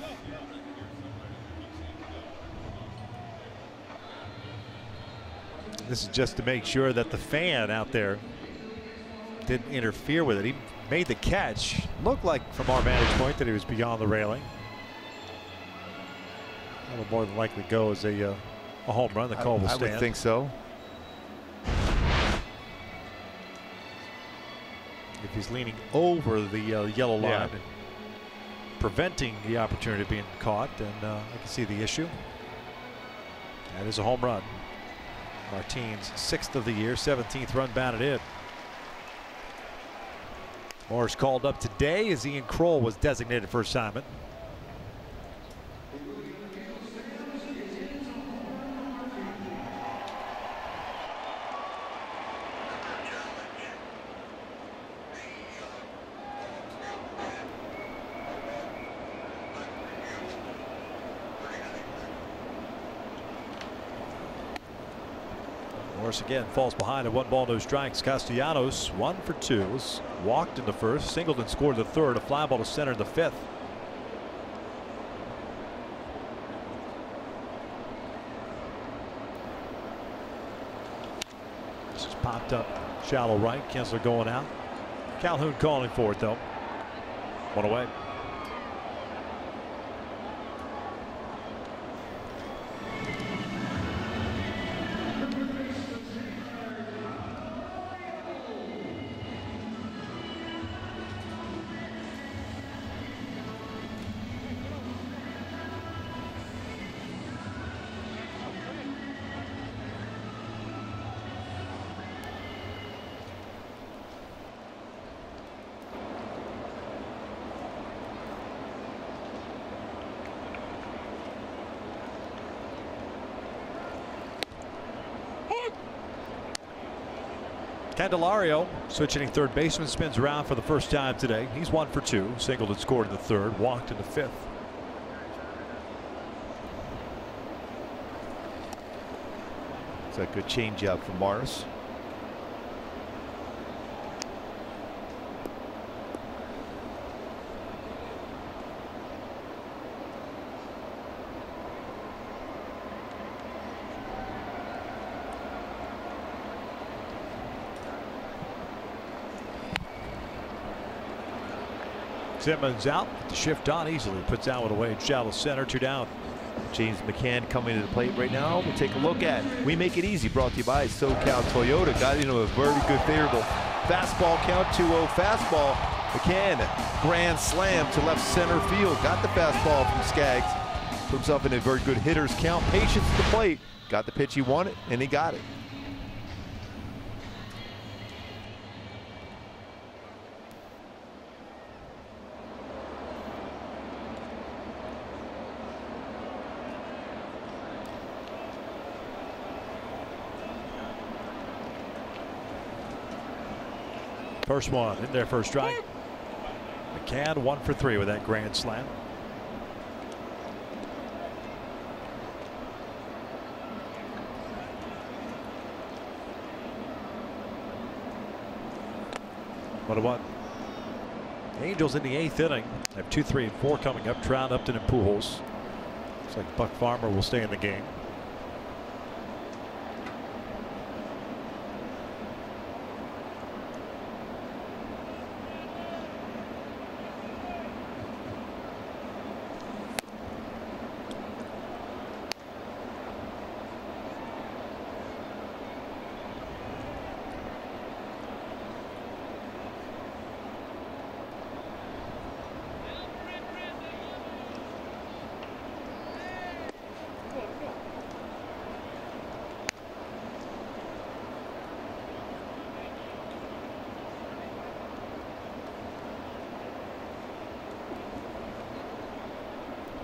This is just to make sure that the fan out there didn't interfere with it. He made the catch. Looked like from our vantage point that he was beyond the railing. That'll more than likely go as a home run. The call will stand. I would think so. If he's leaning over the yellow line and preventing the opportunity of being caught, then I can see the issue. That is a home run. Martin's 6th of the year, 17th run batted in. Morris called up today as Ian Kroll was designated for assignment. Morris again falls behind at 1 ball, no strikes. Castellanos 1 for 2. Was walked in the 1st, singled and scored the 3rd. A fly ball to center in the 5th. This is popped up shallow right. Kinsler going out. Calhoun calling for it though. 1 away. Candelario switching 3rd baseman, spins around for the first time today. He's 1 for 2, singled and scored in the 3rd, walked in the 5th. It's a good changeup from Morris. Simmons out, the shift on easily, puts that one away in shallow center, 2 down. James McCann coming to the plate right now. We'll take a look at We Make It Easy, brought to you by SoCal Toyota. Got into a very good favorable fastball count, 2-0 fastball. McCann, grand slam to left center field. Got the fastball from Skaggs. Put himself in a very good hitter's count. Patience at the plate. Got the pitch he wanted, and he got it. First one in there for a strike. McCann 1 for 3 with that grand slam. What a one. Angels in the 8th inning have 2, 3, and 4 coming up. Trout, Upton, and Pujols. Looks like Buck Farmer will stay in the game.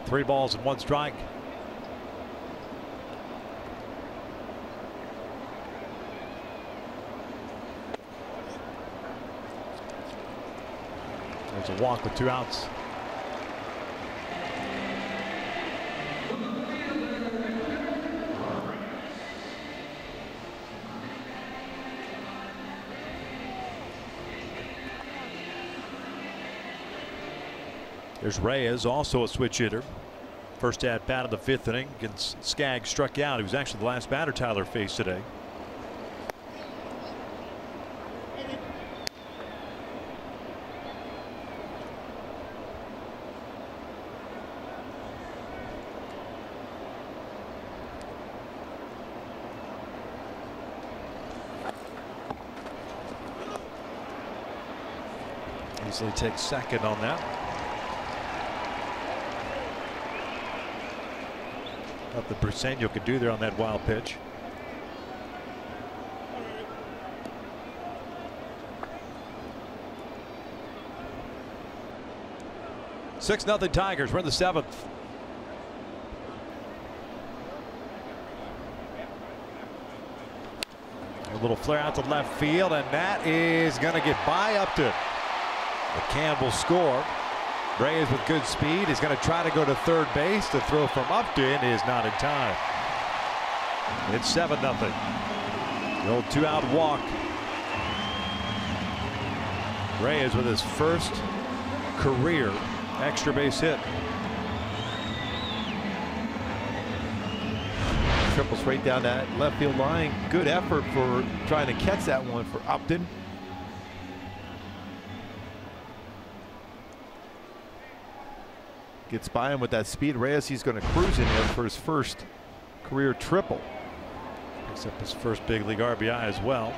3 balls and 1 strike. There's a walk with 2 outs. There's Reyes, also a switch hitter. First at bat of the 5th inning against Skaggs, struck out. He was actually the last batter Tyler faced today. Easily takes second on that. Nothing Briseño could do there on that wild pitch. Six nothing Tigers. We're in the 7th. A little flare out to left field, and that is going to get by Upton. The Campbell score. Reyes with good speed is going to try to go to third base. The throw from Upton is not in time. It's 7-0. The old 2-out walk. Reyes with his first career extra base hit. Triples right down that left field line. Good effort for trying to catch that one for Upton. Gets by him with that speed. Reyes, he's going to cruise in there for his first career triple. Picks up his first big league RBI as well.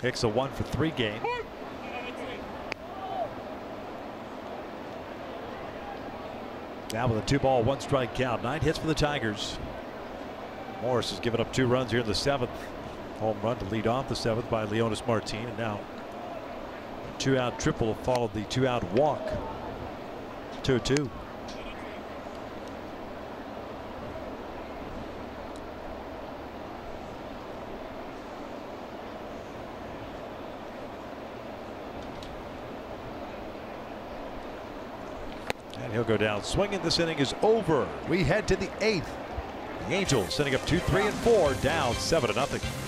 Hicks a 1-for-3 game. Now with a 2-ball, 1-strike count. 9 hits for the Tigers. Morris has given up 2 runs here in the 7th. Home run to lead off the 7th by Leonis Martin, and now a 2-out triple followed the 2-out walk. 2-2. And he'll go down swinging. This inning is over. We head to the 8th. The Angels sending up 2, 3, and 4, down 7-0.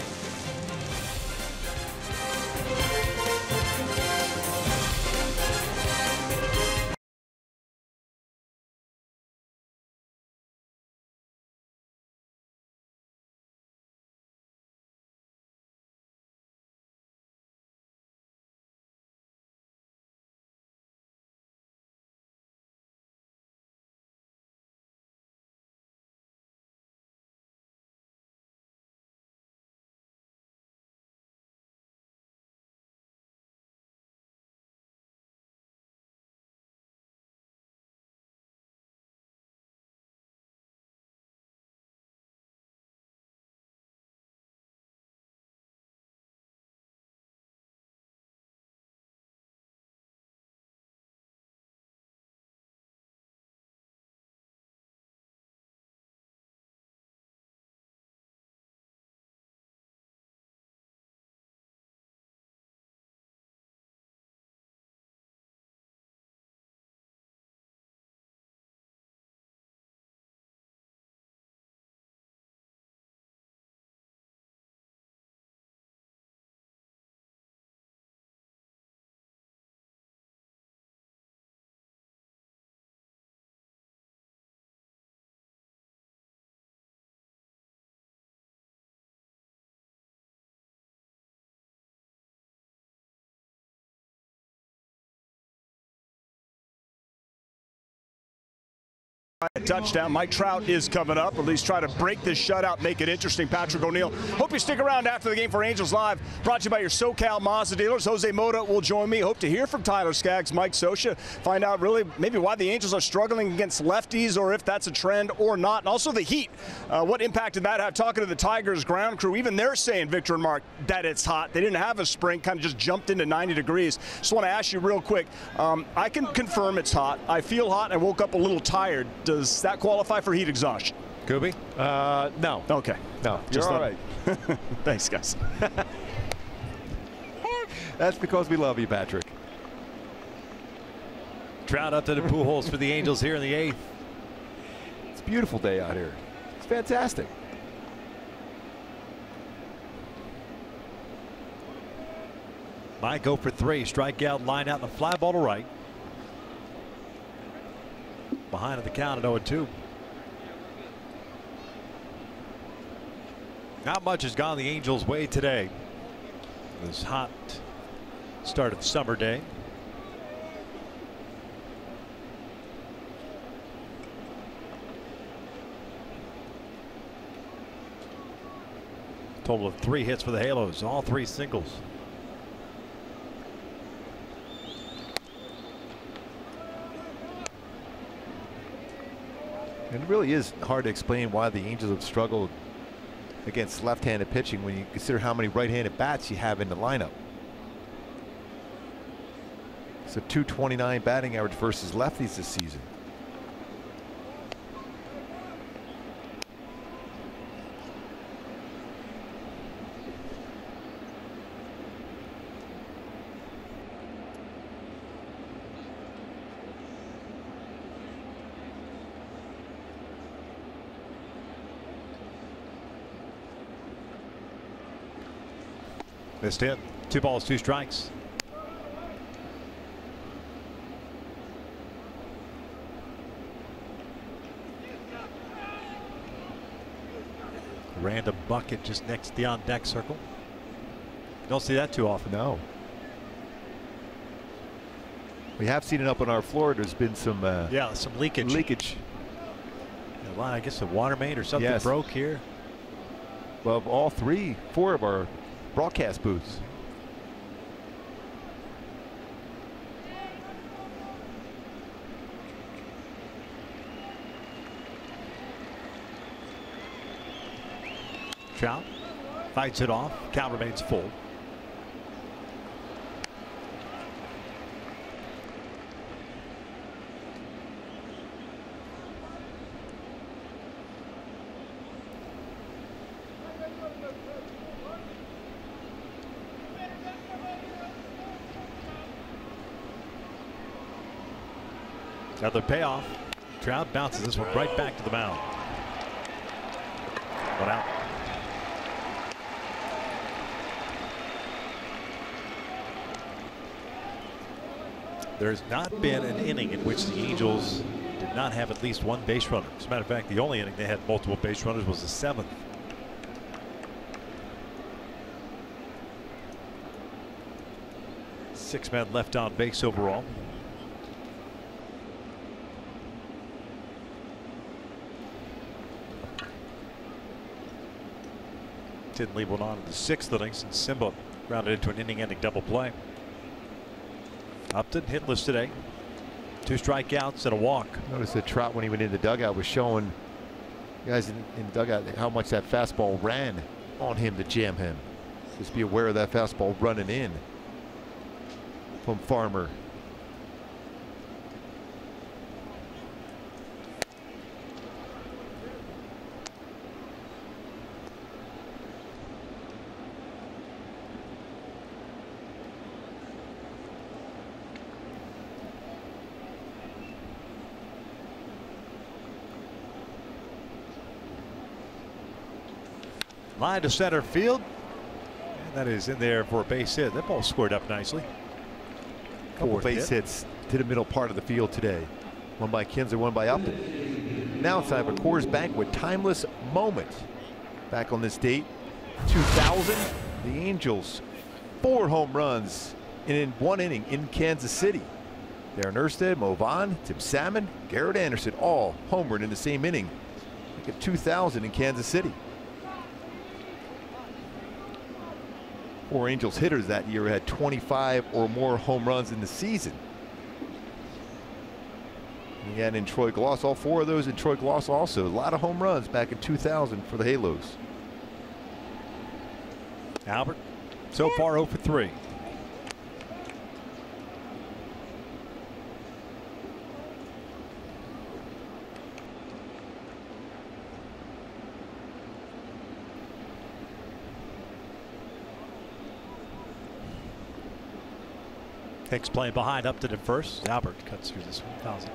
A touchdown. Mike Trout is coming up, at least try to break this shutout, make it interesting. Patrick O'Neill. Hope you stick around after the game for Angels Live, brought to you by your SoCal Mazda dealers. Jose Mota will join me. Hope to hear from Tyler Skaggs, Mike Scioscia, find out really maybe why the Angels are struggling against lefties or if that's a trend or not. And also the heat. What impact did that have? Talking to the Tigers ground crew, even they're saying, Victor and Mark, that it's hot. They didn't have a spring, kind of just jumped into 90 degrees. Just want to ask you real quick. I can confirm it's hot. I feel hot. I woke up a little tired. Does that qualify for heat exhaustion? Gooby? No. Okay. No. You're all right. Thanks, guys. That's because we love you, Patrick. Trout up to the Pujols for the Angels here in the 8th. It's a beautiful day out here. It's fantastic. Might go for 3. Strikeout, line out, and a fly ball to right. Behind at the count at 0-2. Not much has gone the Angels' way today. This hot start of the summer day. Total of 3 hits for the Halos, all 3 singles. It really is hard to explain why the Angels have struggled against left-handed pitching when you consider how many right-handed bats you have in the lineup. It's a .229 batting average versus lefties this season. Missed hit. 2 balls, 2 strikes. Random bucket just next to the on deck circle. Don't see that too often. No. We have seen it up on our floor. There's been some some leakage. Line, I guess a water main or something broke here. Well, all 4 of our broadcast booths. Trout fights it off. Count remains full. Another payoff. Trout bounces this one right back to the mound. 1 out. There's not been an inning in which the Angels did not have at least 1 base runner. As a matter of fact, the only inning they had multiple base runners was the 7th. Six men left on base overall. Didn't leave one on in the 6th inning since Simba grounded into an inning-ending double play. Upton hitless today. 2 strikeouts and a walk. Notice that Trout, when he went in the dugout, was showing guys in the dugout how much that fastball ran on him to jam him. Just be aware of that fastball running in from Farmer. Line to center field. And that is in there for a base hit. That ball scored up nicely. Couple base hits to the middle part of the field today. One by Kinzer, one by Upton. Now it's time for Coors Banquet Timeless Moment. Back on this date, 2000, the Angels 4 home runs in 1 inning in Kansas City. Darren Erstead, Mo Vaughn, Tim Salmon, Garrett Anderson, all homered in the same inning. Like at 2000 in Kansas City. 4 Angels hitters that year had 25 or more home runs in the season. We had in Troy Gloss, all 4 of those in Troy Gloss also. A lot of home runs back in 2000 for the Halos. Albert, so far 0 for 3. Hicks playing behind up to the first. Albert cuts through this one. Fouls it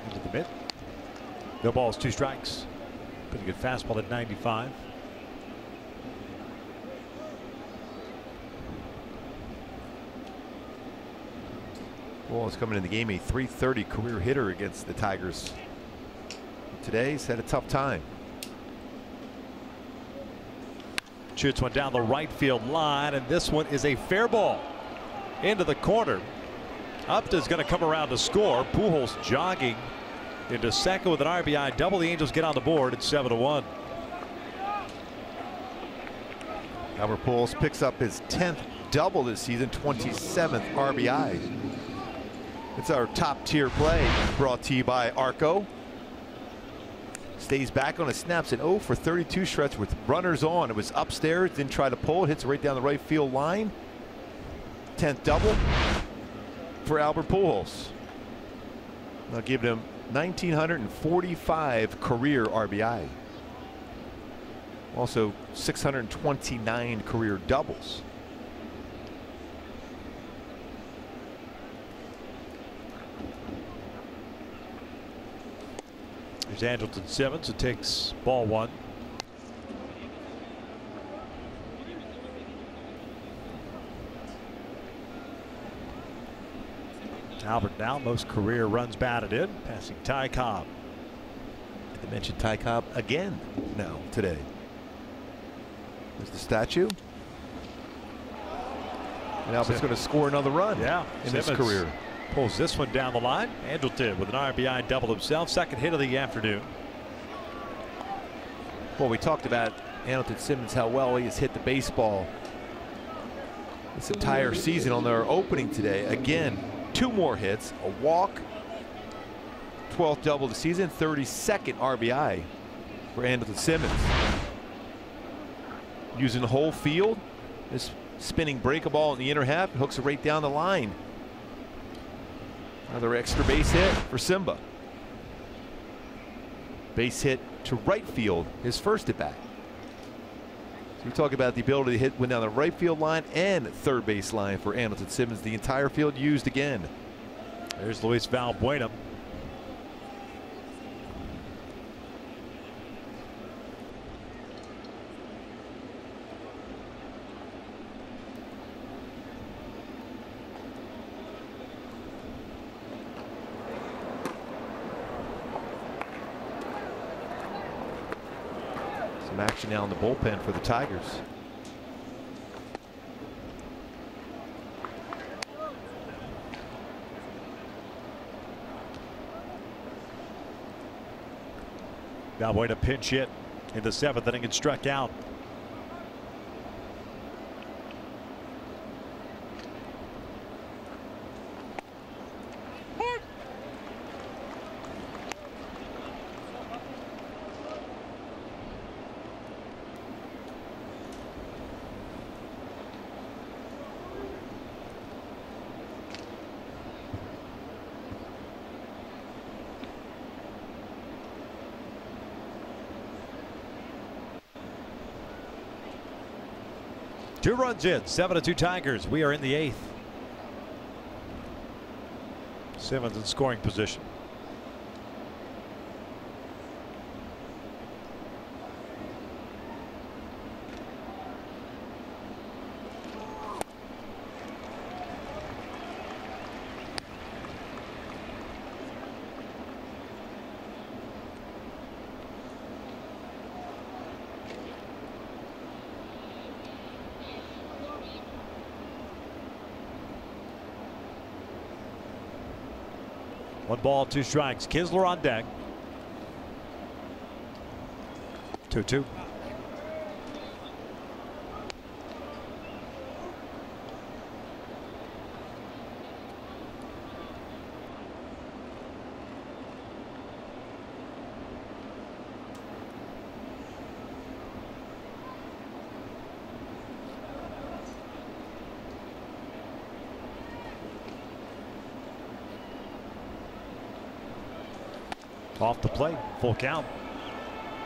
into the mid. No balls, 2 strikes. Pretty good fastball at 95. Wallace coming in the game, a .330 career hitter against the Tigers. Today he's had a tough time. Shoots one down the right field line, and this one is a fair ball into the corner. Upton's going to come around to score. Pujols jogging into second with an RBI double. The Angels get on the board at 7-1. Albert Pujols picks up his 10th double this season, 27th RBI. It's our top tier play, brought to you by Arco. Stays back on his snaps, and 0 for 32 stretch with runners on. It was upstairs, didn't try to pull it, hits right down the right field line. 10th double for Albert Pujols. Now give him 1,945 career RBI. Also 629 career doubles. There's Andrelton Simmons, who takes ball 1. Albert now most career runs batted in, passing Ty Cobb. They mentioned Ty Cobb again now today. There's the statue. And Albert's going to score another run in his career. Pulls this one down the line. Andrelton with an RBI double himself. Second hit of the afternoon. Well, we talked about Andrelton Simmons, how well he has hit the baseball this entire season. On their opening today, again, 2 more hits, a walk, 12th double of the season, 32nd RBI for Andrelton Simmons. Using the whole field, this spinning breaker ball in the inner half, hooks it right down the line. Another extra base hit for Simba. Base hit to right field, his first at bat. So we talk about the ability to hit one down the right field line and third base line for Andrelton Simmons. The entire field used again. There's Luis Valbuena. Some action now in the bullpen for the Tigers. Valbuena pinch hit in the 7th inning and struck out. Two runs in, 7-2 Tigers. We are in the 8th. Simmons in scoring position. 1 ball, 2 strikes. Kinsler on deck. 2-2. Off the plate, full count.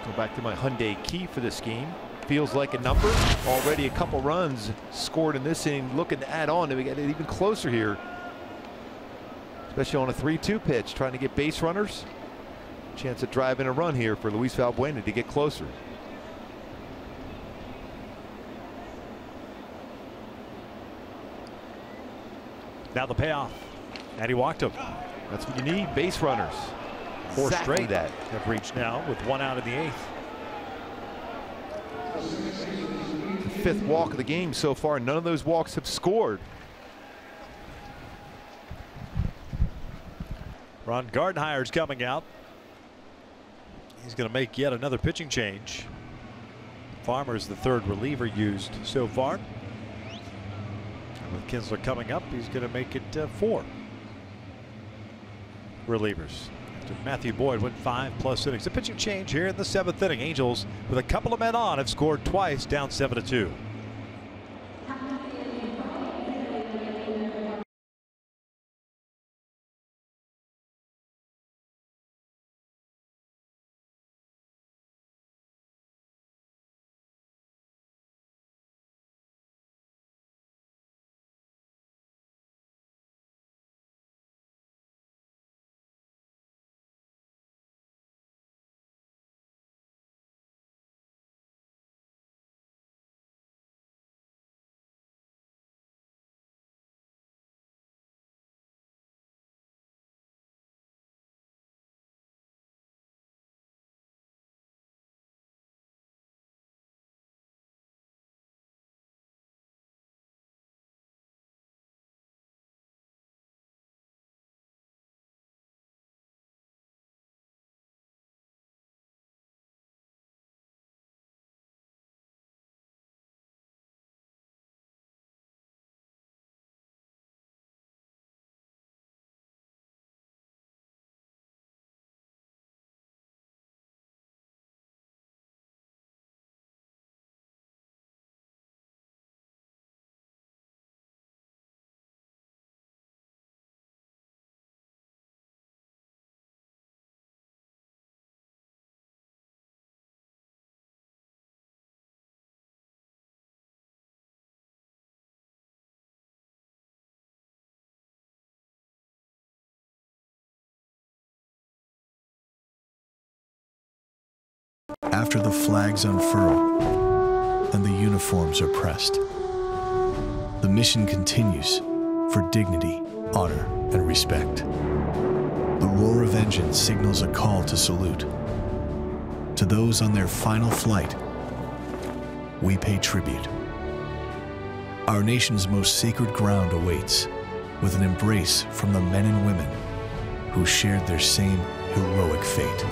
Go back to my Hyundai key for this game. Feels like a number. Already a couple runs scored in this inning. Looking to add on, and we get it even closer here. Especially on a 3-2 pitch, trying to get base runners. Chance of driving a run here for Luis Valbuena to get closer. Now the payoff, and he walked him. That's what you need, base runners. 4 exactly straight that have reached now with 1 out in the 8th. The 5th walk of the game so far. None of those walks have scored. Ron Gardenhire's coming out. He's going to make yet another pitching change. Farmer's the 3rd reliever used so far. And with Kinsler coming up, he's going to make it 4 relievers. Matthew Boyd went 5+ innings. A pitching change here in the 7th inning. Angels, with a couple of men on, have scored twice, down 7-2. After the flags unfurl and the uniforms are pressed, the mission continues for dignity, honor, and respect. The roar of engines signals a call to salute. To those on their final flight, we pay tribute. Our nation's most sacred ground awaits, with an embrace from the men and women who shared their same heroic fate.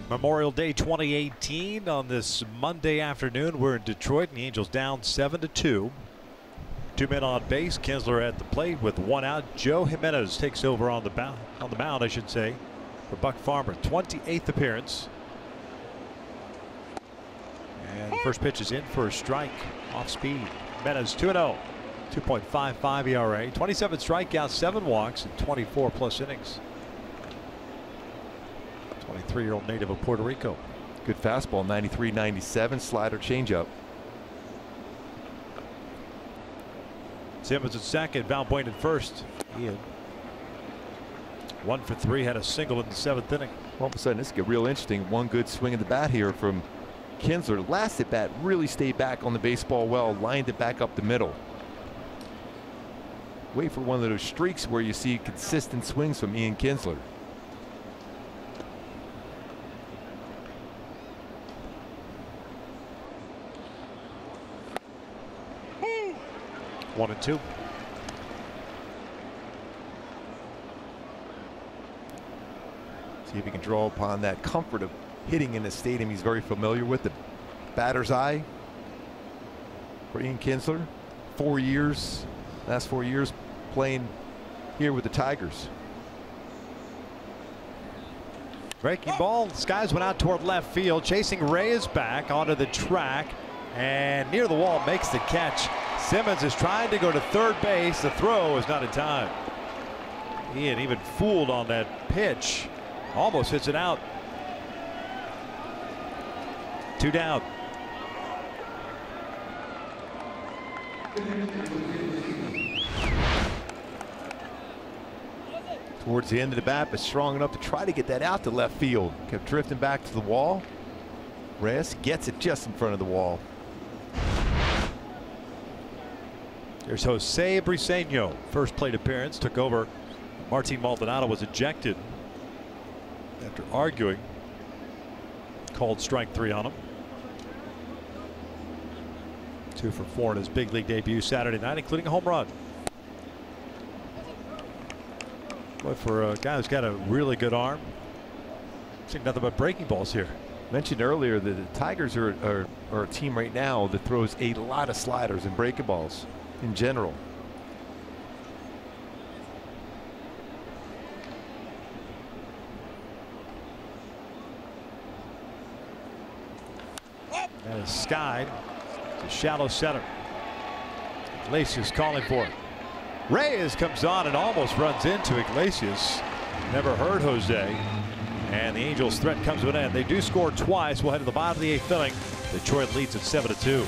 Memorial Day 2018 on this Monday afternoon. We're in Detroit, and the Angels down 7-2. 2 men on base. Kinsler at the plate with 1 out. Joe Jimenez takes over on the mound, I should say, for Buck Farmer. 28th appearance. And the first pitch is in for a strike. Off speed. Jimenez 2-0. 2.55 ERA. 27 strikeouts, 7 walks, and 24+ innings. 23-year-old native of Puerto Rico. Good fastball, 93-97, slider changeup. Simmons at second, Valbuena at first. Ian 1 for 3, had a single in the 7th inning. All of a sudden, this get real interesting. One good swing of the bat here from Kinsler. Last at bat really stayed back on the baseball well, lined it back up the middle. Wait for one of those streaks where you see consistent swings from Ian Kinsler. 1-2. See if he can draw upon that comfort of hitting in a stadium he's very familiar with, the batter's eye for Ian Kinsler. 4 years, last 4 years playing here with the Tigers. Breaking ball, skies went out toward left field. Chasing Ray is back onto the track and near the wall makes the catch. Simmons is trying to go to third base. The throw is not in time. Ian even fooled on that pitch. Almost hits it out. 2 down. Towards the end of the bat, but strong enough to try to get that out to left field. Kept drifting back to the wall. Reyes gets it just in front of the wall. There's Jose Briseño. First plate appearance. Took over. Martin Maldonado was ejected after arguing. Called strike 3 on him. 2 for 4 in his big league debut Saturday night, including a home run. Boy, for a guy who's got a really good arm, seen nothing but breaking balls here. Mentioned earlier that the Tigers are a team right now that throws a lot of sliders and breaking balls in general. That is skied to shallow center. Iglesias calling for it. Reyes comes on and almost runs into Iglesias. Never heard Jose. And the Angels' threat comes to an end. They do score twice. We'll head to the bottom of the 8th inning. Detroit leads at 7-2.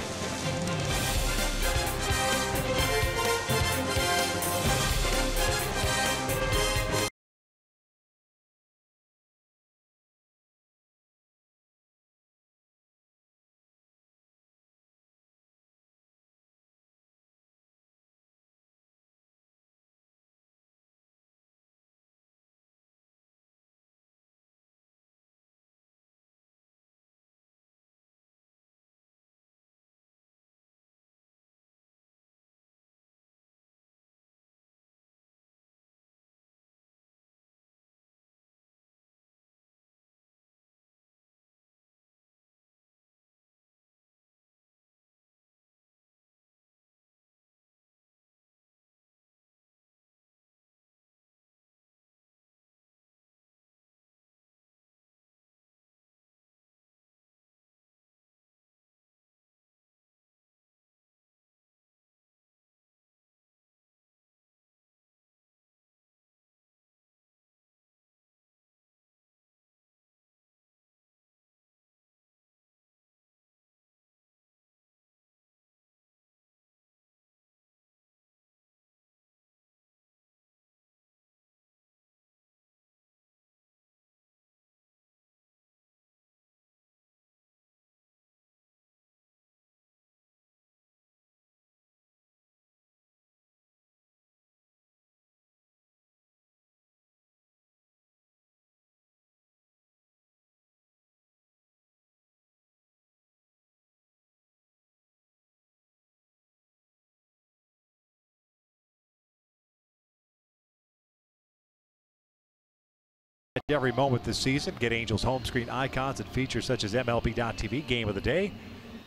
Every moment this season, get Angels home screen icons and features such as MLB.TV Game of the Day,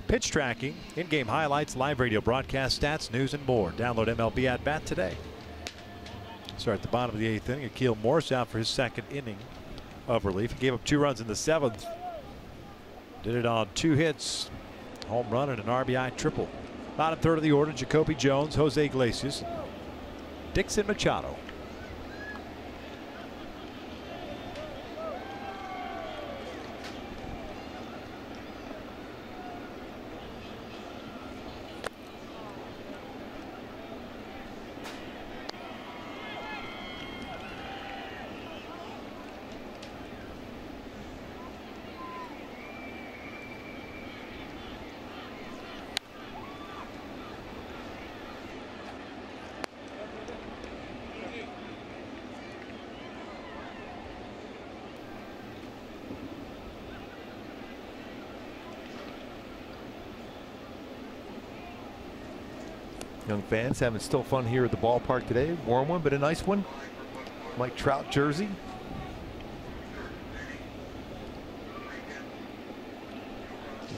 pitch tracking, in-game highlights, live radio broadcast stats, news, and more. Download MLB at Bat today. Start at the bottom of the 8th inning. Akil Morse out for his 2nd inning of relief. He gave up 2 runs in the 7th. Did it on 2 hits, home run, and an RBI triple. Bottom 3rd of the order, Jacoby Jones, Jose Iglesias, Dixon Machado. Young fans having still fun here at the ballpark today. Warm one, but a nice one. Mike Trout jersey.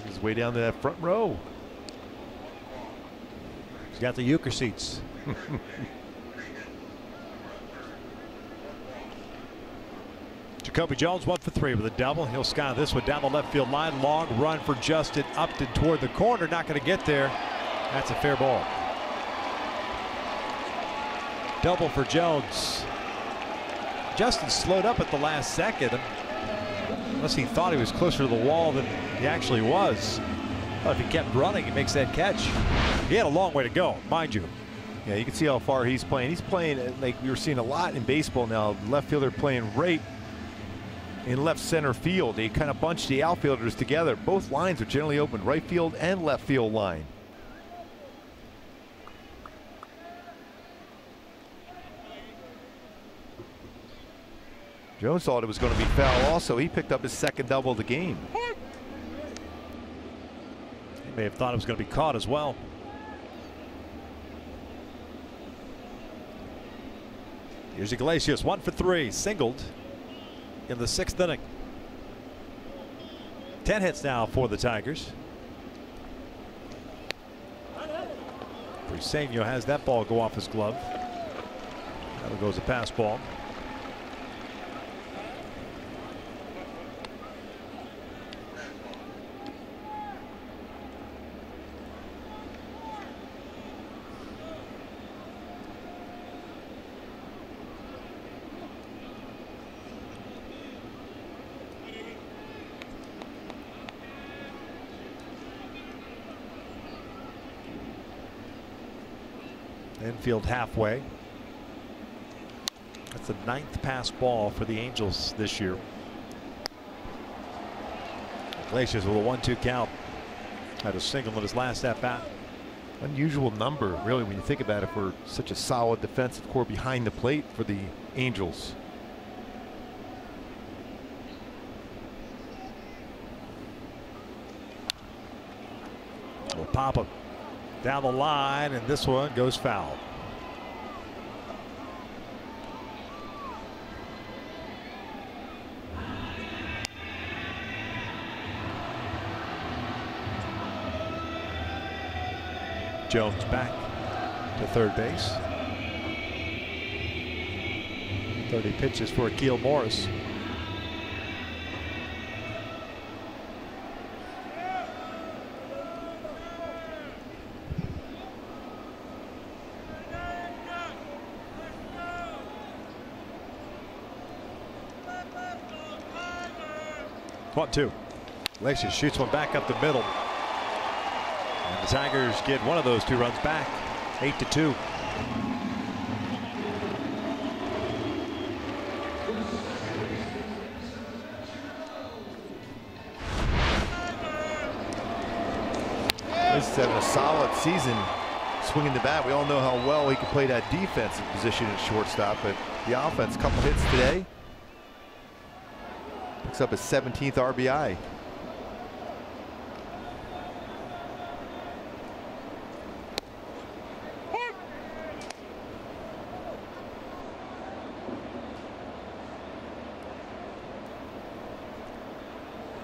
He's way down to that front row. He's got the euchre seats. Jacoby Jones 1 for 3 with a double. He'll sky this one down the left field line. Long run for Justin Upton toward the corner. Not going to get there. That's a fair ball. Double for Jones. Justin slowed up at the last second. Unless he thought he was closer to the wall than he actually was. But if he kept running, he makes that catch. He had a long way to go, mind you. Yeah, you can see how far he's playing. He's playing like we were seeing a lot in baseball now. Left fielder playing right in left center field. They kind of bunch the outfielders together. Both lines are generally open, right field and left field line. Jones thought it was going to be foul also. He picked up his second double of the game. He may have thought it was going to be caught as well. Here's Iglesias, 1 for 3, singled in the 6th inning. 10 hits now for the Tigers. Briseño has that ball go off his glove. That goes a pass ball. Infield halfway. That's the 9th pass ball for the Angels this year. Iglesias with a 1-2 count. Had a single in his last at bat. Unusual number, really, when you think about it, for such a solid defensive core behind the plate for the Angels. Will pop him down the line, and this one goes foul. Jones back to third base. 30 pitches for Akil Morris. One, two. Iglesias shoots one back up the middle. And the Tigers get one of those 2 runs back. 8-2. This is having a solid season swinging the bat. We all know how well he can play that defensive position at shortstop, but the offense, couple hits today. Picks up his 17th RBI.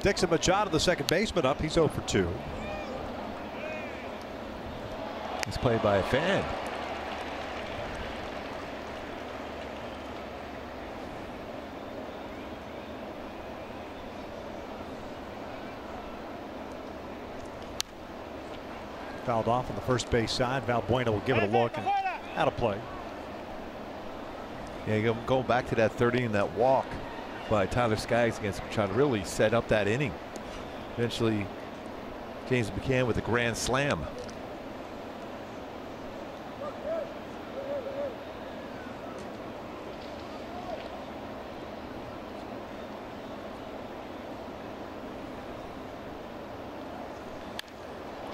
Dixon Machado, the second baseman, up. He's 0 for 2. It's played by a fan. Fouled off on the first base side. Valbuena will give it a look and out of play. Yeah, going back to that 30 and that walk by Tyler Skaggs against Machado really set up that inning. Eventually, James McCann with a grand slam.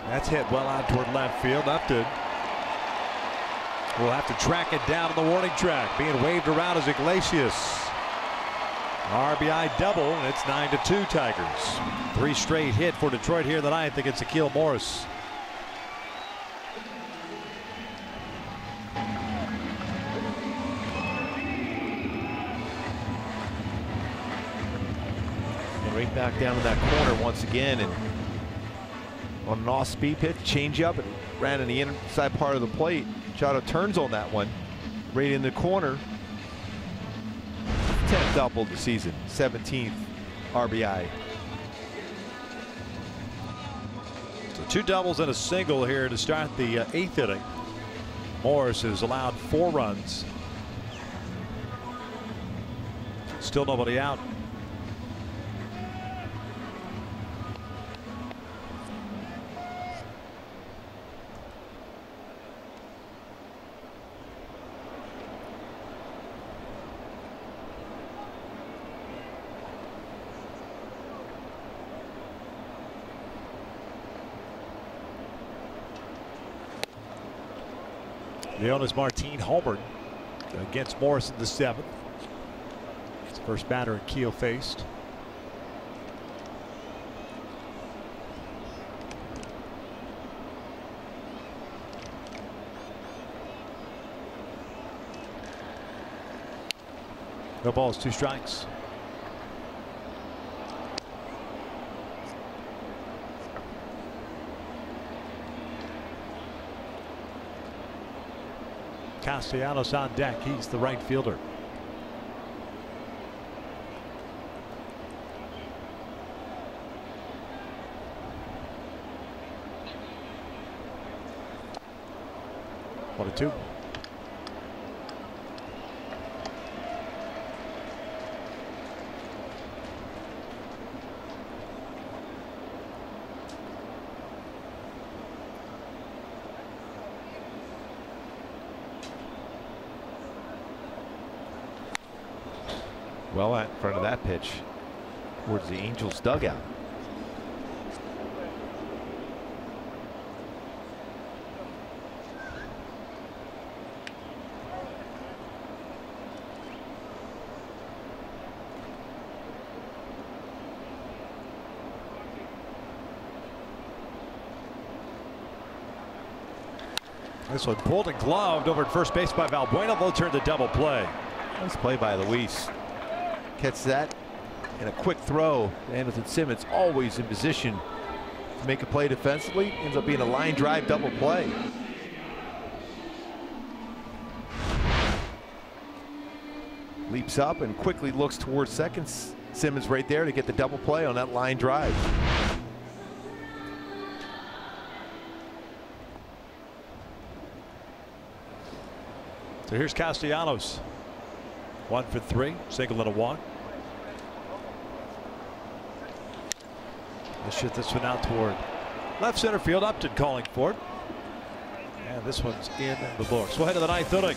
That's hit well out toward left field. Upton will have to track it down on the warning track. Being waved around as Iglesias. RBI double, and it's 9-2 Tigers. 3 straight hit for Detroit here tonight against Akil Morris. right back down in that corner once again, and on an off-speed pitch, change up, and ran in the inside part of the plate. Machado turns on that one, right in the corner. 10th double of the season, 17th RBI. So 2 doubles and a single here to start the 8th inning. Morris has allowed 4 runs. Still nobody out. Leonis Martin homered against Morris in the 7th. It's the first batter Keel faced. No balls, 2 strikes. Castellanos on deck. He's the right fielder. One and 2. Well, in front of that pitch towards the Angels dugout. This one pulled and gloved over at first base by Valbuena. They'll turn the double play. Nice play by Luis. Catch that and a quick throw. Anderson Simmons always in position to make a play defensively. Ends up being a line drive double play. Leaps up and quickly looks towards second. Simmons right there to get the double play on that line drive. So here's Castellanos. 1 for 3, single and a walk. Let's shoot this one out toward left center field. Upton calling for it. And this one's in the books. We'll head to the 9th inning.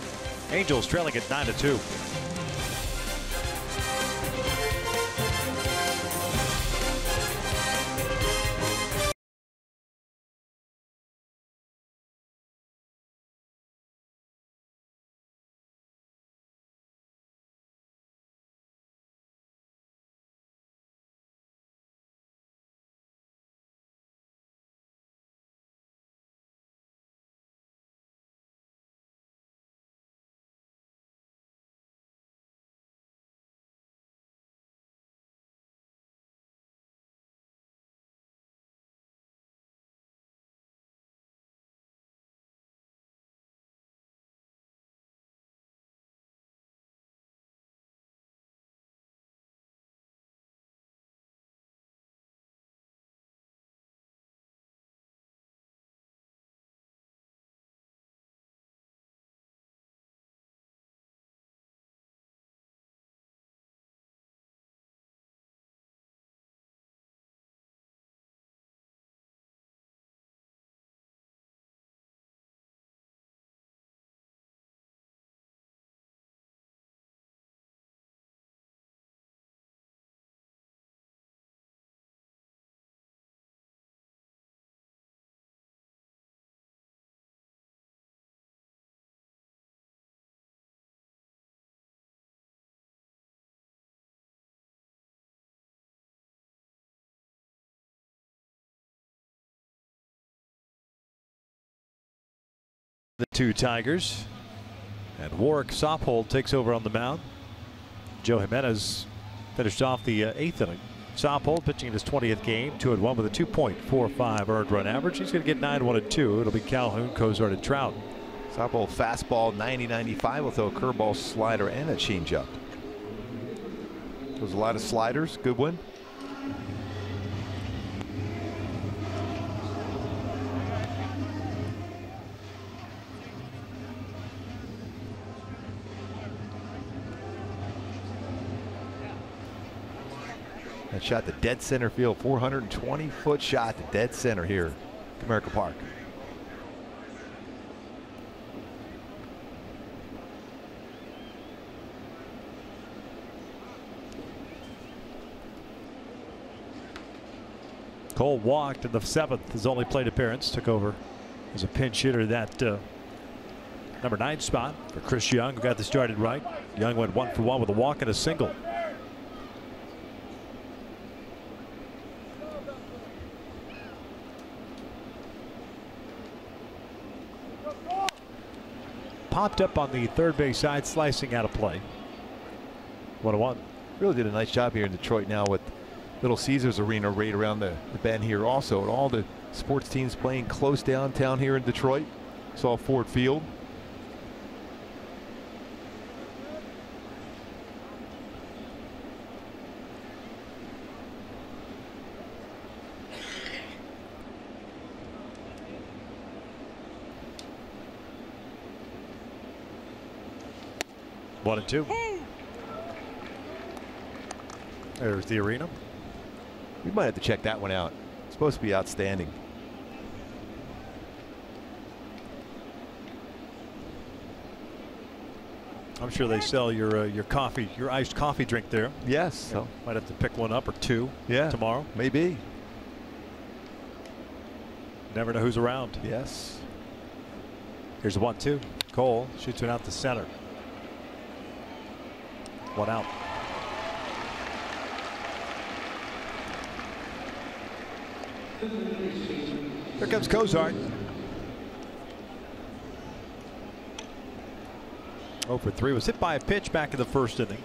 Angels trailing at 9-2. The 2 Tigers, and Warwick Sophold takes over on the mound. Joe Jimenez finished off the 8th inning. Saupold pitching in his 20th game, 2-1 with a 2.45 earned run average. He's going to get 9-1-2. It'll be Calhoun, Cozart, and Trout. Saupold fastball 90-95 will throw a curveball, slider, and a changeup. There's a lot of sliders. Good one. That shot to dead center field, 420-foot shot to dead center here, Comerica Park. Cole walked in the 7th, his only plate appearance. Took over as a pinch hitter that number 9 spot for Chris Young, who got this started right. Young went 1 for 1 with a walk and a single. Popped up on the third base side, slicing out of play. 1-1. Really did a nice job here in Detroit now with Little Caesars Arena right around the bend here also. And all the sports teams playing close downtown here in Detroit. Saw Ford Field. One and two. There's the arena. We might have to check that one out. It's supposed to be outstanding. I'm sure they sell your coffee, your iced coffee drink there. Yes. So might have to pick one up or two. Yeah. Tomorrow. Maybe. Never know who's around. Yes. Here's a 1-2. Cole shoots it out to center. One out. Here comes Cozart. 0 for 3. Was hit by a pitch back in the first inning.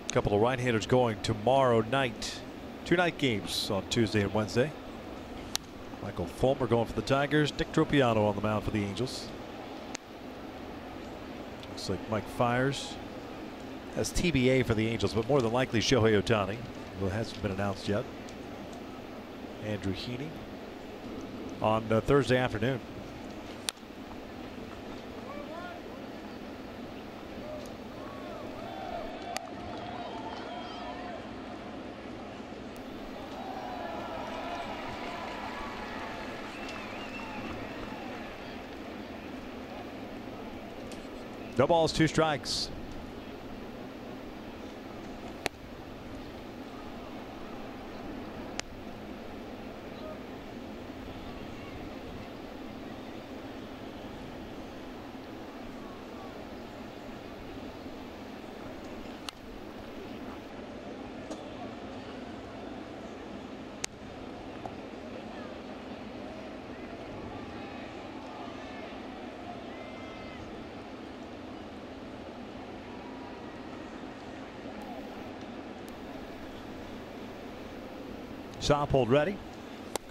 A couple of right-handers going tomorrow night. 2 night games on Tuesday and Wednesday. Michael Fulmer going for the Tigers. Dick Tropiano on the mound for the Angels. Looks like Mike Fiers has TBA for the Angels, but more than likely Shohei Ohtani, who hasn't been announced yet. Andrew Heaney on Thursday afternoon. No balls, 2 strikes. Saupold ready.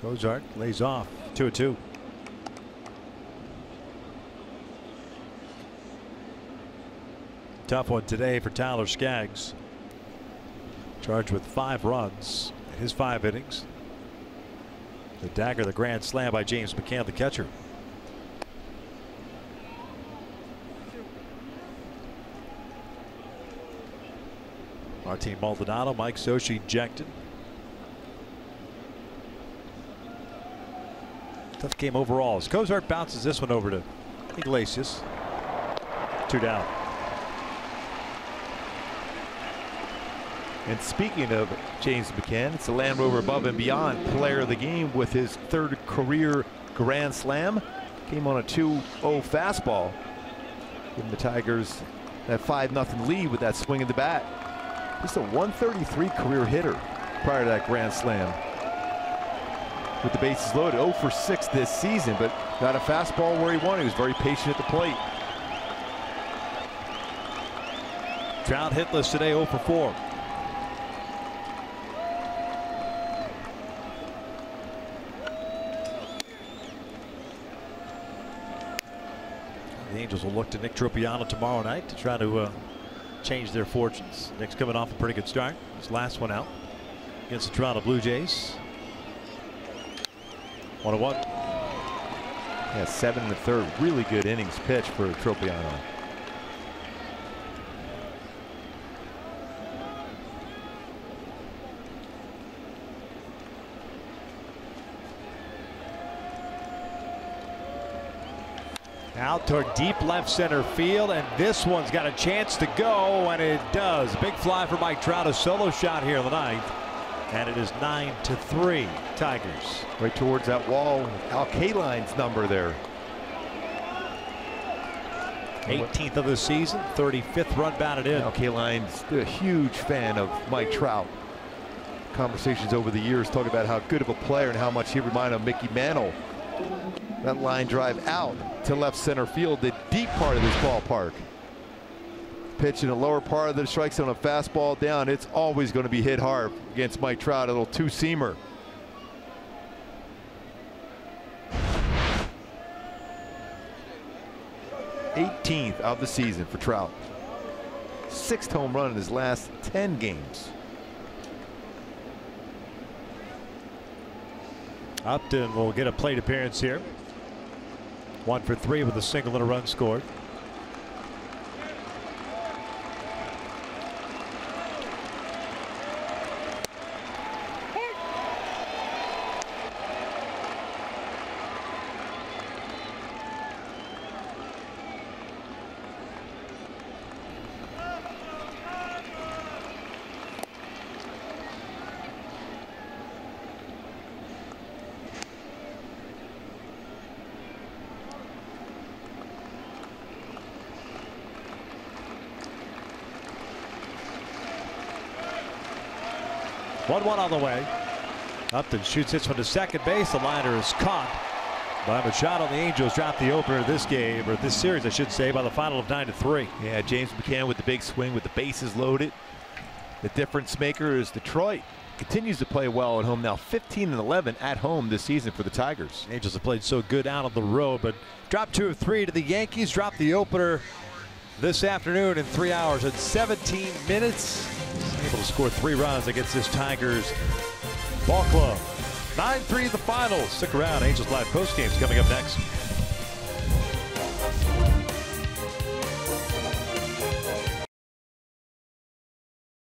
Cozart lays off. 2-2. Tough one today for Tyler Skaggs. Charged with 5 runs in his 5 innings. The dagger, the grand slam by James McCann, the catcher. Martin Maldonado, Mike Sochi ejected. Tough game overall as Cozart bounces this one over to Iglesias. 2 down. And speaking of James McCann, it's the Land Rover Above and Beyond player of the game with his 3rd career grand slam. Came on a 2-0 fastball. Giving the Tigers that 5-0 lead with that swing of the bat. Just a 133 career hitter prior to that grand slam. With the bases loaded, 0 for 6 this season, but got a fastball where he wanted. He was very patient at the plate. Trout hitless today, 0 for 4. The Angels will look to Nick Tropiano tomorrow night to try to change their fortunes. Nick's coming off a pretty good start. His last one out against the Toronto Blue Jays. 1-1. Yeah, 7 1/3. Really good innings pitch for Tropiano. Out toward deep left center field, and this one's got a chance to go, and it does. Big fly for Mike Trout, a solo shot here in the ninth, and it is 9-3 Tigers. Right towards that wall, Al Kaline's number there. 18th of the season, 35th run batted in. Al Kaline's a huge fan of Mike Trout. Conversations over the years talking about how good of a player and how much he reminded of Mickey Mantle. That line drive out to left center field, the deep part of this ballpark. Pitch in the lower part of the strike zone, a fastball down. It's always going to be hit hard against Mike Trout, a little two-seamer. '18th of the season for Trout. 6th home run in his last 10 games. Upton will get a plate appearance here. 1 for 3 with a single and a run scored. One on the way. Upton shoots this one to second base. The liner is caught by Machado. The Angels drop the opener of this game, or this series I should say, by the final of 9-3. Yeah, James McCann with the big swing with the bases loaded. The difference maker is Detroit. Continues to play well at home now, 15-11 at home this season for the Tigers. Angels have played so good out on the road, but dropped 2 of 3 to the Yankees. Dropped the opener this afternoon in 3 hours and 17 minutes. Able to score 3 runs against this Tigers ball club. 9-3 the final. Stick around. Angels Live postgame's coming up next.